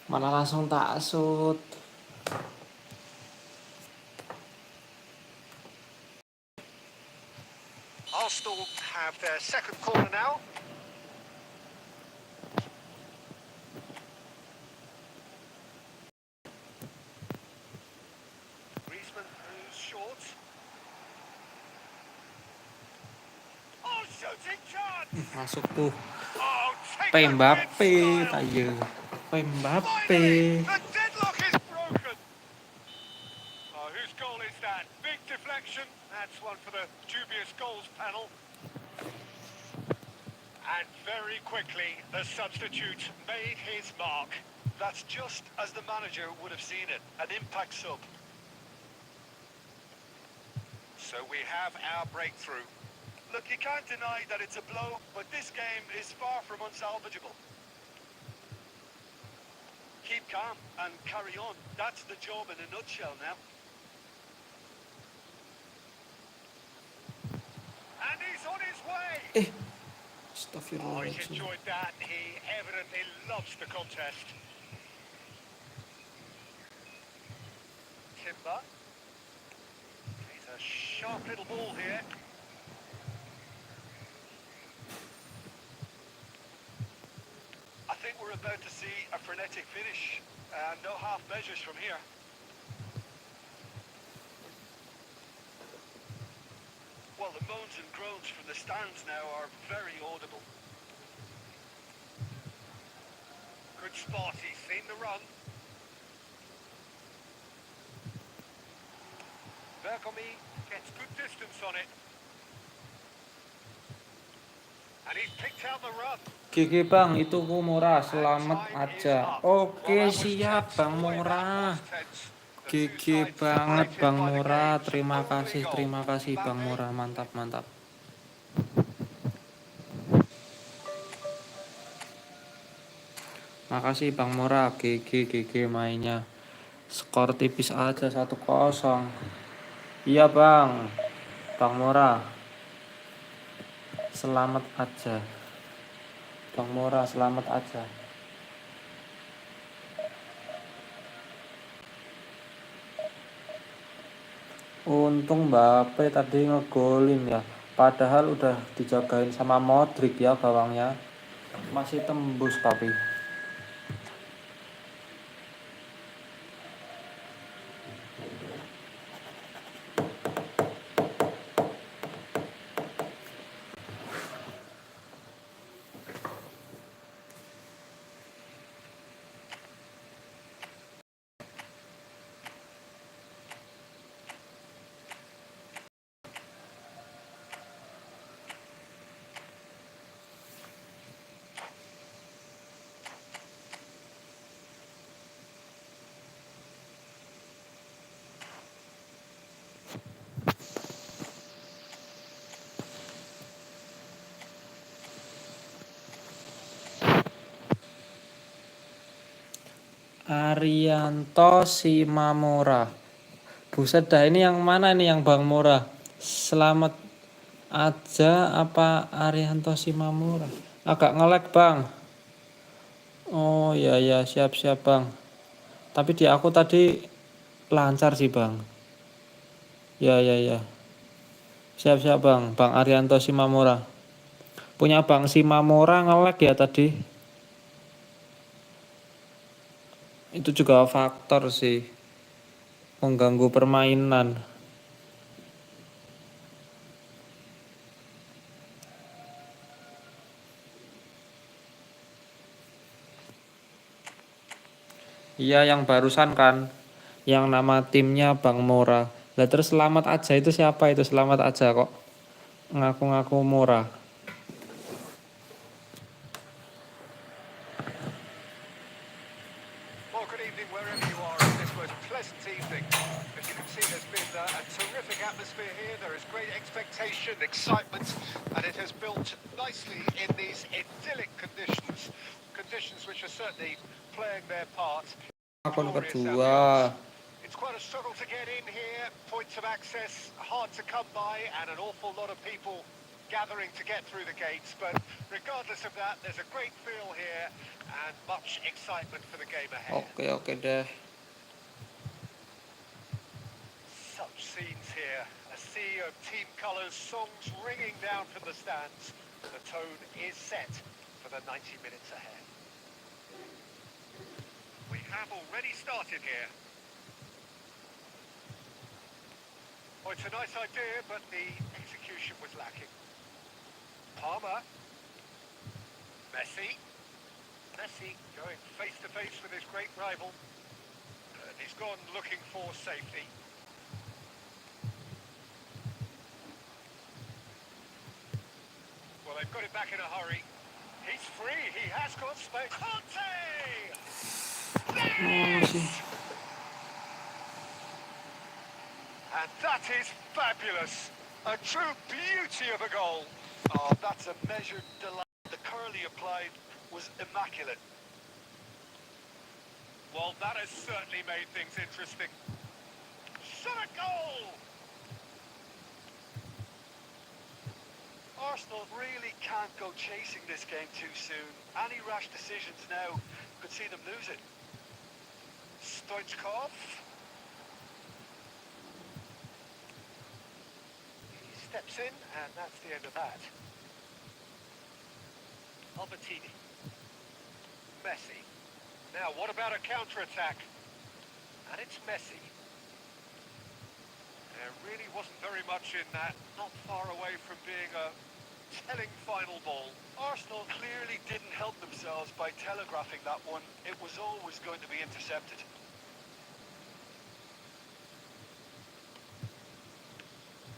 Malah langsung tak shoot. Arsenal have their second corner now. Griezmann moves short. Oh, shooting chance! Masuk tuh. Oh, take Mbappe, that with kayu. style. Mbappe. Finally, the deadlock is broken. Oh, whose goal is that? Big deflection. That's one for the dubious goals panel. And very quickly, the substitute made his mark. That's just as the manager would have seen it, an impact sub. So we have our breakthrough. Look, you can't deny that it's a blow, but this game is far from unsalvageable. Keep calm and carry on. That's the job in a nutshell now. And he's on his way. Oh, he's Astagfirullahaladzim. enjoyed that. He evidently loves the contest. Timber. He's a sharp little ball here. I think we're about to see a frenetic finish. No half measures from here. Well, the moans and groans from the stands now are very audible. Good spot. He's seen the run. Bergomi gets good distance on it. And he's picked out the run. GG bang, itu ku murah, selamat aja. Oke siap bang murah. GG banget bang murah. Terima kasih bang murah, mantap mantap. Makasih bang murah, GG mainnya. Skor tipis aja 1-0. Iya bang murah. Selamat aja. Bang Mora, selamat aja. Untung Mbappe tadi ngegolin ya. Padahal udah dijagain sama Modric ya gawangnya. Masih tembus tapi. Arianto Simamora. Buset dah, ini yang mana nih yang Bang Mora? Selamat aja apa Arianto Simamora? Agak nge-lag Bang. Oh iya ya, siap-siap Bang. Tapi di aku tadi lancar sih Bang. Ya ya ya. Siap-siap Bang. Bang Arianto Simamora. Punya Bang Simamora nge-lag ya tadi. Itu juga faktor sih. Mengganggu permainan. Iya yang barusan kan. Yang nama timnya Bang Mora. Lah terus selamat aja itu siapa itu? Selamat aja kok. Ngaku-ngaku Mora. Well, good evening wherever you are on this most pleasant evening. As you can see, there's been a terrific atmosphere here. There is great expectation, excitement, and it has built nicely in these idyllic conditions. Conditions which are certainly playing their part. Akun Glorious kedua. ambience. It's quite a struggle to get in here. Points of access hard to come by, and an awful lot of people gathering to get through the gates. But regardless of that, there's a great feel here and much excitement for the game ahead. Oke deh. Such scenes here. A sea of team colours, songs ringing down from the stands. The tone is set for the 90 minutes ahead. We have already started here. Oh, it's a nice idea, but the execution was lacking. Palmer. Messi. Messi going face to face with his great rival. He's gone looking for safety. Well, they've got it back in a hurry. He's free. He has got space. Conte! Yes! And that is fabulous. A true beauty of a goal. Oh, that's a measured delight. The curl he applied was immaculate. Well, that has certainly made things interesting. Shot a goal! Arsenal really can't go chasing this game too soon. Any rash decisions now could see them lose it. Stoichkov. He steps in, and that's the end of that. Albertini. Messi. Now, what about a counter-attack? And it's Messi. There really wasn't very much in that. Not far away from being a telling final ball. Arsenal clearly didn't help themselves by telegraphing that one. It was always going to be intercepted.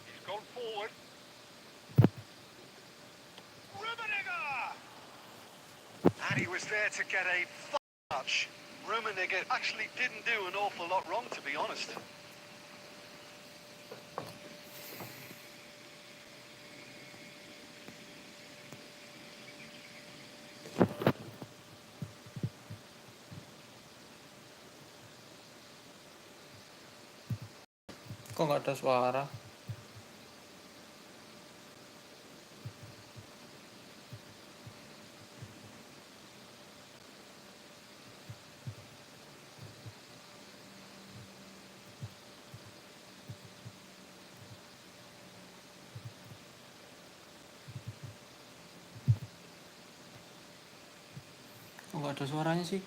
He's gone forward. Rummenigge! And he was there to get a Touch. Rummenigge actually didn't do an awful lot wrong, to be honest. Kok nggak ada suara? nggak ada suaranya sih.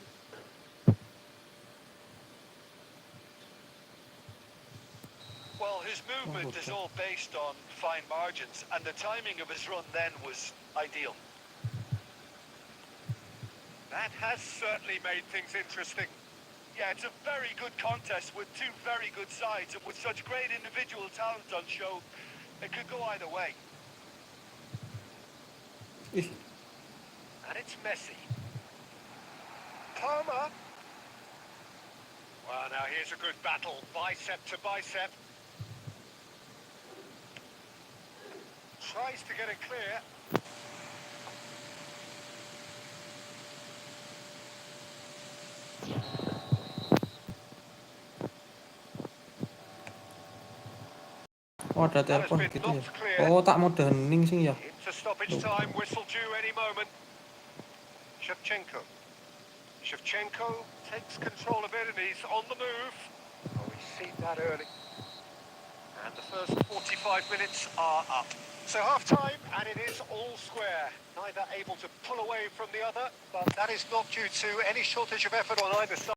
Well, his movement is all based on fine margins, and the timing of his run then was ideal. That has certainly made things interesting. Yeah, it's a very good contest with two very good sides, and with such great individual talent on show, it could go either way. Ih, And it's Messi. Palmer. Well, now here's a good battle, bicep to bicep. Tries to get it clear. oh ada That has telepon been gitu ya. knocked clear. Oh, tak mau hening sih ya. Into stoppage time, whistle due any moment. Shevchenko. Shevchenko takes control of it and he's on the move. Oh, he's seen that early. And the first 45 minutes are up. So half-time, and it is all square. Neither able to pull away from the other, but that is not due to any shortage of effort on either side.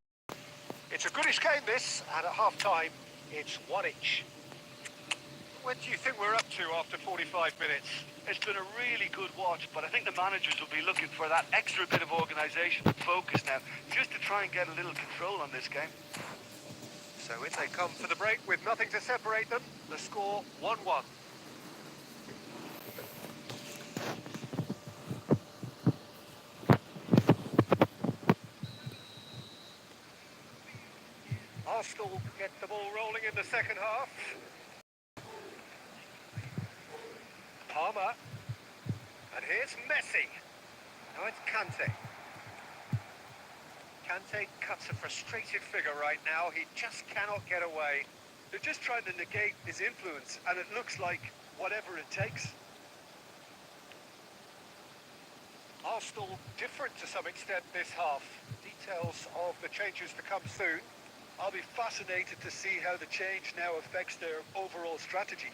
It's a goodish game, this, and at half-time, it's one each. What do you think we're up to after 45 minutes? It's been a really good watch, but I think the managers will be looking for that extra bit of organisation and focus now, just to try and get a little control on this game. So in they come for the break with nothing to separate them. The score 1-1. Arsenal get the ball rolling in the second half. Palmer. And here's Messi. Now it's Kante. Kante cuts a frustrated figure right now. He just cannot get away. They're just trying to negate his influence, and it looks like whatever it takes. Arsenal different to some extent this half. Details of the changes to come soon. I'll be fascinated to see how the change now affects their overall strategy.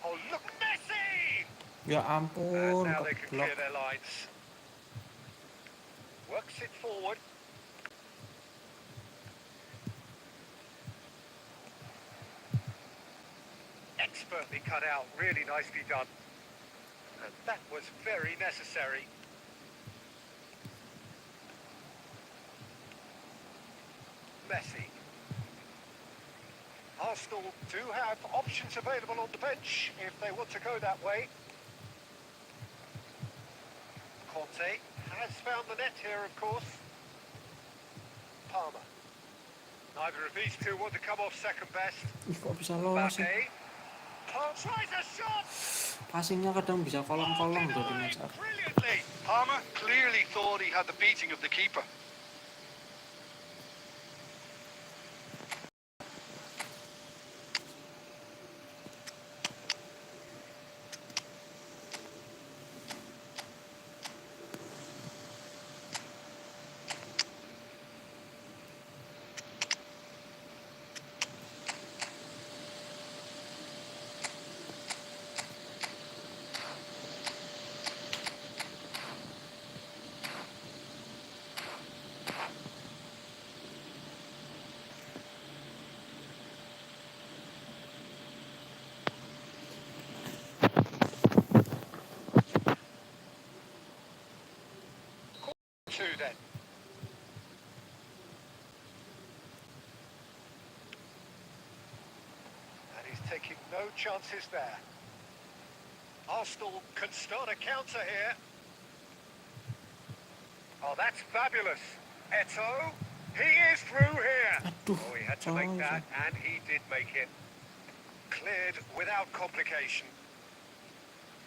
Oh, look, Messi! Ya And ampun, now they can keblok. clear their lines. Works it forward. Expertly cut out, really nicely done. And that was very necessary. Messi. Arsenal do have options available on the bench if they want to go that way. Conte has found the net here, of course. Palmer. Neither of these two want to come off second best. Ih, kok bisa lolos sih? Mbappe. Palmer tries a shot. Passingnya kadang bisa kolong-kolong tuh di match up. Brilliantly. Palmer clearly thought he had the beating of the keeper. Two then. And he's taking no chances there. Arsenal can start a counter here. Oh, that's fabulous. Eto'o, he is through here. Aduh, Oh, he had to make that, and he did make it. Cleared without complication.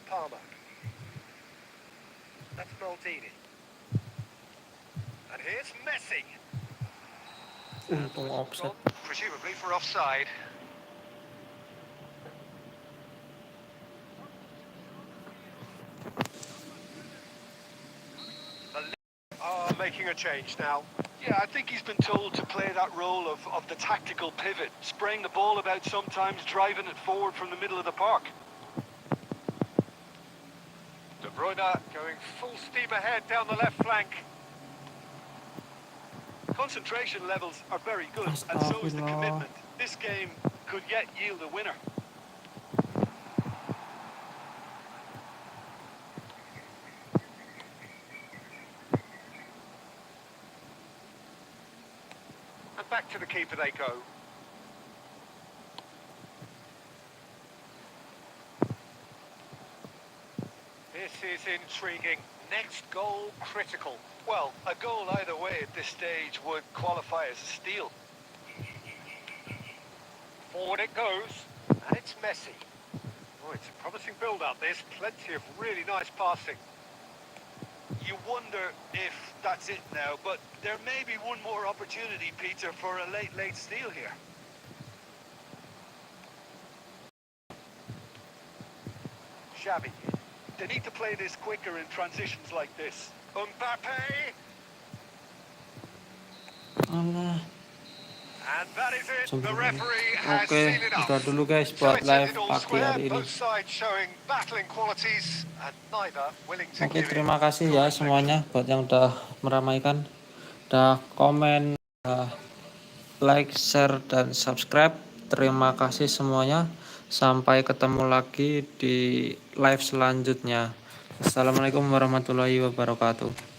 Palmer. That's Maldini. And here's Messi. Untung offset. Gone, presumably for offside. Are making a change now. Yeah, I think he's been told to play that role of the tactical pivot, spraying the ball about sometimes, driving it forward from the middle of the park. De Bruyne going full steam ahead down the left flank. Concentration levels are very good, and so is the Astagfirullah. commitment. This game could yet yield a winner. And back to the keeper they go. This is intriguing. Next goal critical. Well, a goal either way at this stage would qualify as a steal. Forward it goes. And it's Messi. Oh, it's a promising build-up. There's plenty of really nice passing. You wonder if that's it now, but there may be one more opportunity, Peter, for a late steal here. Xavi. They need to play this quicker in transitions like this. Mbappe. Allah. And that is it. The referee has Oke, seen enough. udah dulu guys So buat it's live ended all pagi square, hari ini. both sides showing battling qualities and neither willing to Oke, give in. terima kasih ya semuanya buat yang udah meramaikan, udah komen, udah like, share, dan subscribe. Terima kasih semuanya. Sampai ketemu lagi di live selanjutnya. Assalamualaikum warahmatullahi wabarakatuh.